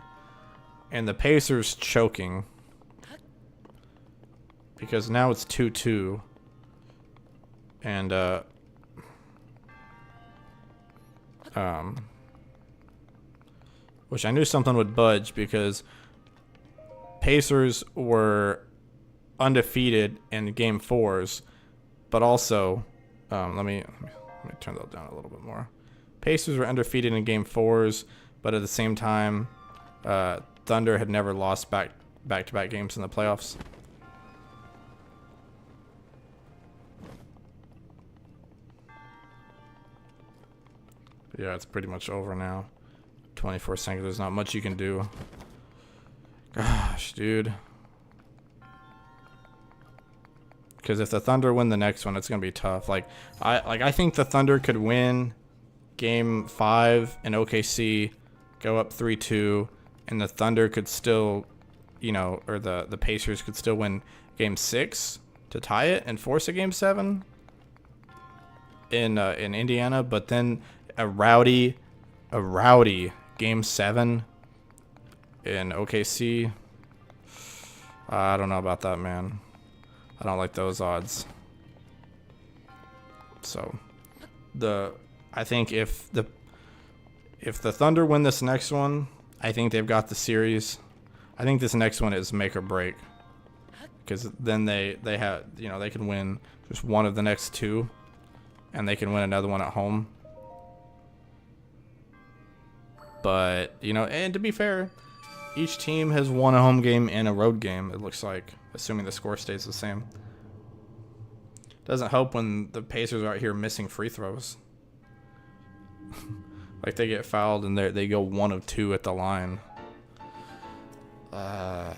and the Pacers choking, because now it's 2-2, and which I knew something would budge, because Pacers were undefeated in game 4s, but also let me turn that down a little bit more. Pacers were undefeated in game 4s, but at the same time, Thunder had never lost back-to-back games in the playoffs. Yeah, it's pretty much over now. 24 seconds. There's not much you can do. Gosh, dude. Because if the Thunder win the next one, it's gonna be tough. I think the Thunder could win Game 5 in OKC, go up 3-2, and the Thunder could still, or the Pacers could still win Game 6 to tie it and force a Game 7 in Indiana. But then a rowdy Game 7 in OKC. I don't know about that, man. I don't like those odds. So I think if the Thunder win this next one, I think they've got the series. I think this next one is make or break, because then they have, they can win just one of the next two, and they can win another one at home. But, and to be fair, each team has won a home game and a road game, it looks like, assuming the score stays the same. Doesn't help when the Pacers are out here missing free throws. Like, they get fouled and they go 1 of 2 at the line. They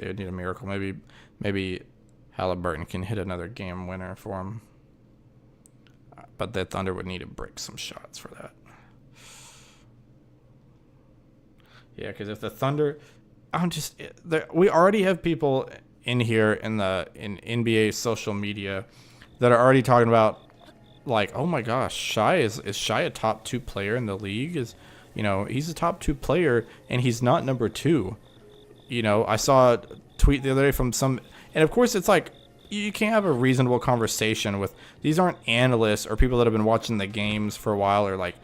would need a miracle. Maybe Halliburton can hit another game winner for them. But the Thunder would need to break some shots for that. Yeah, because if the Thunder, we already have people in here in NBA social media that are already talking about, like, oh my gosh, Shai is Shai a top 2 player in the league? He's a top 2 player and he's not number 2. I saw a tweet the other day from some, and of course it's like, you can't have a reasonable conversation with, these aren't analysts or people that have been watching the games for a while, or like,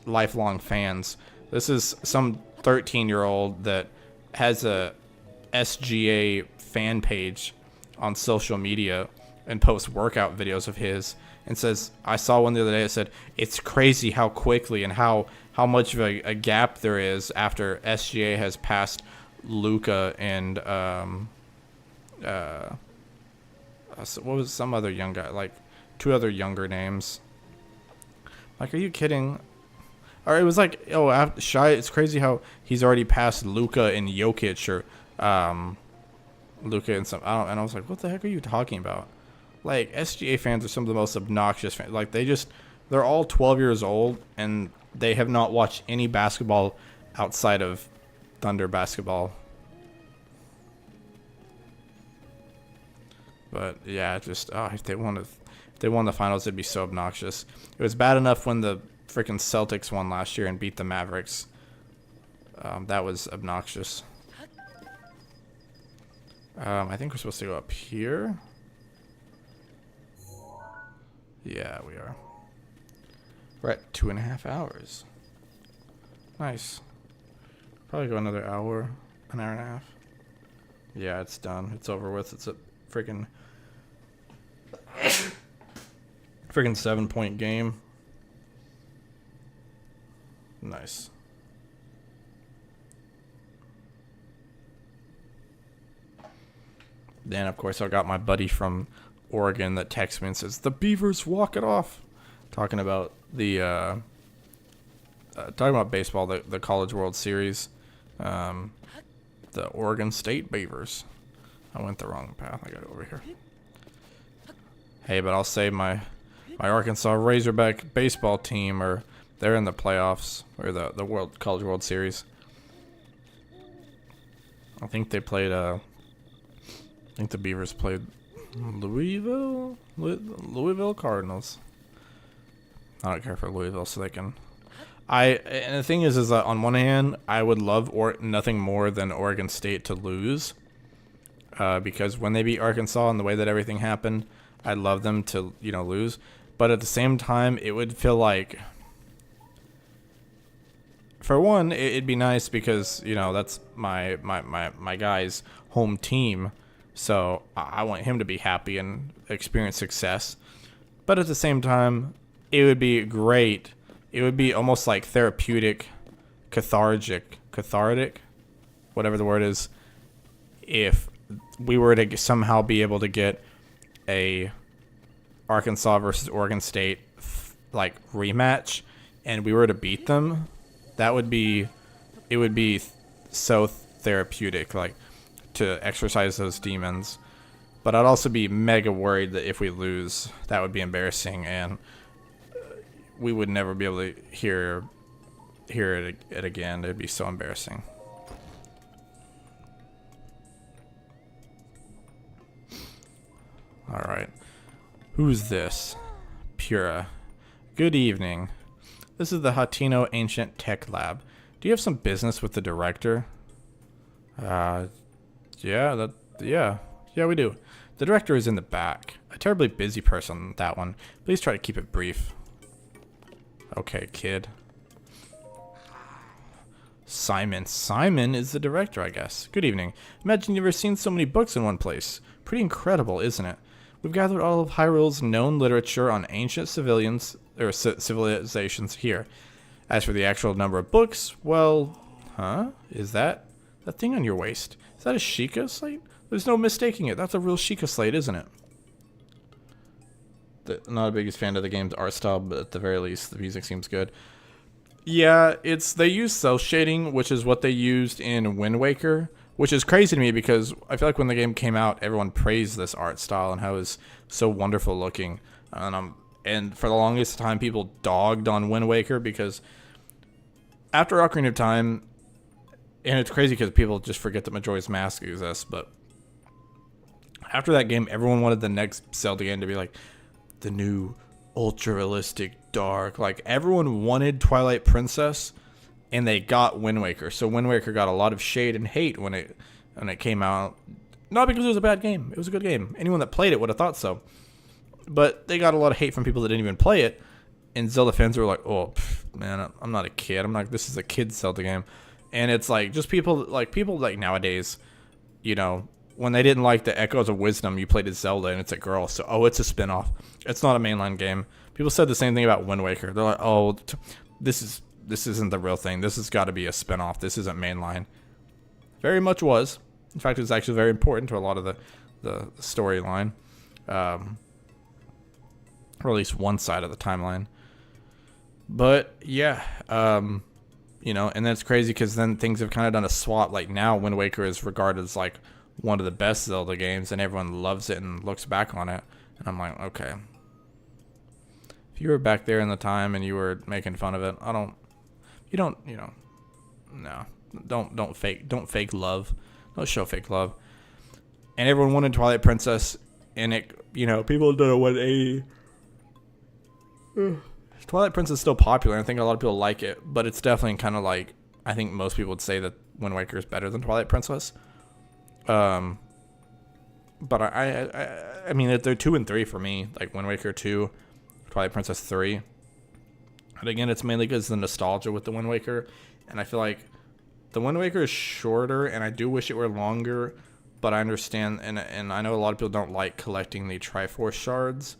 lifelong fans. This is some 13-year-old that has a SGA fan page on social media and posts workout videos of his, and says, I saw one the other day that said, it's crazy how quickly and how much of a gap there is after SGA has passed Luka and what was some other young guy, like 2 other younger names. Like, are you kidding? Or it was like, Shai, it's crazy how he's already passed Luka and Jokic, or Luka and some, and I was like, what the heck are you talking about? Like, SGA fans are some of the most obnoxious fans. Like, they're all 12 years old and they have not watched any basketball outside of Thunder basketball. But yeah, just if they won the finals, it'd be so obnoxious. It was bad enough when the freaking Celtics won last year and beat the Mavericks. That was obnoxious. I think we're supposed to go up here. Yeah, we are. We're at 2.5 hours. Nice. Probably go another hour, an hour and a half. Yeah, it's done. It's over with. It's a freaking 7-point game. Nice. Then, of course, I got my buddy from Oregon that texts me and says, the Beavers walk it off. Talking about the talking about baseball, the College World Series, the Oregon State Beavers. I went the wrong path. I got it over here. Hey, but I'll say my Arkansas Razorback baseball team, or they're in the playoffs, or the College World Series. I think they played. I think the Beavers played Louisville Cardinals. I don't care for Louisville, so they can. And the thing is that on one hand, I would love nothing more than Oregon State to lose, because when they beat Arkansas and the way that everything happened, I'd love them to lose. But at the same time, it would feel like, for one, it'd be nice because that's my guy's home team, so I want him to be happy and experience success. But at the same time, it would be great. It would be almost like therapeutic, cathartic, whatever the word is, if we were to somehow be able to get a Arkansas versus Oregon State rematch, and we were to beat them. It would be so therapeutic, to exercise those demons. But I'd also be mega worried that if we lose, that would be embarrassing, and we would never be able to hear it again. It'd be so embarrassing. All right. Who's this? Pura. Good evening. This is the Hatino Ancient Tech Lab. Do you have some business with the director? Yeah, we do. The director is in the back. A terribly busy person, that one. Please try to keep it brief. Okay, kid. Simon is the director, I guess. Good evening. Imagine you've never seen so many books in one place. Pretty incredible, isn't it? We've gathered all of Hyrule's known literature on ancient civilizations here. As for the actual number of books, well, is that thing on your waist? Is that a Sheikah slate? There's no mistaking it. That's a real Sheikah slate, isn't it? Not the biggest fan of the game's art style, but at the very least, the music seems good. Yeah, they use cel shading, which is what they used in Wind Waker, which is crazy to me because I feel like when the game came out, everyone praised this art style and how it was so wonderful looking. And for the longest time, people dogged on Wind Waker because after Ocarina of Time, and it's crazy because people just forget that Majora's Mask exists, but after that game, everyone wanted the next Zelda game to be like the new ultra-realistic, dark. Everyone wanted Twilight Princess, and they got Wind Waker. So Wind Waker got a lot of shade and hate when it came out. Not because it was a bad game. It was a good game. Anyone that played it would have thought so. But they got a lot of hate from people that didn't even play it. And Zelda fans were like, oh, man, I'm not a kid. This is a kid's Zelda game. And it's just people nowadays, when they didn't like the Echoes of Wisdom, you played as Zelda and it's a girl. So, it's a spinoff. It's not a mainline game. People said the same thing about Wind Waker. They're like, this isn't the real thing. This has got to be a spinoff. This isn't mainline. Very much was. In fact, it's actually very important to a lot of the storyline. Or at least one side of the timeline. But, yeah. And then it's crazy because then things have kind of done a swap. Now, Wind Waker is regarded as, one of the best Zelda games, and everyone loves it and looks back on it. And I'm like, okay. If you were back there in the time and you were making fun of it, don't fake love. Don't show fake love. And everyone wanted Twilight Princess, and people did a 180. Twilight Princess is still popular. I think a lot of people like it, but it's definitely kind of I think most people would say that Wind Waker is better than Twilight Princess. But I mean, they're 2 and 3 for me. Wind Waker 2, Twilight Princess 3. And again, it's mainly because of the nostalgia with the Wind Waker. And I feel like the Wind Waker is shorter, and I do wish it were longer. But I understand, and I know a lot of people don't like collecting the Triforce shards.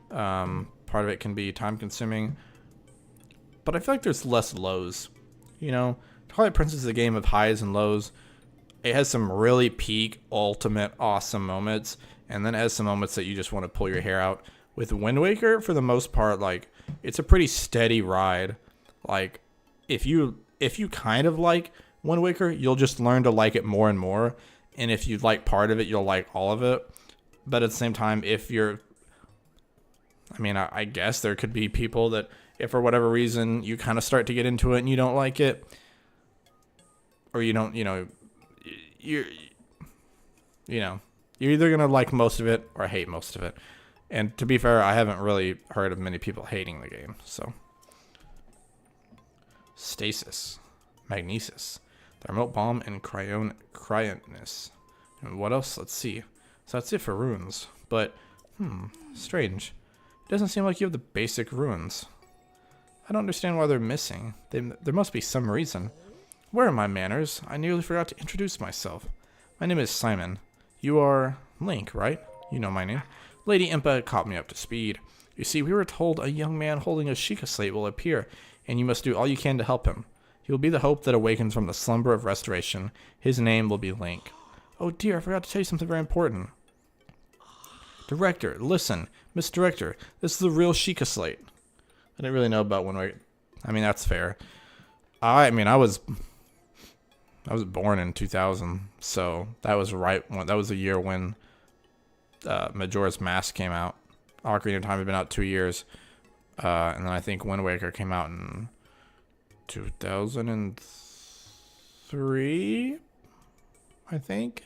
Part of it can be time consuming. But I feel like there's less lows. Twilight Princess is a game of highs and lows. It has some really peak, ultimate, awesome moments, and then it has some moments that you just want to pull your hair out. With Wind Waker, for the most part, it's a pretty steady ride. if you kind of like Wind Waker, you'll just learn to like it more and more. And if you like part of it, you'll like all of it. But at the same time, if you're, I mean, I guess there could be people that, if for whatever reason you kind of start to get into it and you don't like it, or you don't, you're either gonna like most of it or hate most of it. And to be fair, I haven't really heard of many people hating the game. So, stasis, magnesis, thermal bomb, and cryoness. And what else? Let's see. So that's it for runes. But, strange. It doesn't seem like you have the basic runes. I don't understand why they're missing. There must be some reason. Where are my manners? I nearly forgot to introduce myself. My name is Simon. You are Link, right? You know my name. Lady Impa caught me up to speed. You see, we were told a young man holding a Sheikah slate will appear, and you must do all you can to help him. He will be the hope that awakens from the slumber of restoration. His name will be Link. Oh dear, I forgot to tell you something very important. Director, listen. Miss Director, this is the real Sheikah slate. I didn't really know about Wind Waker. I mean, that's fair. I was born in 2000, so that was that was the year when Majora's Mask came out. Ocarina of Time had been out 2 years, and then I think Wind Waker came out in 2003, I think.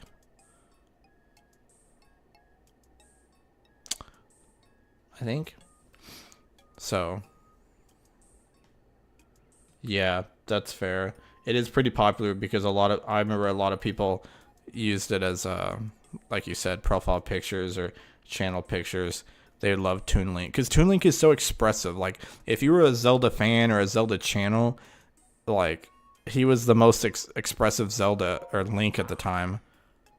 So, yeah, that's fair. It is pretty popular because I remember a lot of people used it as, like you said, profile pictures or channel pictures. They love Toon Link because Toon Link is so expressive. Like, if you were a Zelda fan or a Zelda channel, like, he was the most expressive Zelda or Link at the time.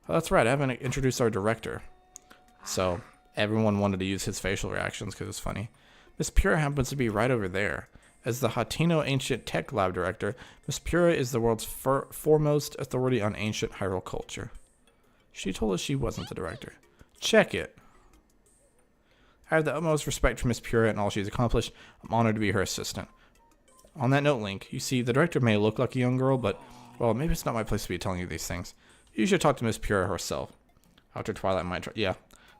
Oh, that's right. I haven't introduced our director. So everyone wanted to use his facial reactions because it's funny. Miss Pura happens to be right over there. As the Hatino Ancient Tech Lab Director, Miss Pura is the world's foremost authority on ancient Hyrule culture. She told us she wasn't the director. Check it. I have the utmost respect for Miss Pura and all she's accomplished. I'm honored to be her assistant. On that note, Link, you see, the director may look like a young girl, but, well, maybe it's not my place to be telling you these things. You should talk to Miss Pura herself. After Twilight might try. Yeah,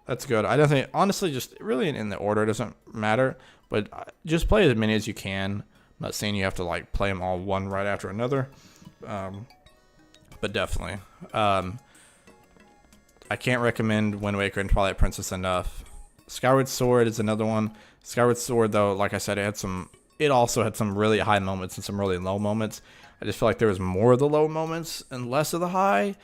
that's good. I don't think, honestly, just really in the order, it doesn't matter. But just play as many as you can. I'm not saying you have to, like, play them all one right after another. But definitely. I can't recommend Wind Waker and Twilight Princess enough. Skyward Sword is another one. Skyward Sword, though, like I said, it also had some really high moments and some really low moments. I just feel like there was more of the low moments and less of the high.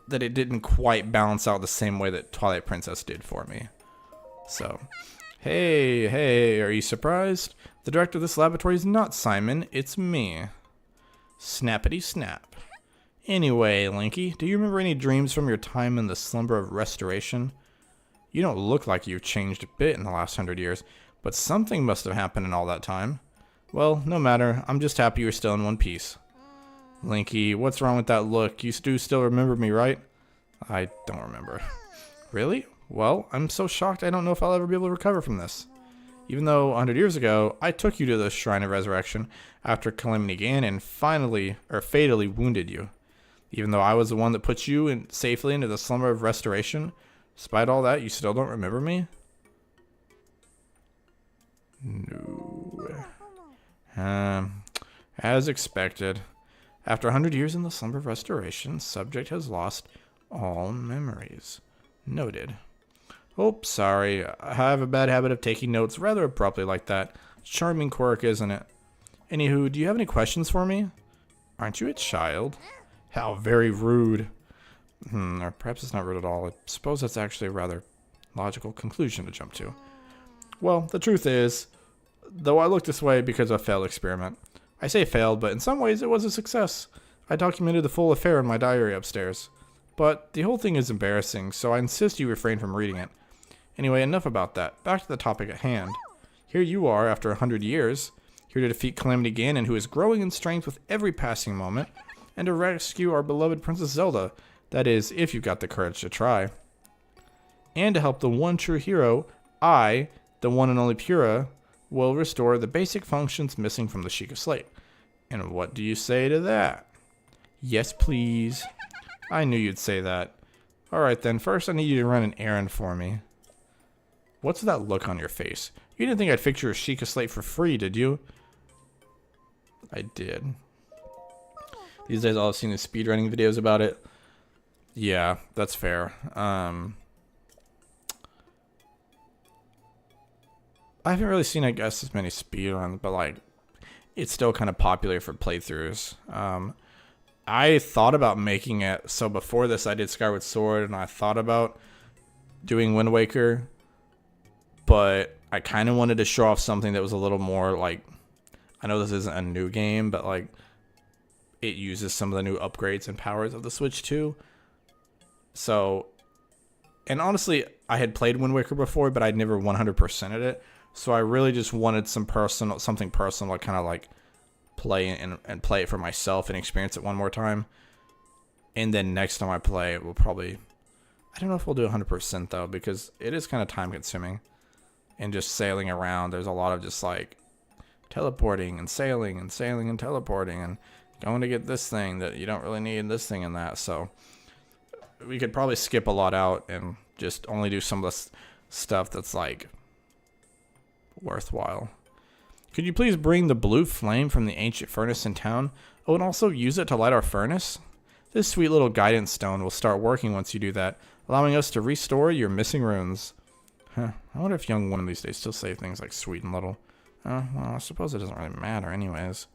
That it didn't quite balance out the same way that Twilight Princess did for me. So, hey, are you surprised? The director of this laboratory is not Simon, it's me. Snappity snap. Anyway, Linky, do you remember any dreams from your time in the slumber of restoration? You don't look like you've changed a bit in the last 100 years, but something must have happened in all that time. Well, no matter, I'm just happy you're still in one piece. Linky, what's wrong with that look? You do still remember me, right? I don't remember. Really? Well, I'm so shocked I don't know if I'll ever be able to recover from this. Even though 100 years ago, I took you to the Shrine of Resurrection after Calamity Ganon and fatally wounded you. Even though I was the one that put you safely into the slumber of restoration, despite all that, you still don't remember me? No. As expected. After 100 years in the slumber of restoration, subject has lost all memories. Noted. Oh, sorry. I have a bad habit of taking notes rather abruptly like that. Charming quirk, isn't it? Anywho, do you have any questions for me? Aren't you a child? How very rude. Or perhaps it's not rude at all. I suppose that's actually a rather logical conclusion to jump to. Well, the truth is, though I look this way because of a failed experiment. I say failed, but in some ways it was a success. I documented the full affair in my diary upstairs. But the whole thing is embarrassing, so I insist you refrain from reading it. Anyway, enough about that. Back to the topic at hand. Here you are, after 100 years, here to defeat Calamity Ganon, who is growing in strength with every passing moment, and to rescue our beloved Princess Zelda, that is, if you've got the courage to try. And to help the one true hero, I, the one and only Pura, will restore the basic functions missing from the Sheikah Slate. And what do you say to that? Yes, please. I knew you'd say that. Alright then, first I need you to run an errand for me. What's that look on your face? You didn't think I'd fix your Sheikah Slate for free, did you? I did. These days all I've seen is speedrunning videos about it. Yeah, that's fair. I haven't really seen, I guess, as many speedruns, but like, it's still kind of popular for playthroughs. I thought about making it, so before this I did Skyward Sword, and I thought about doing Wind Waker, but I kind of wanted to show off something that was a little more like, I know this isn't a new game, but like, it uses some of the new upgrades and powers of the Switch too. So, and honestly, I had played Wind Waker before, but I'd never 100%ed it. So I really just wanted something personal to kind of like play and play it for myself and experience it one more time. And then next time I play it, we'll probably, I don't know if we'll do 100% though, because it is kind of time consuming. And just sailing around, there's a lot of just like teleporting and sailing and teleporting and going to get this thing that you don't really need, this thing and that. So we could probably skip a lot out and just only do some of the stuff that's like worthwhile. Could you please bring the blue flame from the ancient furnace in town? Oh, and also use it to light our furnace? This sweet little guidance stone will start working once you do that, allowing us to restore your missing runes. Huh. I wonder if young women these days still say things like sweet and little. Well, I suppose it doesn't really matter anyways.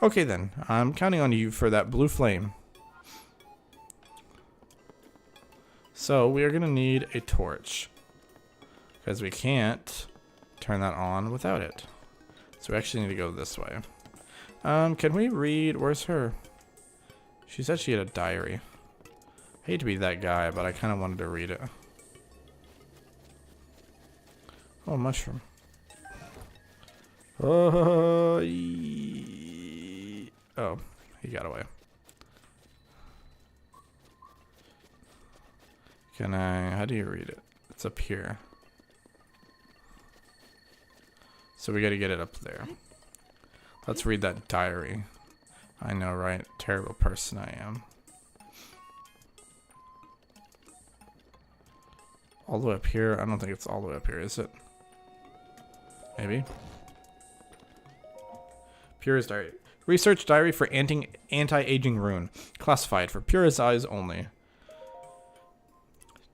Okay then, I'm counting on you for that blue flame. So we are going to need a torch, because we can't turn that on without it. So we actually need to go this way. Can we read? Where's her? She said she had a diary. I hate to be that guy, but I kind of wanted to read it. Oh, mushroom. Oh, he got away. Can I, how do you read it? It's up here. So we got to get it up there. Let's read that diary. I know, right? Terrible person I am. All the way up here? I don't think it's all the way up here, is it? Maybe. Pura's diary. Research diary for anti-aging rune. Classified for Pura's eyes only.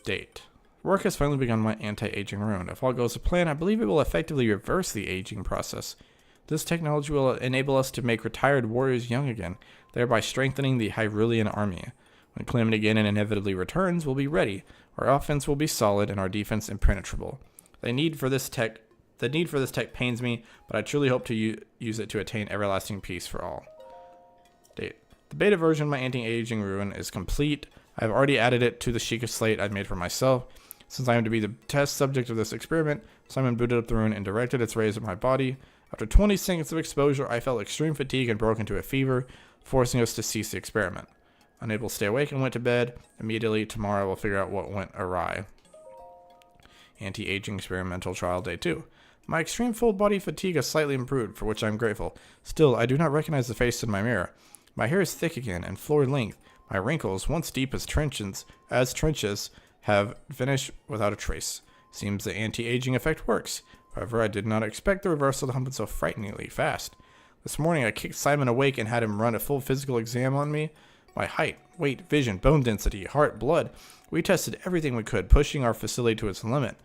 Date. Work has finally begun on my anti-aging rune. If all goes to plan, I believe it will effectively reverse the aging process. This technology will enable us to make retired warriors young again, thereby strengthening the Hyrulean army. When Calamity Ganon inevitably returns, we'll be ready. Our offense will be solid and our defense impenetrable. The need for this tech pains me, but I truly hope to use it to attain everlasting peace for all. Date. The beta version of my anti-aging rune is complete. I've already added it to the Sheikah Slate I'd made for myself. Since I am to be the test subject of this experiment, Simon booted up the rune and directed its rays at my body. After 20 seconds of exposure, I felt extreme fatigue and broke into a fever, forcing us to cease the experiment. Unable to stay awake and went to bed. Immediately, tomorrow we'll figure out what went awry. Anti-aging experimental trial day 2. My extreme full body fatigue has slightly improved, for which I am grateful. Still, I do not recognize the face in my mirror. My hair is thick again and floor length. My wrinkles, once deep as trenches, have vanished without a trace. Seems the anti-aging effect works. However, I did not expect the reversal to happen so frighteningly fast. This morning I kicked Simon awake and had him run a full physical exam on me. My height, weight, vision, bone density, heart, blood. We tested everything we could, pushing our facility to its limit.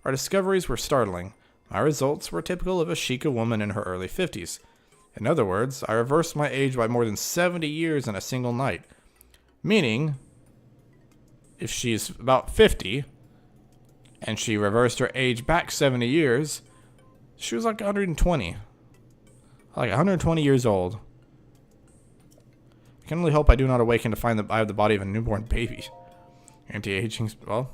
Our discoveries were startling. My results were typical of a Sheikah woman in her early 50s. In other words, I reversed my age by more than 70 years in a single night. Meaning, if she's about 50, and she reversed her age back 70 years, she was like 120. Like 120 years old. I can only hope I do not awaken to find that I have the body of a newborn baby. Anti-aging, well,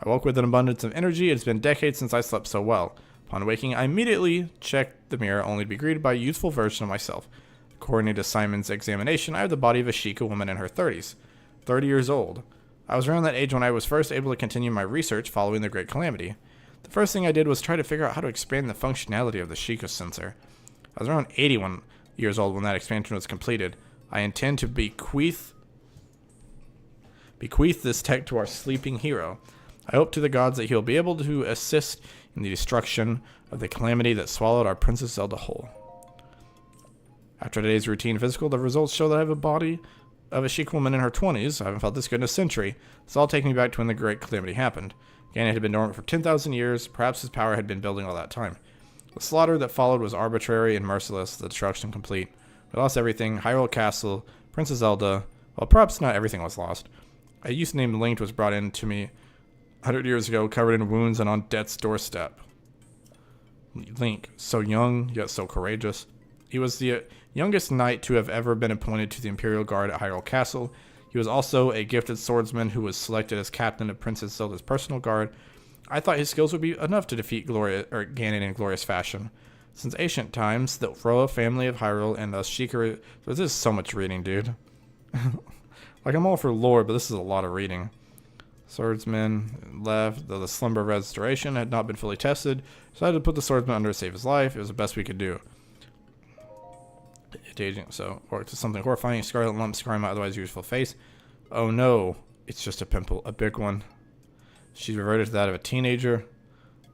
I woke with an abundance of energy. It's been decades since I slept so well. Upon waking, I immediately checked the mirror, only to be greeted by a youthful version of myself. According to Simon's examination, I have the body of a Sheikah woman in her 30s. 30 years old. I was around that age when I was first able to continue my research following the Great Calamity. The first thing I did was try to figure out how to expand the functionality of the Sheikah sensor. I was around 81 years old when that expansion was completed. I intend to bequeath this tech to our sleeping hero. I hope to the gods that he'll be able to assist in the destruction of the calamity that swallowed our Princess Zelda whole. After today's routine physical, the results show that I have a body of a Sheik woman in her 20s. I haven't felt this good in a century. It's all taking me back to when the Great Calamity happened. Ganon had been dormant for 10,000 years. Perhaps his power had been building all that time. The slaughter that followed was arbitrary and merciless, the destruction complete. We lost everything, Hyrule Castle, Princess Zelda. Well, perhaps not everything was lost. A youth named Link was brought in to me 100 years ago, covered in wounds and on death's doorstep. Link, so young, yet so courageous. He was the youngest knight to have ever been appointed to the Imperial Guard at Hyrule Castle. He was also a gifted swordsman who was selected as captain of Princess Zelda's personal guard. I thought his skills would be enough to defeat Ganon in glorious fashion. Since ancient times, the royal family of Hyrule and the Sheikah... This is so much reading, dude. Like, I'm all for lore, but this is a lot of reading. Swordsman left, though the slumber of restoration had not been fully tested. Decided to put the swordsman under to save his life. It was the best we could do. Or to something horrifying, a scarlet lump scarring my otherwise useful face. Oh no, it's just a pimple, a big one. She's reverted to that of a teenager.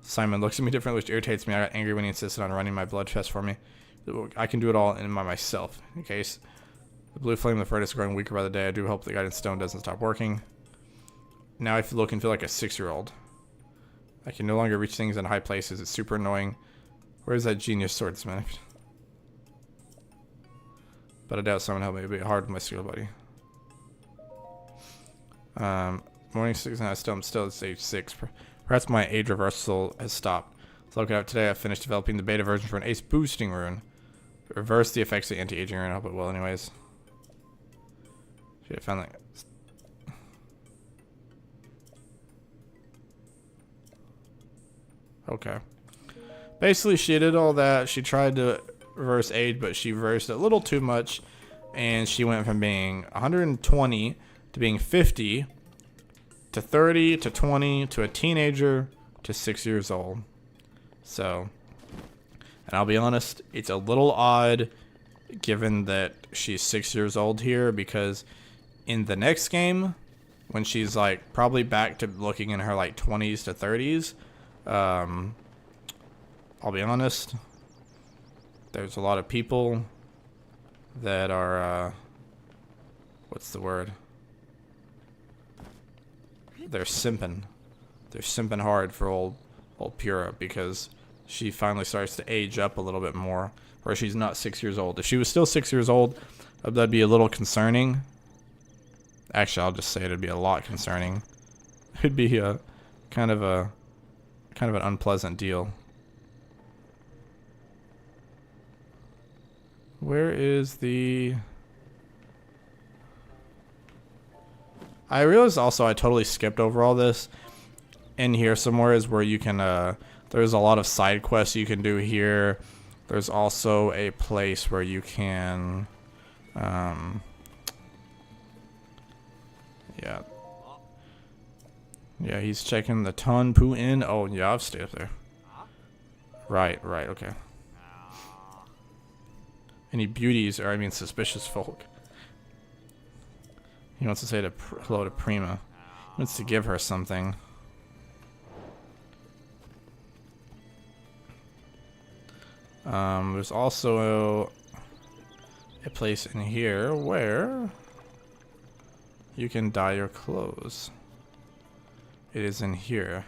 Simon looks at me differently, which irritates me. I got angry when he insisted on running my blood test for me. I can do it all in myself. In case the blue flame of the furnace is growing weaker by the day, I do hope the guidance stone doesn't stop working. Now I look and feel like a 6-year-old. I can no longer reach things in high places. It's super annoying. Where's that genius swordsman? But I doubt someone helped me. It'd be hard with my skill buddy. Morning 6, and I'm still at stage 6. Perhaps my age reversal has stopped. So looking out today, I finished developing the beta version for an ace boosting rune. Reverse the effects of anti-aging rune. I hope it will anyways. Shit, I found that. Okay. Basically, she did all that. She tried to reverse age, but she reversed it a little too much. And she went from being 120 to being 50 to 30 to 20 to a teenager to 6 years old. So, and I'll be honest, it's a little odd given that she's 6 years old here, because in the next game, when she's like probably back to looking in her like 20s to 30s, I'll be honest, there's a lot of people that are, what's the word? They're simping. They're simping hard for old Pura, because she finally starts to age up a little bit more, where she's not 6 years old. If she was still 6 years old, that'd be a little concerning. Actually, I'll just say it'd be a lot concerning. It'd be a kind of an unpleasant deal. Where is the... I realized also I totally skipped over all this. In here somewhere is where you can, there's a lot of side quests you can do here. There's also a place where you can, yeah. Yeah, he's checking the Ton Pu Inn. Oh, yeah, I've stayed up there. Right, okay. Any beauties, or I mean suspicious folk. He wants to say hello to Prima. He wants to give her something. There's also a place in here where you can dye your clothes. It is in here.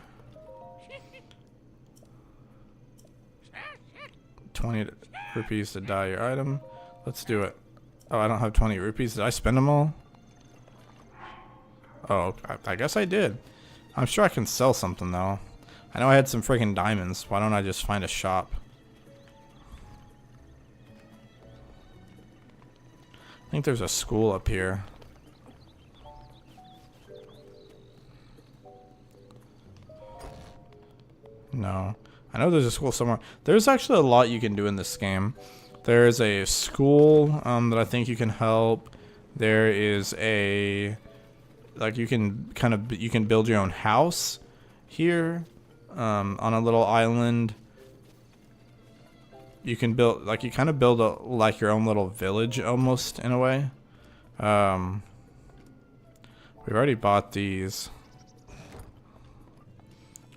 20 rupees to dye your item. Let's do it. Oh, I don't have 20 rupees. Did I spend them all? Oh, I guess I did. I'm sure I can sell something though. I know I had some freaking diamonds. Why don't I just find a shop? I think there's a school up here. No. I know there's a school somewhere. There's actually a lot you can do in this game. There's a school that I think you can help. There is a... Like you can build your own house here. on a little island. You can build, like, you kind of build like your own little village almost in a way. We've already bought these.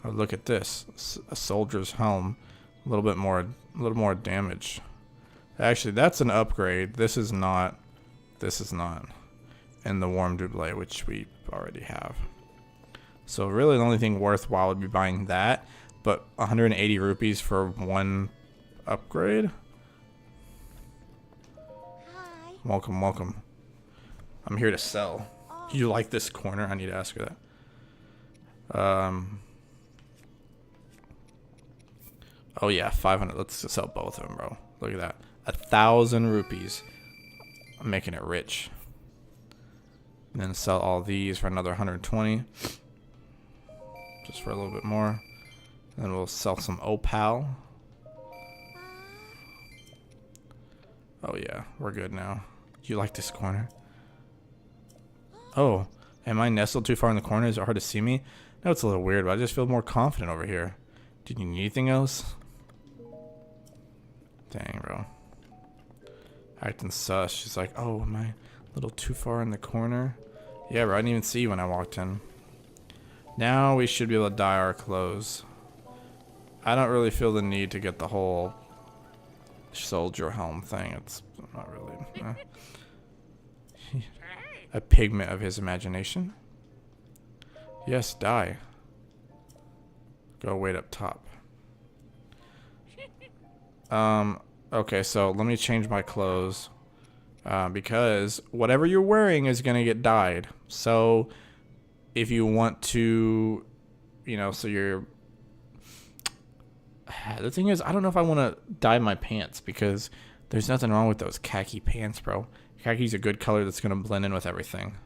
Oh, look at this. A soldier's helm. A little more damage. Actually, that's an upgrade. This is not. And the warm doublet, which we already have. So really the only thing worthwhile would be buying that. But 180 rupees for one upgrade? Hi. Welcome, welcome. I'm here to sell. You like this corner? I need to ask her that. Oh yeah, 500. Let's sell both of them, bro. Look at that. 1,000 rupees. I'm making it rich. And then sell all these for another 120. Just for a little bit more. And then we'll sell some opal. Oh yeah, we're good now. You like this corner? Oh, am I nestled too far in the corner? Is it hard to see me? No, it's a little weird, but I just feel more confident over here. Did you need anything else? Dang, bro. Acting sus. She's like, oh, am I a little too far in the corner? Yeah, bro, I didn't even see you when I walked in. Now we should be able to dye our clothes. I don't really feel the need to get the whole soldier helm thing. It's not really a pigment of his imagination. Yes, dye. Go wait up top. Okay, so let me change my clothes. Because whatever you're wearing is going to get dyed. So if you want to, you know, so you're... The thing is, I don't know if I want to dye my pants because there's nothing wrong with those khaki pants, bro. Khaki's a good color that's going to blend in with everything.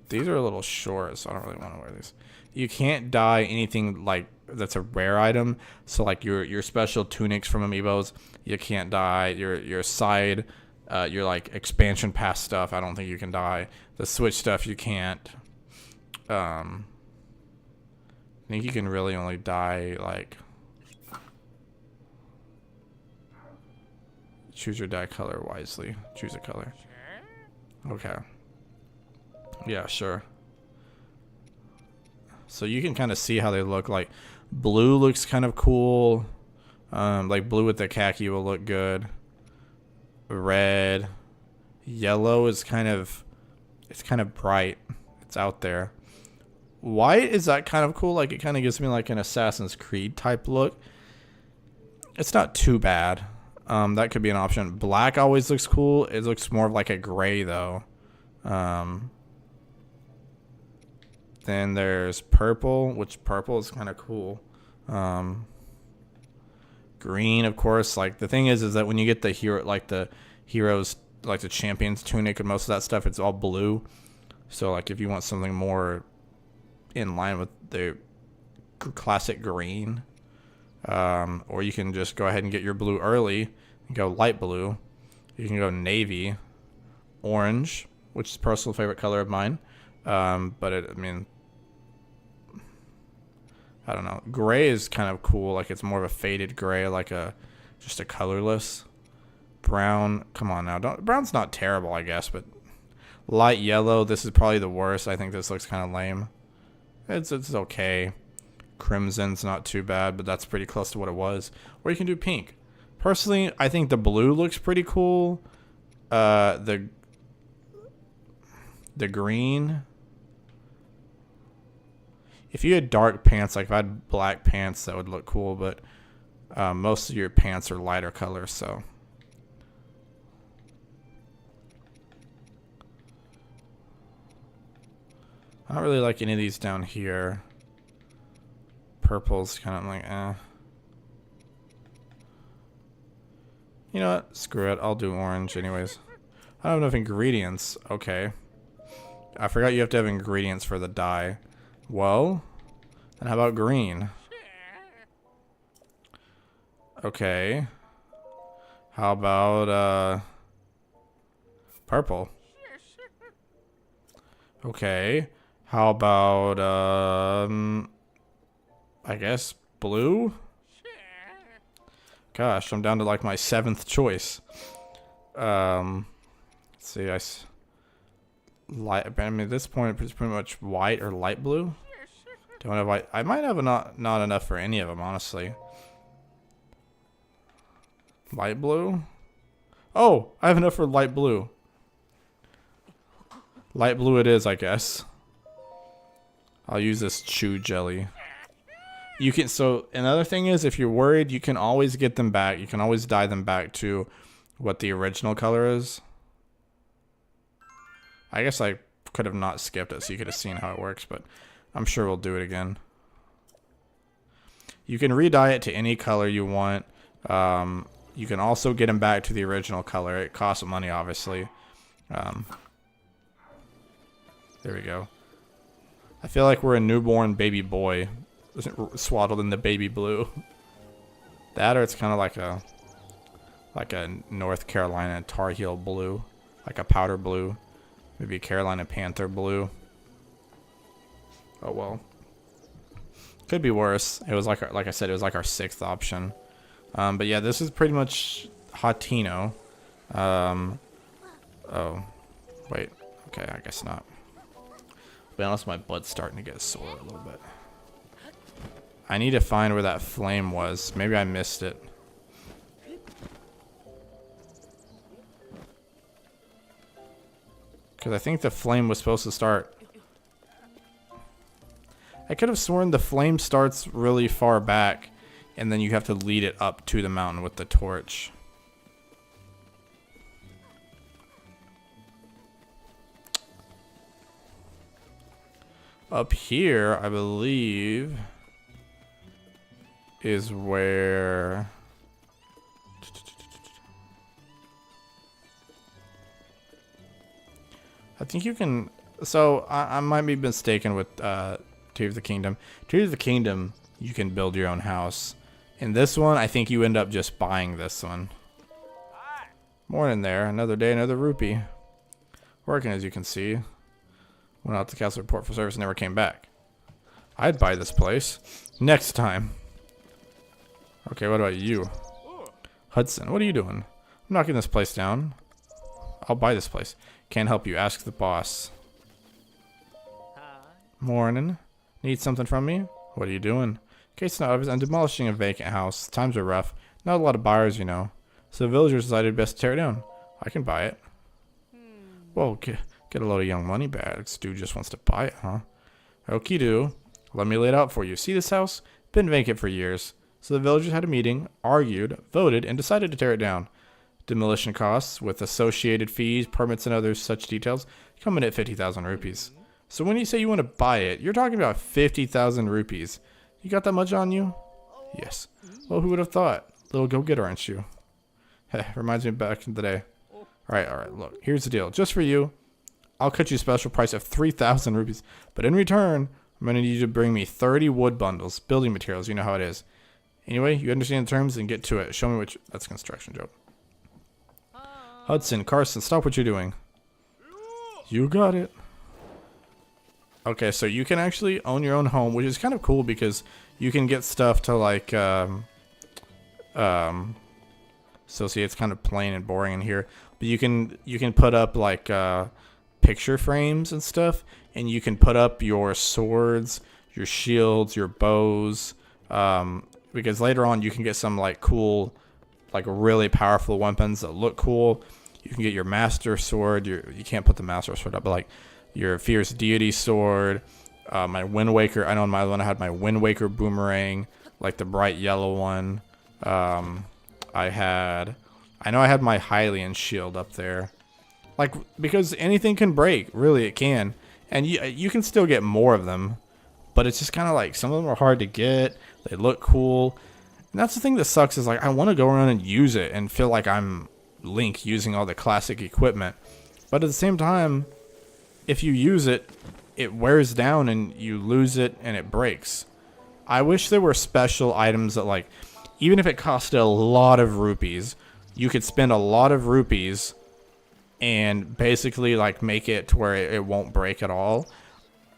These are a little short, so I don't really want to wear these. You can't dye anything like that's a rare item. So like your special tunics from amiibos, you can't dye. Your side, your like expansion pass stuff, I don't think you can dye. The Switch stuff you can't. I think you can really only dye like. Choose your dye color wisely. Choose a color. Okay. Yeah, sure. So you can kind of see how they look. Like blue looks kind of cool. Like blue with the khaki will look good. Red, yellow is kind of bright. It's out there. White is that kind of cool. Like it kind of gives me like an Assassin's Creed type look. It's not too bad. That could be an option. Black always looks cool. It looks more of like a gray though. Then there's purple, which purple is kind of cool. Green, of course. Like the thing is that when you get the hero, like the heroes, like the champion's tunic and most of that stuff, it's all blue. So like if you want something more in line with the classic green, or you can just go ahead and get your blue early and go light blue. You can go navy, orange, which is a personal favorite color of mine. But I mean, I don't know. Gray is kind of cool. Like it's more of a faded gray, like just a colorless. Brown, come on now. Brown's not terrible, I guess, but light yellow, this is probably the worst. I think this looks kind of lame. It's okay. Crimson's not too bad, but that's pretty close to what it was. Or you can do pink. Personally, I think the blue looks pretty cool. The green. If you had dark pants, like if I had black pants, that would look cool, but most of your pants are lighter colors, so. I don't really like any of these down here. Purple's kind of like, eh. You know what? Screw it. I'll do orange anyways. I don't have enough ingredients. Okay. I forgot you have to have ingredients for the dye. Well, and how about green? Okay. How about purple? Okay. How about, I guess blue? Gosh, I'm down to like my 7th choice. Let's see, light. I mean, at this point, it's pretty much white or light blue. Don't have white. I might have not enough for any of them, honestly. Light blue. Oh, I have enough for light blue. Light blue it is, I guess. I'll use this chew jelly. You can, so another thing is, if you're worried, you can always get them back. You can always dye them back to what the original color is. I guess I could have not skipped it so you could have seen how it works, but I'm sure we'll do it again. You can re-dye it to any color you want. You can also get them back to the original color. It costs money, obviously. There we go. I feel like we're a newborn baby boy swaddled in the baby blue. That, or it's kind of like a North Carolina Tar Heel blue, like a powder blue, maybe a Carolina Panther blue. Oh well, could be worse. It was like I said, it was like our 6th option. But yeah, this is pretty much Hatino. Oh, wait. Okay, I guess not. But unless my butt's starting to get sore a little bit. I need to find where that flame was. Maybe I missed it. Because I think the flame was supposed to start. I could have sworn the flame starts really far back, and then you have to lead it up to the mountain with the torch. Up here, I believe, is where... I think you can... So, I might be mistaken with Tears of the Kingdom. Tears of the Kingdom, you can build your own house. In this one, I think you end up just buying this one. Morning there. Another day, another rupee. Working, as you can see. Went out to the castle report for service and never came back. I'd buy this place. Next time. Okay, what about you? Hudson, what are you doing? I'm knocking this place down. I'll buy this place. Can't help you. Ask the boss. Morning. Need something from me? What are you doing? In case it's not obvious, I'm demolishing a vacant house. Times are rough. Not a lot of buyers, you know. So the villagers decided best to tear it down. I can buy it. Whoa, get a load of young money bags. Dude just wants to buy it, huh? Okie do. Let me lay it out for you. See this house? Been vacant for years. So the villagers had a meeting, argued, voted, and decided to tear it down. Demolition costs, with associated fees, permits, and other such details, come in at 50,000 rupees. So when you say you want to buy it, you're talking about 50,000 rupees. You got that much on you? Yes. Well, who would have thought? Little go-getter, aren't you? Heh, reminds me of back in the day. Alright, look, here's the deal. Just for you, I'll cut you a special price of 3,000 rupees. But in return, I'm going to need you to bring me 30 wood bundles, building materials, you know how it is. Anyway, you understand the terms and get to it. Show me which... That's a construction joke. Hudson, Carson, stop what you're doing. You got it. Okay, so you can actually own your own home, which is kind of cool because you can get stuff to like, so see, it's kind of plain and boring in here, but you can put up like, picture frames and stuff, and you can put up your swords, your shields, your bows, because later on you can get some like cool, like really powerful weapons that look cool. You can get your master sword. You can't put the master sword up, but like your fierce deity sword. My Wind Waker. I know in my other one I had my Wind Waker boomerang, like the bright yellow one. I know I had my Hylian shield up there. Like, because anything can break, really it can. And you can still get more of them, but it's just kind of like some of them are hard to get. They look cool. And that's the thing that sucks is like I want to go around and use it and feel like I'm Link using all the classic equipment. But at the same time, if you use it, it wears down and you lose it and it breaks. I wish there were special items that like, even if it costed a lot of rupees, you could spend a lot of rupees and basically like make it to where it won't break at all.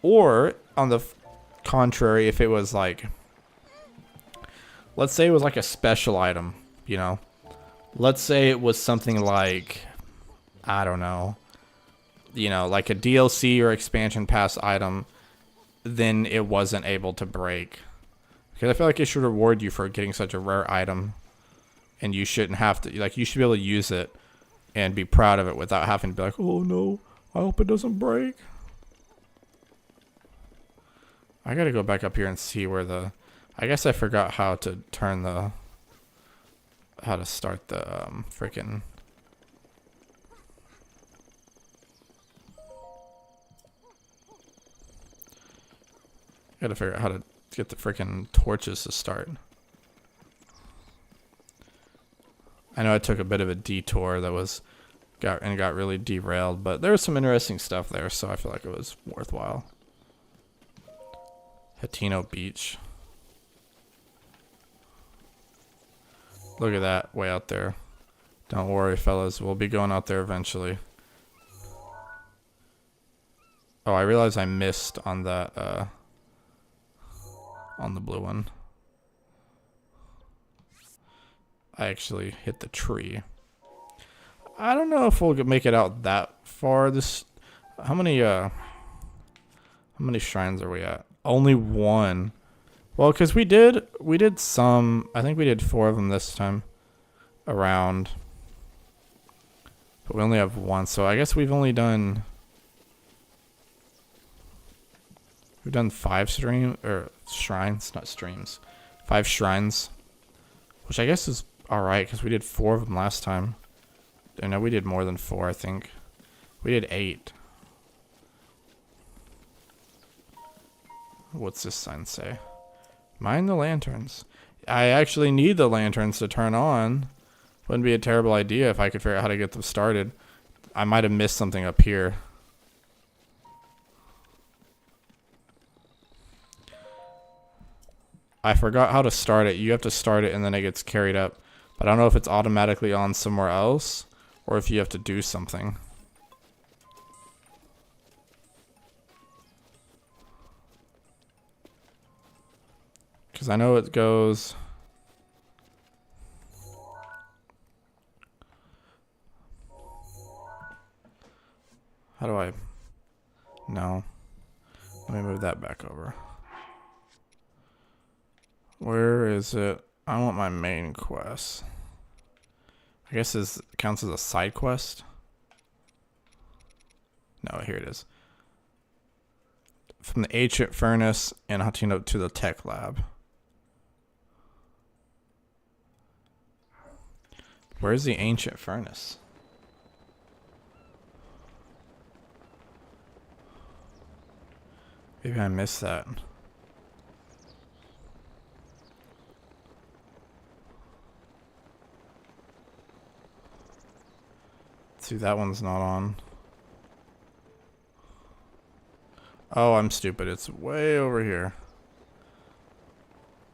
Or, on the contrary, if it was like, let's say it was like a special item, you know? Let's say it was something like, I don't know, you know, like a DLC or expansion pass item, then it wasn't able to break. Because I feel like it should reward you for getting such a rare item. And you shouldn't have to, like, you should be able to use it and be proud of it without having to be like, oh no, I hope it doesn't break. I gotta go back up here and see where the, I guess I forgot how to turn the, how to start the freaking. Gotta figure out how to get the freaking torches to start. I know I took a bit of a detour that was got really derailed, but there was some interesting stuff there, so I feel like it was worthwhile. Hatino Beach. Look at that way out there. Don't worry, fellas, we'll be going out there eventually. Oh, I realized I missed on that on the blue one. I actually hit the tree. I don't know if we'll make it out that far. This, how many shrines are we at? Only one. Well, because we did some. I think we did 4 of them this time around, but we only have 1. So I guess we've done 5 shrines, not streams. 5 shrines, which I guess is alright, because we did 4 of them last time. I know we did more than 4, I think. We did 8. What's this sign say? Mind the lanterns. I actually need the lanterns to turn on. Wouldn't be a terrible idea if I could figure out how to get them started. I might have missed something up here. I forgot how to start it. You have to start it and then it gets carried up. But I don't know if it's automatically on somewhere else or if you have to do something. Because I know it goes... How do I... No. Let me move that back over. Where is it? I want my main quest. I guess this counts as a side quest. No, here it is. From the ancient furnace in Hatino to the tech lab. Where's the ancient furnace? Maybe I missed that. See, that one's not on. Oh, I'm stupid. It's way over here.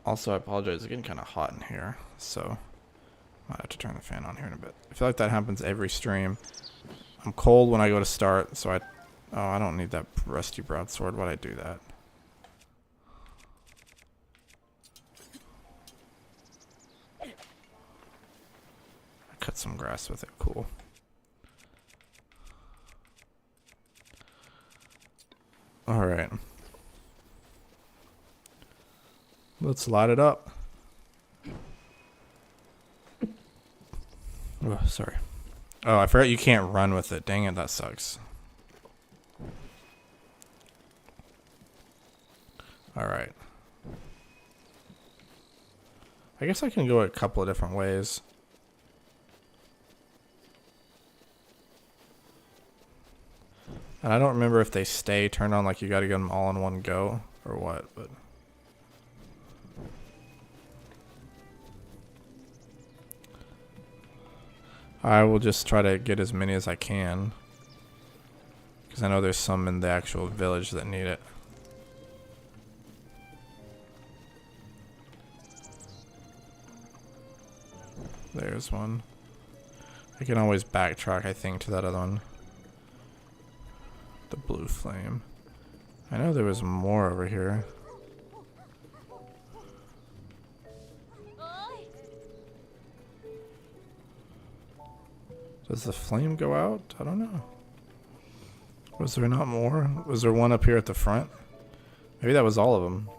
Also, I apologize. It's getting kind of hot in here, so I might have to turn the fan on here in a bit. I feel like that happens every stream. I'm cold when I go to start, so I don't need that rusty broadsword. Why'd I do that? I cut some grass with it. Cool. Alright. Let's light it up. Oh, sorry. Oh, I forgot you can't run with it. Dang it, that sucks. Alright. I guess I can go a couple of different ways. And I don't remember if they stay turned on, like you gotta get them all in one go or what, but... I will just try to get as many as I can. Because I know there's some in the actual village that need it. There's one. I can always backtrack, I think, to that other one. The blue flame. I know there was more over here. Does the flame go out? I don't know. Was there not more? Was there one up here at the front? Maybe that was all of them.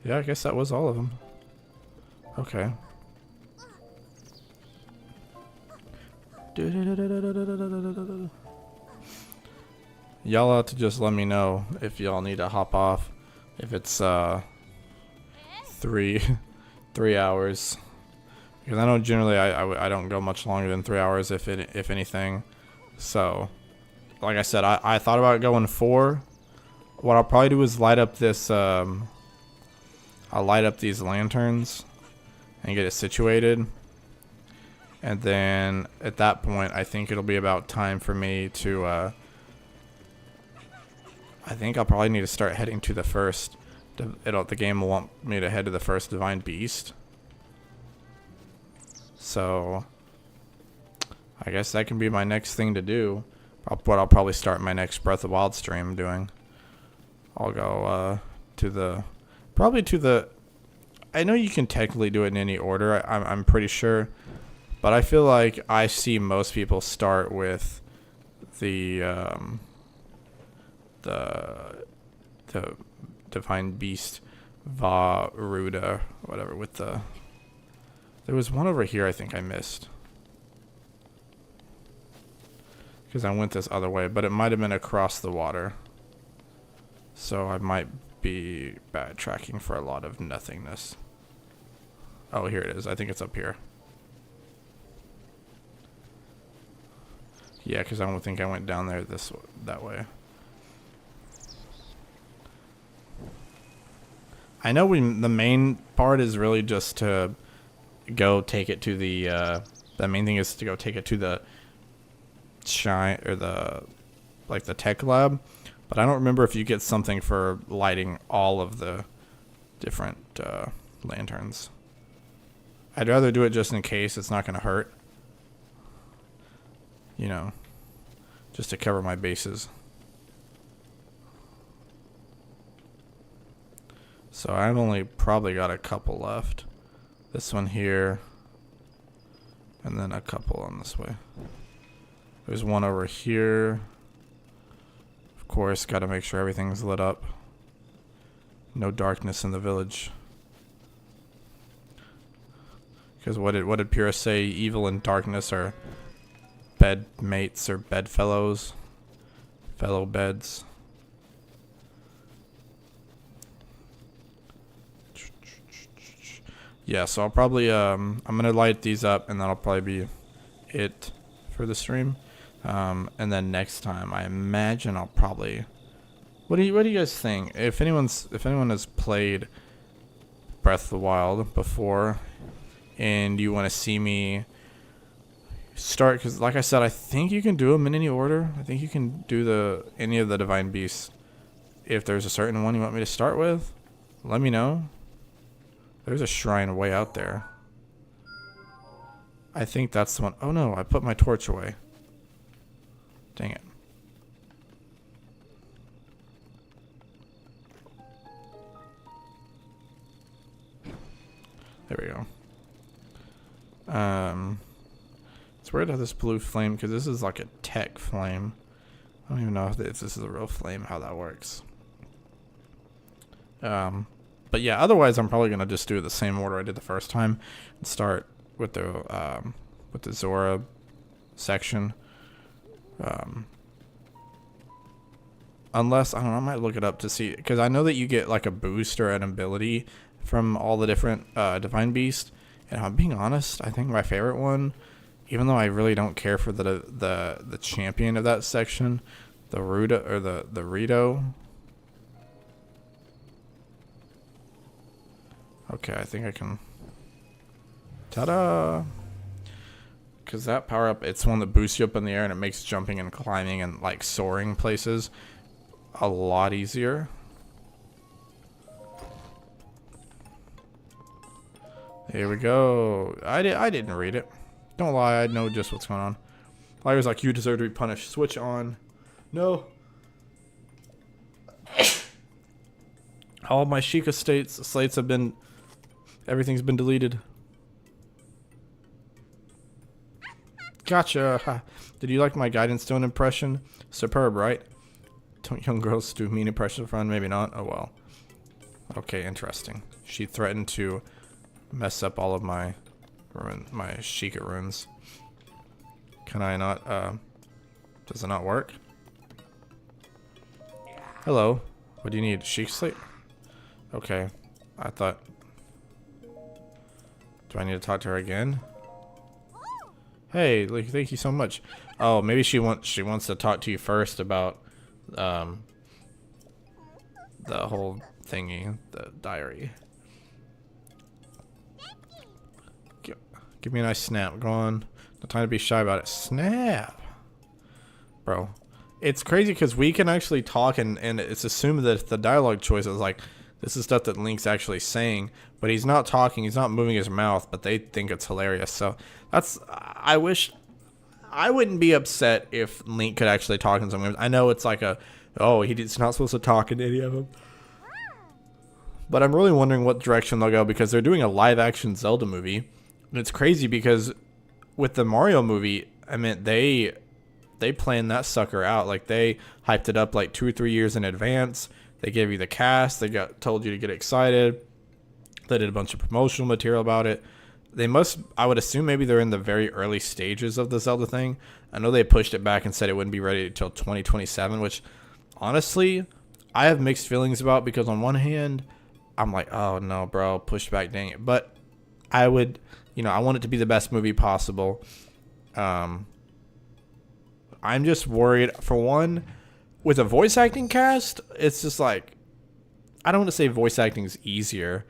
Yeah, I guess that was all of them. Okay. Y'all have to just let me know if y'all need to hop off. If it's 3 hours, because I know generally I don't go much longer than 3 hours if anything. So, like I said, I thought about going 4. What I'll probably do is light up this. I'll light up these lanterns and get it situated. And then at that point, I think it'll be about time for me to, I think I'll probably need to start heading to the first, the game will want me to head to the first Divine Beast. So, I guess that can be my next thing to do. What I'll probably start my next Breath of the Wild stream doing. I'll go, probably to the, I know you can technically do it in any order, I'm pretty sure. But I feel like I see most people start with the Divine Beast Varuda, whatever, with the, there was one over here I think I missed. Because I went this other way, but it might have been across the water. So I might be backtracking for a lot of nothingness. Oh, here it is. I think it's up here. Yeah, because I don't think I went down there that way. I know the main part is really just to go take it to the main thing is to go take it to the shine or the tech lab, but I don't remember if you get something for lighting all of the different lanterns. I'd rather do it just in case it's not going to hurt. You know, just to cover my bases. So I've only probably got a couple left. This one here, and then a couple on this way. There's one over here. Of course, got to make sure everything's lit up. No darkness in the village. Because what did Pyrrha say? Evil and darkness are bed mates or bedfellows, fellow beds. Yeah, so I'll probably I'm gonna light these up, and that'll probably be it for the stream. And then next time, I imagine I'll probably. What do you guys think? If anyone has played Breath of the Wild before, and you want to see me start, because like I said, I think you can do them in any order. I think you can do any of the Divine Beasts. If there's a certain one you want me to start with, let me know. There's a shrine way out there. I think that's the one. Oh no, I put my torch away. Dang it. There we go. It's weird to have this blue flame, because this is like a tech flame. I don't even know if this is a real flame, how that works. But yeah, otherwise I'm probably gonna just do the same order I did the first time and start with the Zora section. Unless I don't know, I might look it up to see, because I know that you get like a boost or an ability from all the different Divine Beasts. And if I'm being honest, I think my favorite one, even though I really don't care for the champion of that section, the Ruda or the Rito. Okay, I think I can. Ta-da! Because that power up, it's one that boosts you up in the air, and it makes jumping and climbing and like soaring places a lot easier. Here we go. I didn't read it. Don't lie, I know just what's going on. Liars like you deserve to be punished. Switch on. No. All my Sheikah slates have been... Everything's been deleted. Gotcha. Ha. Did you like my Guidance Stone impression? Superb, right? Don't young girls do mean impressions of fun? Maybe not. Oh well. Okay, interesting. She threatened to mess up all of my Sheikah runes. Can I not, does it not work? Hello. What do you need? Sheikah slate? Okay. I thought... Do I need to talk to her again? Hey, thank you so much. Oh, maybe she wants to talk to you first about the whole thingy, the diary. Give me a nice snap. Go on. No time to be shy about it. Snap, bro. It's crazy because we can actually talk and it's assumed that the dialogue choice is like this is stuff that Link's actually saying, but he's not talking. He's not moving his mouth, but they think it's hilarious. So that's I wish I wouldn't be upset if Link could actually talk in some games. I know it's like he's not supposed to talk in any of them. But I'm really wondering what direction they'll go because they're doing a live action Zelda movie. And it's crazy because with the Mario movie, I mean, they planned that sucker out. Like, they hyped it up like 2 or 3 years in advance. They gave you the cast. They told you to get excited. They did a bunch of promotional material about it. They must, I would assume maybe they're in the very early stages of the Zelda thing. I know they pushed it back and said it wouldn't be ready until 2027, which honestly, I have mixed feelings about because on one hand, I'm like, oh no, bro, pushed back, dang it. But I would, I want it to be the best movie possible. I'm just worried, for one, with a voice acting cast, it's just like, I don't want to say voice acting is easier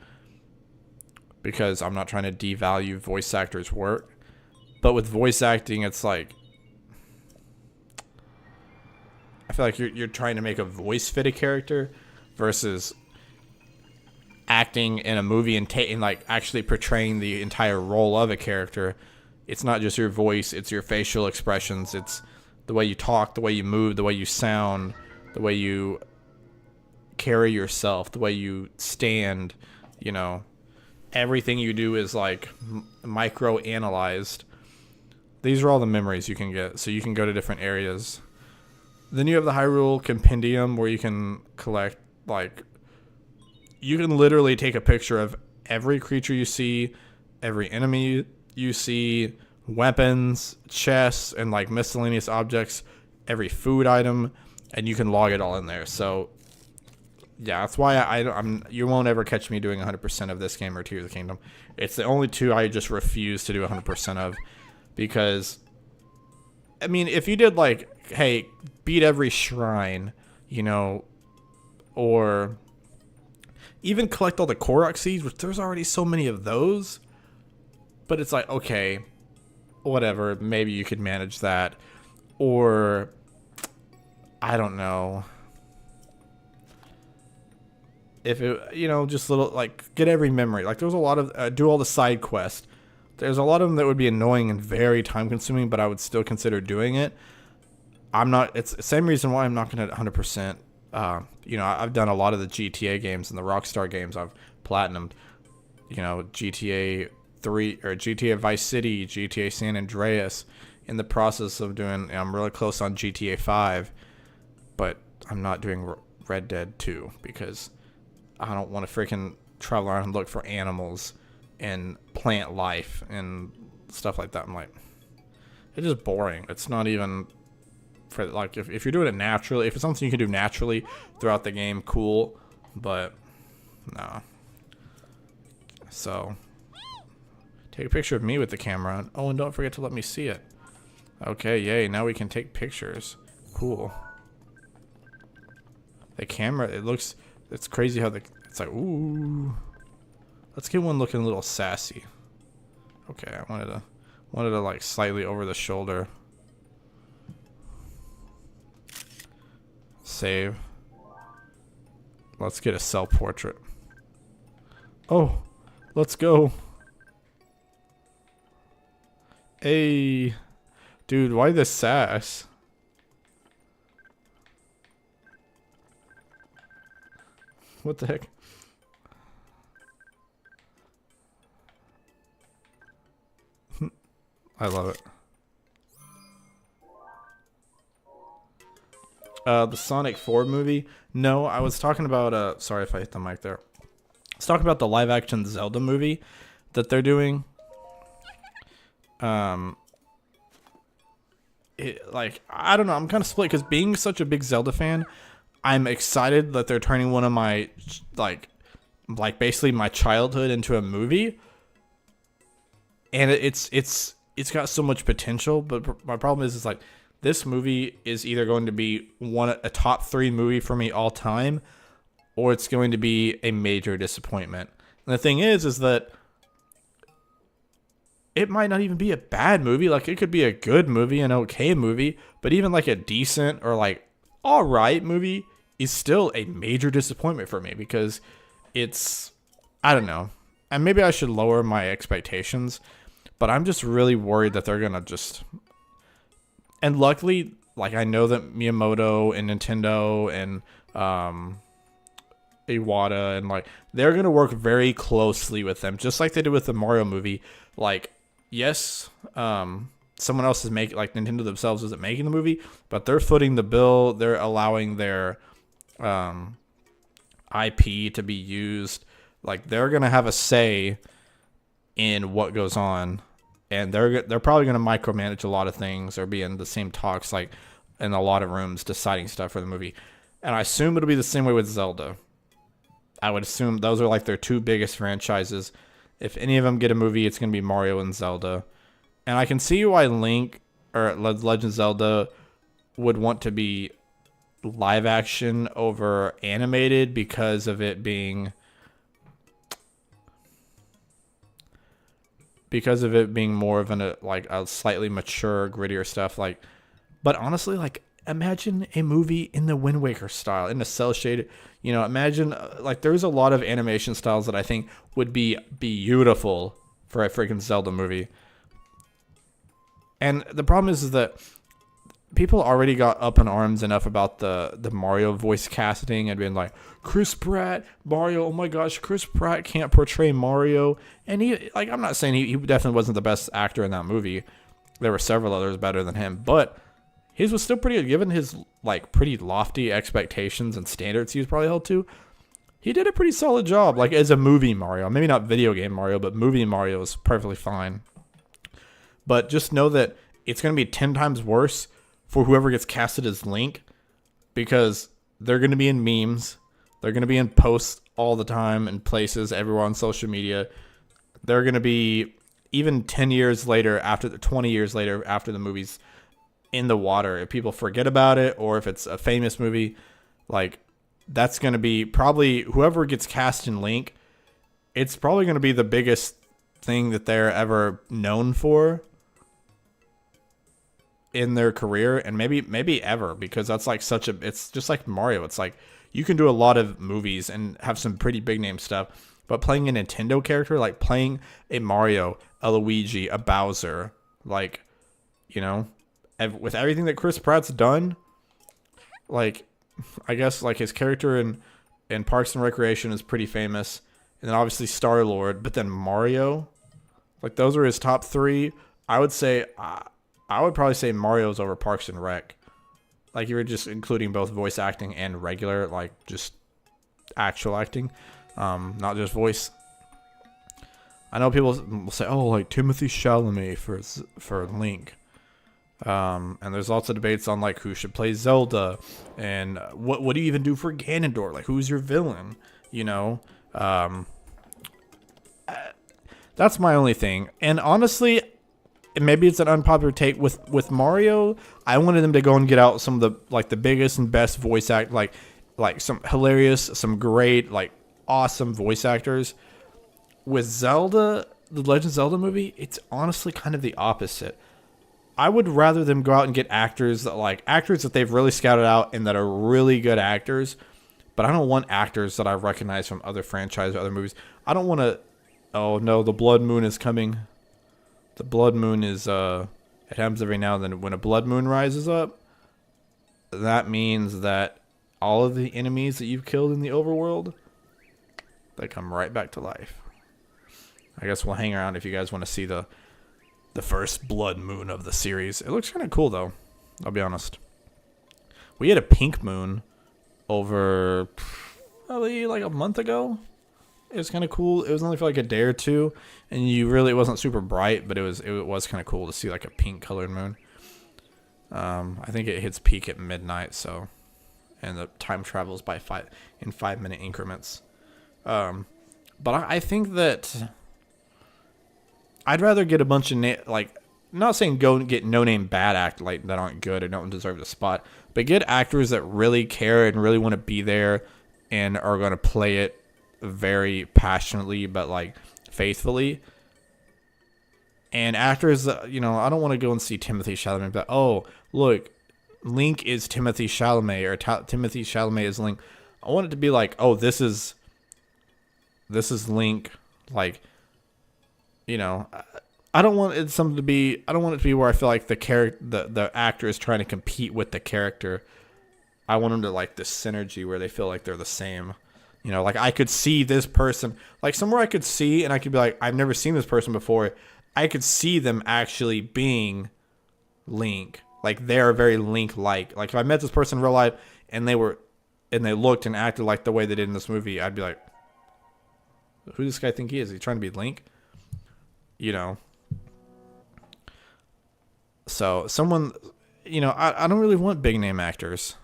because I'm not trying to devalue voice actors' work. But with voice acting, it's like, I feel like you're trying to make a voice fit a character versus acting in a movie and like actually portraying the entire role of a character. It's not just your voice, it's your facial expressions, it's the way you talk, the way you move, the way you sound, the way you carry yourself, the way you stand, everything you do is like micro analyzed. These are all the memories you can get, so you can go to different areas. Then you have the Hyrule Compendium where you can collect, like, you can literally take a picture of every creature you see, every enemy you see, weapons, chests, and like miscellaneous objects, every food item, and you can log it all in there. So yeah, that's why you won't ever catch me doing 100% of this game or Tears of the Kingdom. It's the only two I just refuse to do 100% of, because I mean, if you did like, hey, beat every shrine, or even collect all the Korok seeds, which there's already so many of those, but it's like, okay, whatever, maybe you could manage that. Or I don't know, if it, just little, like, get every memory. Like, there's a lot of do all the side quests. There's a lot of them that would be annoying and very time consuming, but I would still consider doing it. It's the same reason why I'm not going to 100%. I've done a lot of the GTA games and the Rockstar games. I've platinumed, GTA 3 or GTA Vice City, GTA San Andreas. In the process of doing, I'm really close on GTA 5, but I'm not doing Red Dead 2 because I don't want to freaking travel around and look for animals and plant life and stuff like that. I'm like, it's just boring. It's not even for, like, if you're doing it naturally, if it's something you can do naturally throughout the game, cool, but no. So take a picture of me with the camera. Oh, and don't forget to let me see it. Okay, yay, now we can take pictures. Cool. The camera, it's crazy how it's like, ooh. Let's get one looking a little sassy. Okay, I wanted to like slightly over the shoulder. Save. Let's get a self-portrait. Oh, let's go. Hey. Dude, why this sass? What the heck? I love it. The Sonic 4 movie? No, I was talking about, sorry if I hit the mic there. I was talking about the live action Zelda movie that they're doing. I don't know, I'm kind of split because being such a big Zelda fan, I'm excited that they're turning one of my, like basically my childhood into a movie. And it's got so much potential, but my problem is like, this movie is either going to be a top 3 movie for me all time, or it's going to be a major disappointment. And the thing is that it might not even be a bad movie. Like, it could be a good movie, an okay movie, but even like a decent or like all right movie is still a major disappointment for me because it's, I don't know. And maybe I should lower my expectations, but I'm just really worried that they're going to just... And luckily, like, I know that Miyamoto and Nintendo and Iwata and like they're gonna work very closely with them, just like they did with the Mario movie. Like, yes, someone else is making, like Nintendo themselves isn't making the movie, but they're footing the bill. They're allowing their IP to be used. Like, they're gonna have a say in what goes on. And they're probably going to micromanage a lot of things or be in the same talks, like in a lot of rooms deciding stuff for the movie. And I assume it'll be the same way with Zelda. I would assume those are like their 2 biggest franchises. If any of them get a movie, it's going to be Mario and Zelda. And I can see why Link or Legend of Zelda would want to be live action over animated because of it being... more of a slightly mature, grittier stuff. Like, but honestly, like, imagine a movie in the Wind Waker style, in the cell shaded, imagine, like, there's a lot of animation styles that I think would be beautiful for a freaking Zelda movie. And the problem is that people already got up in arms enough about the Mario voice casting and being like, Chris Pratt, Mario, oh my gosh, Chris Pratt can't portray Mario. And he, like, I'm not saying he definitely wasn't the best actor in that movie. There were several others better than him, but his was still pretty good, given his, like, pretty lofty expectations and standards he was probably held to. He did a pretty solid job, like, as a movie Mario. Maybe not video game Mario, but movie Mario is perfectly fine. But just know that it's going to be 10 times worse for whoever gets casted as Link, because they're going to be in memes. They're going to be in posts all the time in places, everywhere on social media. They're going to be, even 10 years later, 20 years later, after the movie's in the water, if people forget about it, or if it's a famous movie, like, that's going to be probably, whoever gets cast in Link, it's probably going to be the biggest thing that they're ever known for in their career, and maybe ever, because that's like it's just like Mario. It's like, you can do a lot of movies and have some pretty big name stuff, but playing a Nintendo character, like playing a Mario, a Luigi, a Bowser, like, with everything that Chris Pratt's done, like, I guess, like, his character in Parks and Recreation is pretty famous, and then obviously Star-Lord, but then Mario, like, those are his top 3. I would probably say Mario's over Parks and Rec. Like, you were just including both voice acting and regular, like, just actual acting, not just voice. I know people will say, oh, like, Timothée Chalamet for Link. And there's lots of debates on, like, who should play Zelda, and what do you even do for Ganondorf? Like, who's your villain? That's my only thing. And honestly, maybe it's an unpopular take with Mario. I wanted them to go and get out some of the, like, the biggest and best voice act, like some hilarious, some great, like, awesome voice actors. With Zelda, the Legend of Zelda movie, it's honestly kind of the opposite. I would rather them go out and get actors that they've really scouted out and that are really good actors. But I don't want actors that I recognize from other franchises or other movies. I don't want to. Oh no, the Blood Moon is coming. The Blood Moon is It happens every now and then. When a blood moon rises up, that means that all of the enemies that you've killed in the overworld, they come right back to life. I guess we'll hang around if you guys want to see the first blood moon of the series. It looks kind of cool, though. I'll be honest. We had a pink moon over probably like a month ago. It was kind of cool. It was only for like a day or two, and it wasn't super bright, but it was kind of cool to see like a pink colored moon. I think it hits peak at midnight, so, and the time travels in 5-minute increments. But I think that I'd rather get a bunch of not saying go and get no-name bad act like that aren't good or don't deserve the spot, but get actors that really care and really want to be there and are going to play it very passionately but like faithfully. And actors, I don't want to go and see Timothée Chalamet, but oh look, Link is Timothée Chalamet, or Timothée Chalamet is Link. I want it to be like, oh, this is Link, like, I don't want it to be where I feel like the actor is trying to compete with the character. I want them to like this synergy where they feel like they're the same. Like I could see this person, like somewhere I could see, and I could be like, I've never seen this person before. I could see them actually being Link. Like they're very Link-like. Like if I met this person in real life and they looked and acted like the way they did in this movie, I'd be like, who does this guy think he is? Is he trying to be Link? So someone, I don't really want big name actors.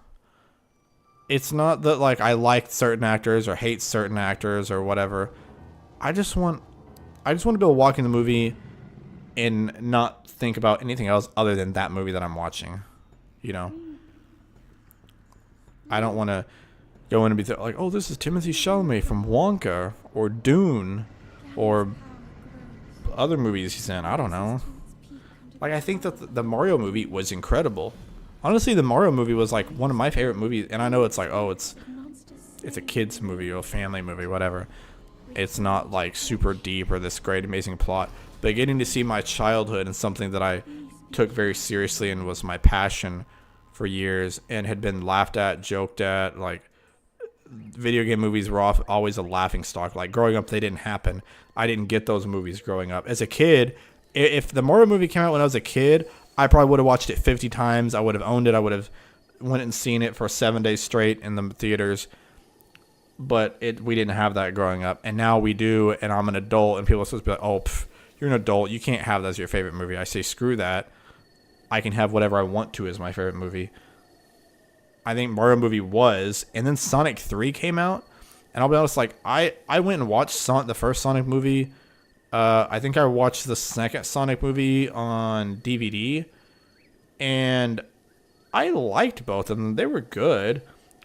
It's not that like I like certain actors or hate certain actors or whatever. I just want to be able to walk in the movie and not think about anything else other than that movie that I'm watching. I don't want to go in and be like, oh, this is Timothée Chalamet from Wonka or Dune or other movies he's in. I don't know. Like, I think that the Mario movie was incredible. Honestly, the Mario movie was like one of my favorite movies. And I know it's like, oh, it's a kid's movie or a family movie, whatever. It's not like super deep or this great, amazing plot. But getting to see my childhood and something that I took very seriously and was my passion for years and had been laughed at, joked at, like, video game movies were always a laughing stock. Like, growing up, they didn't happen. I didn't get those movies growing up. As a kid, if the Mario movie came out when I was a kid, I probably would have watched it 50 times. I would have owned it. I would have went and seen it for 7 days straight in the theaters. But we didn't have that growing up. And now we do, and I'm an adult, and people are supposed to be like, oh, you're an adult. You can't have that as your favorite movie. I say, screw that. I can have whatever I want to as my favorite movie. I think Mario movie was, and then Sonic 3 came out. And I'll be honest, like, I went and watched the first Sonic movie. I think I watched the second Sonic movie on DVD. And I liked both of them. They were good.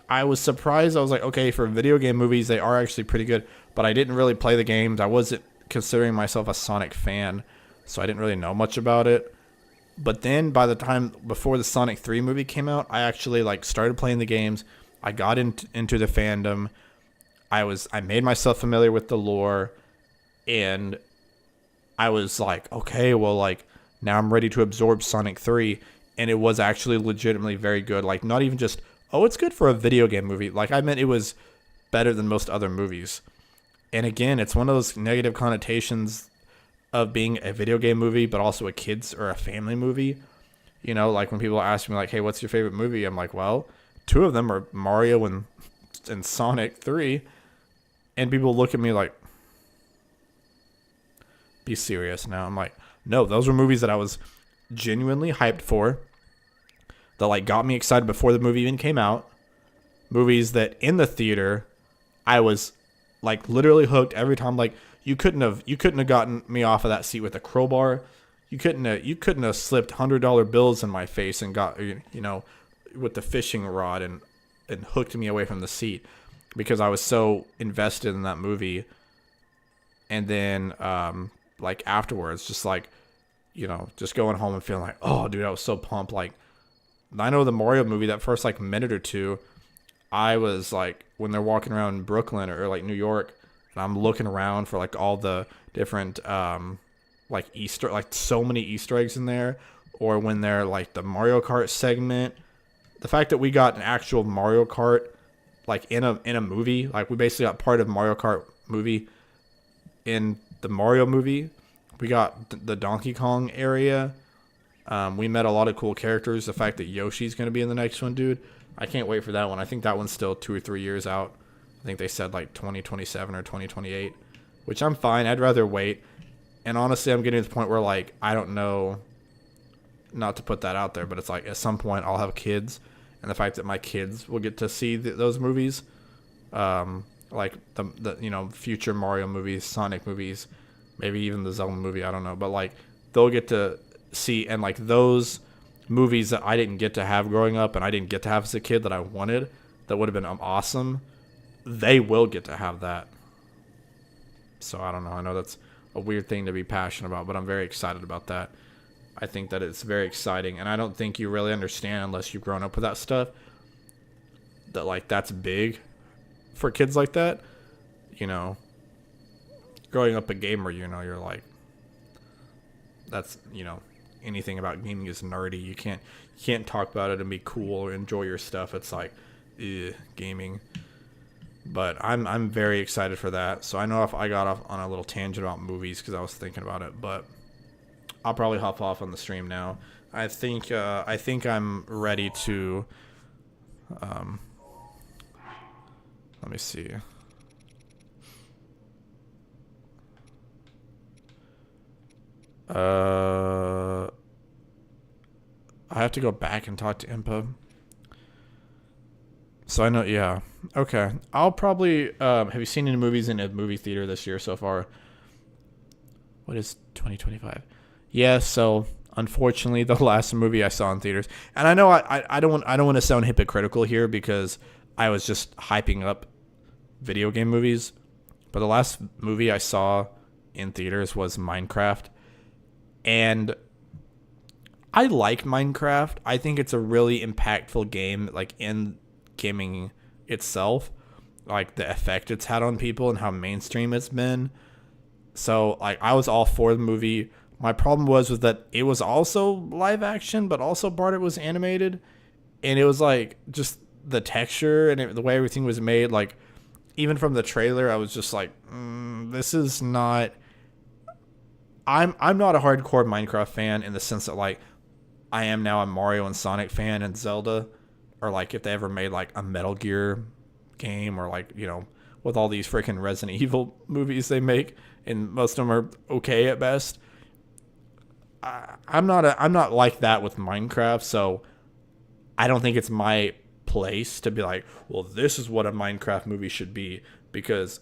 I was surprised. I was like, okay, for video game movies, they are actually pretty good. But I didn't really play the games. I wasn't considering myself a Sonic fan, so I didn't really know much about it. But then by the time before the Sonic 3 movie came out, I actually like started playing the games. I got into the fandom. I made myself familiar with the lore, and I was like, okay, well, like, now I'm ready to absorb Sonic 3, and it was actually legitimately very good. Like, not even just, oh, it's good for a video game movie. Like, I meant it was better than most other movies. And again, it's one of those negative connotations of being a video game movie, but also a kid's or a family movie. Like when people ask me, like, hey, what's your favorite movie? I'm like, well, 2 of them are Mario and Sonic 3. And people look at me like, be serious now. I'm like, no, those were movies that I was genuinely hyped for, that like got me excited before the movie even came out. Movies that in the theater, I was like literally hooked every time. Like you couldn't have gotten me off of that seat with a crowbar. You couldn't have slipped $100 bills in my face and got, with the fishing rod and hooked me away from the seat, because I was so invested in that movie. And then like afterwards, just like, just going home and feeling like, oh dude, I was so pumped. Like, I know the Mario movie, that first like minute or two, I was like, when they're walking around Brooklyn or like New York, and I'm looking around for like all the different like so many Easter eggs in there, or when they're like the Mario Kart segment. The fact that we got an actual Mario Kart like in a movie, like we basically got part of Mario Kart movie in the Mario movie. We got the Donkey Kong area. We met a lot of cool characters. The fact that Yoshi's going to be in the next one, dude. I can't wait for that one. I think that one's still 2 or 3 years out. I think they said like 2027 or 2028, which I'm fine. I'd rather wait. And honestly, I'm getting to the point where like, I don't know, not to put that out there, but it's like at some point I'll have kids. And the fact that my kids will get to see those movies, like the future Mario movies, Sonic movies, maybe even the Zelda movie, I don't know. But like they'll get to see, and like those movies that I didn't get to have growing up and I didn't get to have as a kid that I wanted, that would have been awesome, they will get to have that. So I don't know. I know that's a weird thing to be passionate about, but I'm very excited about that. I think that it's very exciting, and I don't think you really understand unless you've grown up with that stuff, that like that's big for kids like that. You know, growing up a gamer, you know, you're like, that's, you know, anything about gaming is nerdy. You can't talk about it and be cool or enjoy your stuff. It's like, gaming. But I'm very excited for that. So I know if I got off on a little tangent about movies because I was thinking about it, but I'll probably hop off on the stream now. I think I'm ready to. Let me see. I have to go back and talk to Impa. So I know, yeah. Okay. I'll probably, have you seen any movies in a movie theater this year so far? What is 2025? Yeah, so unfortunately the last movie I saw in theaters, and I know I don't want to sound hypocritical here because I was just hyping up video game movies, but the last movie I saw in theaters was Minecraft. And I like Minecraft. I think it's a really impactful game, like in gaming itself, like the effect it's had on people and how mainstream it's been. So like I was all for the movie. My problem was that it was also live action, but also part of it was animated, and it was like just the texture and the way everything was made. Like even from the trailer, I was just like, this is not. I'm not a hardcore Minecraft fan in the sense that like I am now a Mario and Sonic fan and Zelda, or like if they ever made like a Metal Gear game, or like, you know, with all these freaking Resident Evil movies they make, and most of them are okay at best. I'm not like that with Minecraft, so I don't think it's my place to be like, well, this is what a Minecraft movie should be, because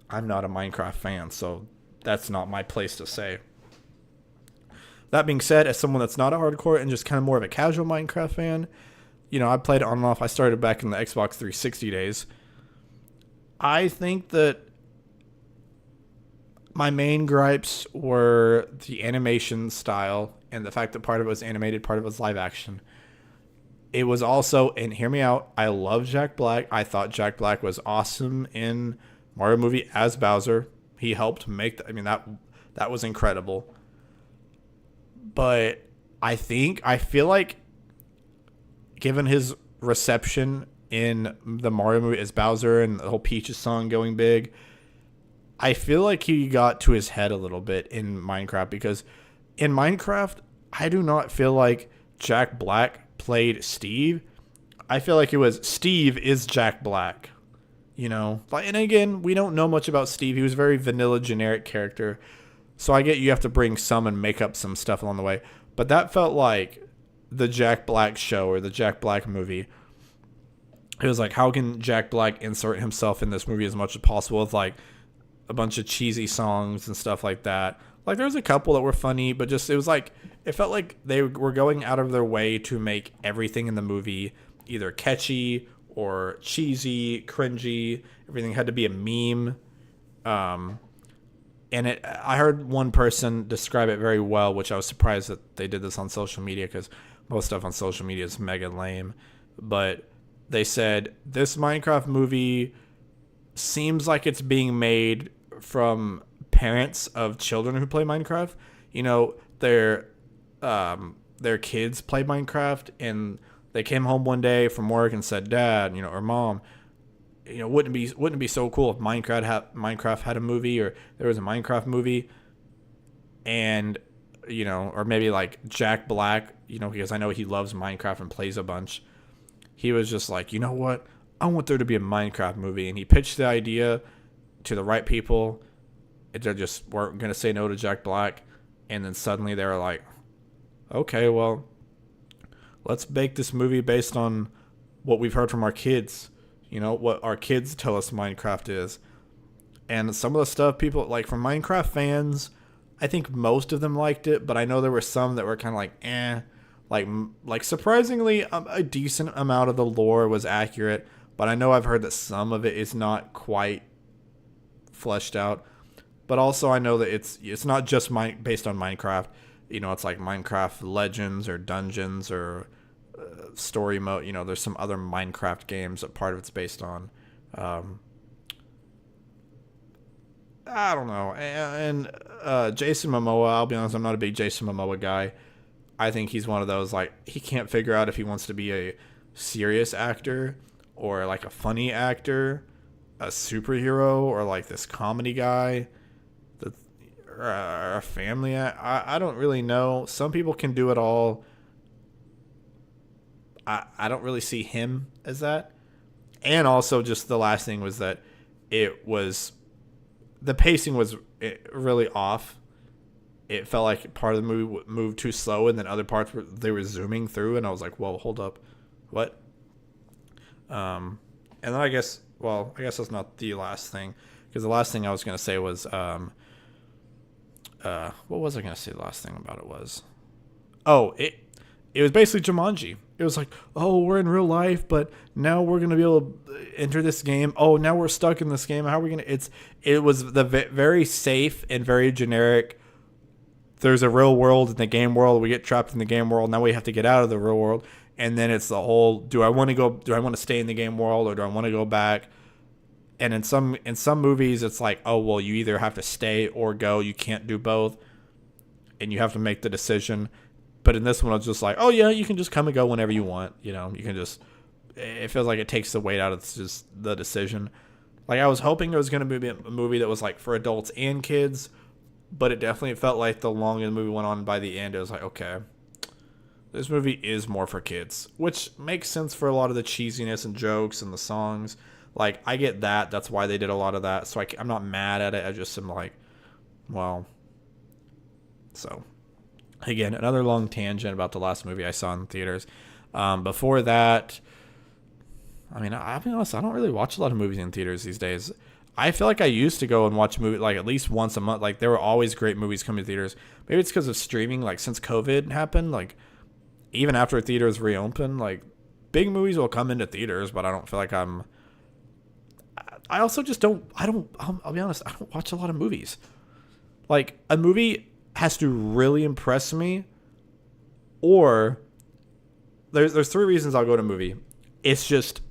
I'm not a Minecraft fan, so that's not my place to say. That being said, as someone that's not a hardcore and just kind of more of a casual Minecraft fan, you know, I played it on and off. I started back in the Xbox 360 days. I think that my main gripes were the animation style and the fact that part of it was animated, part of it was live action. It was also, and hear me out, I love Jack Black. I thought Jack Black was awesome in Mario movie as Bowser. He helped make that was incredible. But I feel like given his reception in the Mario movie as Bowser and the whole Peaches song going big, I feel like he got to his head a little bit in Minecraft, because in Minecraft, I do not feel like Jack Black played Steve. I feel like it was Steve is Jack Black, you know? And again, we don't know much about Steve. He was a very vanilla, generic character. So I get you have to bring some and make up some stuff along the way. But that felt like the Jack Black show or the Jack Black movie. It was like, how can Jack Black insert himself in this movie as much as possible with like a bunch of cheesy songs and stuff like that. Like there was a couple that were funny, but just it felt like they were going out of their way to make everything in the movie either catchy or cheesy, cringy. Everything had to be a meme. And I heard one person describe it very well, which I was surprised that they did this on social media, because most stuff on social media is mega lame. But they said, this Minecraft movie seems like it's being made from parents of children who play Minecraft. You know, they're their kids play Minecraft, and they came home one day from work and said, "Dad, or Mom, wouldn't it be so cool if Minecraft had a movie, or there was a Minecraft movie?" And or maybe like Jack Black, because I know he loves Minecraft and plays a bunch. He was just like, you know what? I want there to be a Minecraft movie, and he pitched the idea to the right people. They just weren't gonna say no to Jack Black, and then suddenly they were like, okay, well, let's make this movie based on what we've heard from our kids. What our kids tell us Minecraft is. And some of the stuff people like from Minecraft fans, I think most of them liked it, but I know there were some that were kind of like, eh. Like surprisingly, a decent amount of the lore was accurate, but I know I've heard that some of it is not quite fleshed out. But also I know that it's not just based on Minecraft. It's like Minecraft Legends or Dungeons or story mode. There's some other Minecraft games that part of it's based on. I don't know. And Jason Momoa, I'll be honest, I'm not a big Jason Momoa guy. I think he's one of those, like, he can't figure out if he wants to be a serious actor or like a funny actor, a superhero, or like this comedy guy, or a family. I don't really know. Some people can do it all. I don't really see him as that. And also, just the last thing was that the pacing was really off. It felt like part of the movie moved too slow, and then other parts they were zooming through, and I was like, whoa, hold up. What? And then I guess that's not the last thing, because the last thing I was going to say was, what was I going to say the last thing about it was? Oh, it was basically Jumanji. It was like, oh, we're in real life, but now we're going to be able to enter this game. Oh, now we're stuck in this game. How are we going to... It was the very safe and very generic... There's a real world in the game world. We get trapped in the game world. Now we have to get out of the real world. And then it's the whole, do I want to stay in the game world, or do I want to go back? And in some movies, it's like, oh, well, you either have to stay or go. You can't do both. And you have to make the decision. But in this one, it's just like, oh, yeah, you can just come and go whenever you want. You can just, it feels like it takes the weight out of just the decision. Like, I was hoping it was going to be a movie that was like for adults and kids. But it definitely felt like the longer the movie went on, by the end, it was like, okay, this movie is more for kids, which makes sense for a lot of the cheesiness and jokes and the songs. Like, I get that. That's why they did a lot of that. So I'm not mad at it. I just am like, well. So, again, another long tangent about the last movie I saw in theaters. Before that, I mean, I'll be honest, I don't really watch a lot of movies in theaters these days. I feel like I used to go and watch a movie like at least once a month. Like, there were always great movies coming to theaters. Maybe it's because of streaming. Like, since COVID happened, like even after theaters reopened, like big movies will come into theaters, but I don't feel like I also just don't. I'll be honest. I don't watch a lot of movies. Like, a movie has to really impress me, or there's three reasons I'll go to a movie. It's just,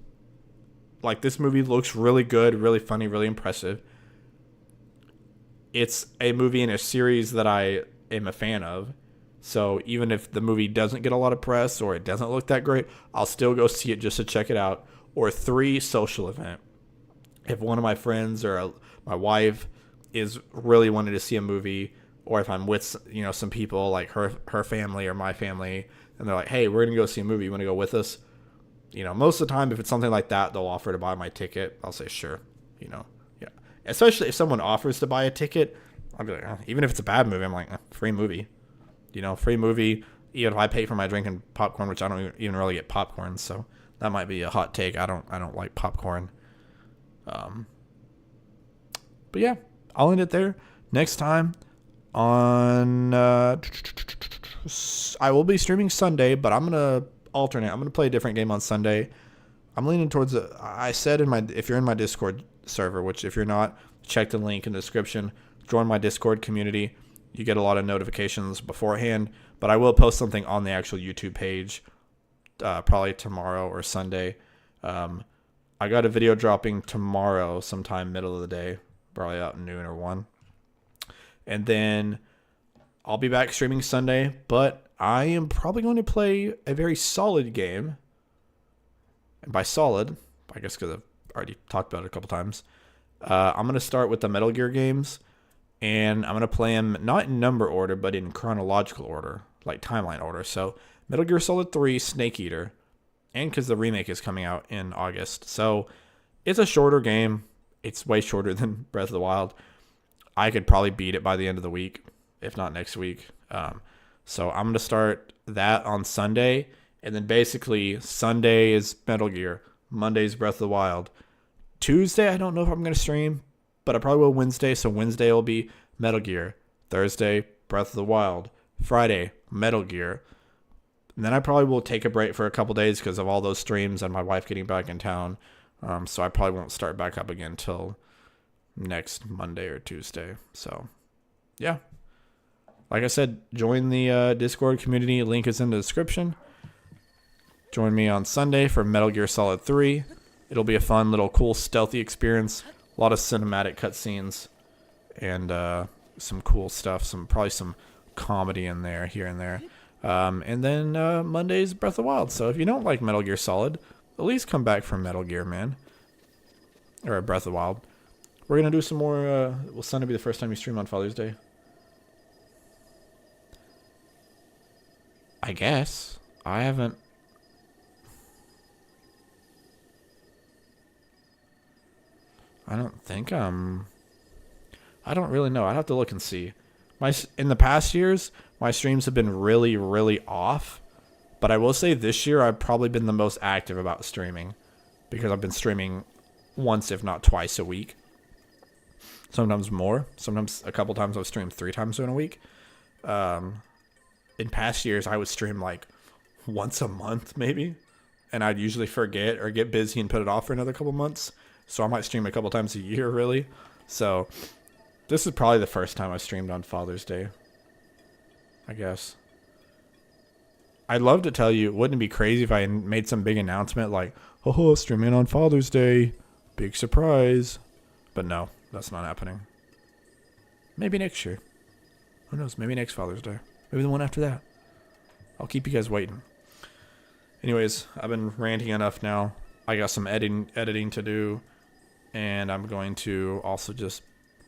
like, this movie looks really good, really funny, really impressive. It's a movie in a series that I am a fan of. So even if the movie doesn't get a lot of press or it doesn't look that great, I'll still go see it just to check it out. Or three, social event. If one of my friends or my wife is really wanting to see a movie, or if I'm with some people like her family or my family, and they're like, hey, we're going to go see a movie. You want to go with us? Most of the time, if it's something like that, they'll offer to buy my ticket. I'll say, sure, yeah. Especially if someone offers to buy a ticket, I'll be like, even if it's a bad movie, I'm like, free movie. Free movie, even if I pay for my drink and popcorn, which I don't even really get popcorn, so that might be a hot take. I don't like popcorn. But yeah, I'll end it there. Next time on, I will be streaming Sunday, but I'm going to alternate. I'm going to play a different game on Sunday. I'm leaning towards I said if you're in my Discord server, which if you're not, check the link in the description, join my Discord community. You get a lot of notifications beforehand, but I will post something on the actual YouTube page, probably tomorrow or Sunday. I got a video dropping tomorrow, sometime middle of the day, probably about noon or 1. And then I'll be back streaming Sunday, but I am probably going to play a very solid game. And by solid, I guess because I've already talked about it a couple times, I'm going to start with the Metal Gear games. And I'm going to play them not in number order, but in chronological order, like timeline order. So Metal Gear Solid 3, Snake Eater. And because the remake is coming out in August. So it's a shorter game. It's way shorter than Breath of the Wild. I could probably beat it by the end of the week, if not next week. So I'm going to start that on Sunday. And then basically Sunday is Metal Gear. Monday is Breath of the Wild. Tuesday, I don't know if I'm going to stream, but I probably will Wednesday. So Wednesday will be Metal Gear. Thursday, Breath of the Wild. Friday, Metal Gear. And then I probably will take a break for a couple days because of all those streams and my wife getting back in town. So I probably won't start back up again till next Monday or Tuesday. So, yeah. Like I said, join the Discord community. Link is in the description. Join me on Sunday for Metal Gear Solid 3. It'll be a fun little cool stealthy experience. A lot of cinematic cutscenes and some cool stuff. Probably some comedy in there, here and there. And then Monday's Breath of the Wild. So if you don't like Metal Gear Solid, at least come back for Metal Gear, man. Or Breath of the Wild. We're going to do some more. Will Sunday be the first time you stream on Father's Day? I guess. I haven't. I don't think I don't really know. I'd have to look and see. In the past years, my streams have been really, really off. But I will say this year, I've probably been the most active about streaming. Because I've been streaming once, if not twice a week. Sometimes more. Sometimes a couple times I've streamed 3 times in a week. In past years, I would stream like once a month, maybe. And I'd usually forget or get busy and put it off for another couple months. So I might stream a couple times a year, really. So this is probably the first time I streamed on Father's Day, I guess. I'd love to tell you, wouldn't it be crazy if I made some big announcement like, oh, streaming on Father's Day. Big surprise. But no, that's not happening. Maybe next year. Who knows? Maybe next Father's Day. Maybe the one after that. I'll keep you guys waiting. Anyways, I've been ranting enough now. I got some editing to do. And I'm going to also just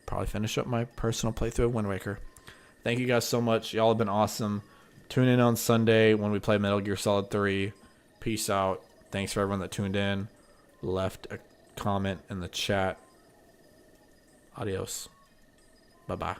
probably finish up my personal playthrough of Wind Waker. Thank you guys so much. Y'all have been awesome. Tune in on Sunday when we play Metal Gear Solid 3. Peace out. Thanks for everyone that tuned in. Left a comment in the chat. Adios. Bye-bye.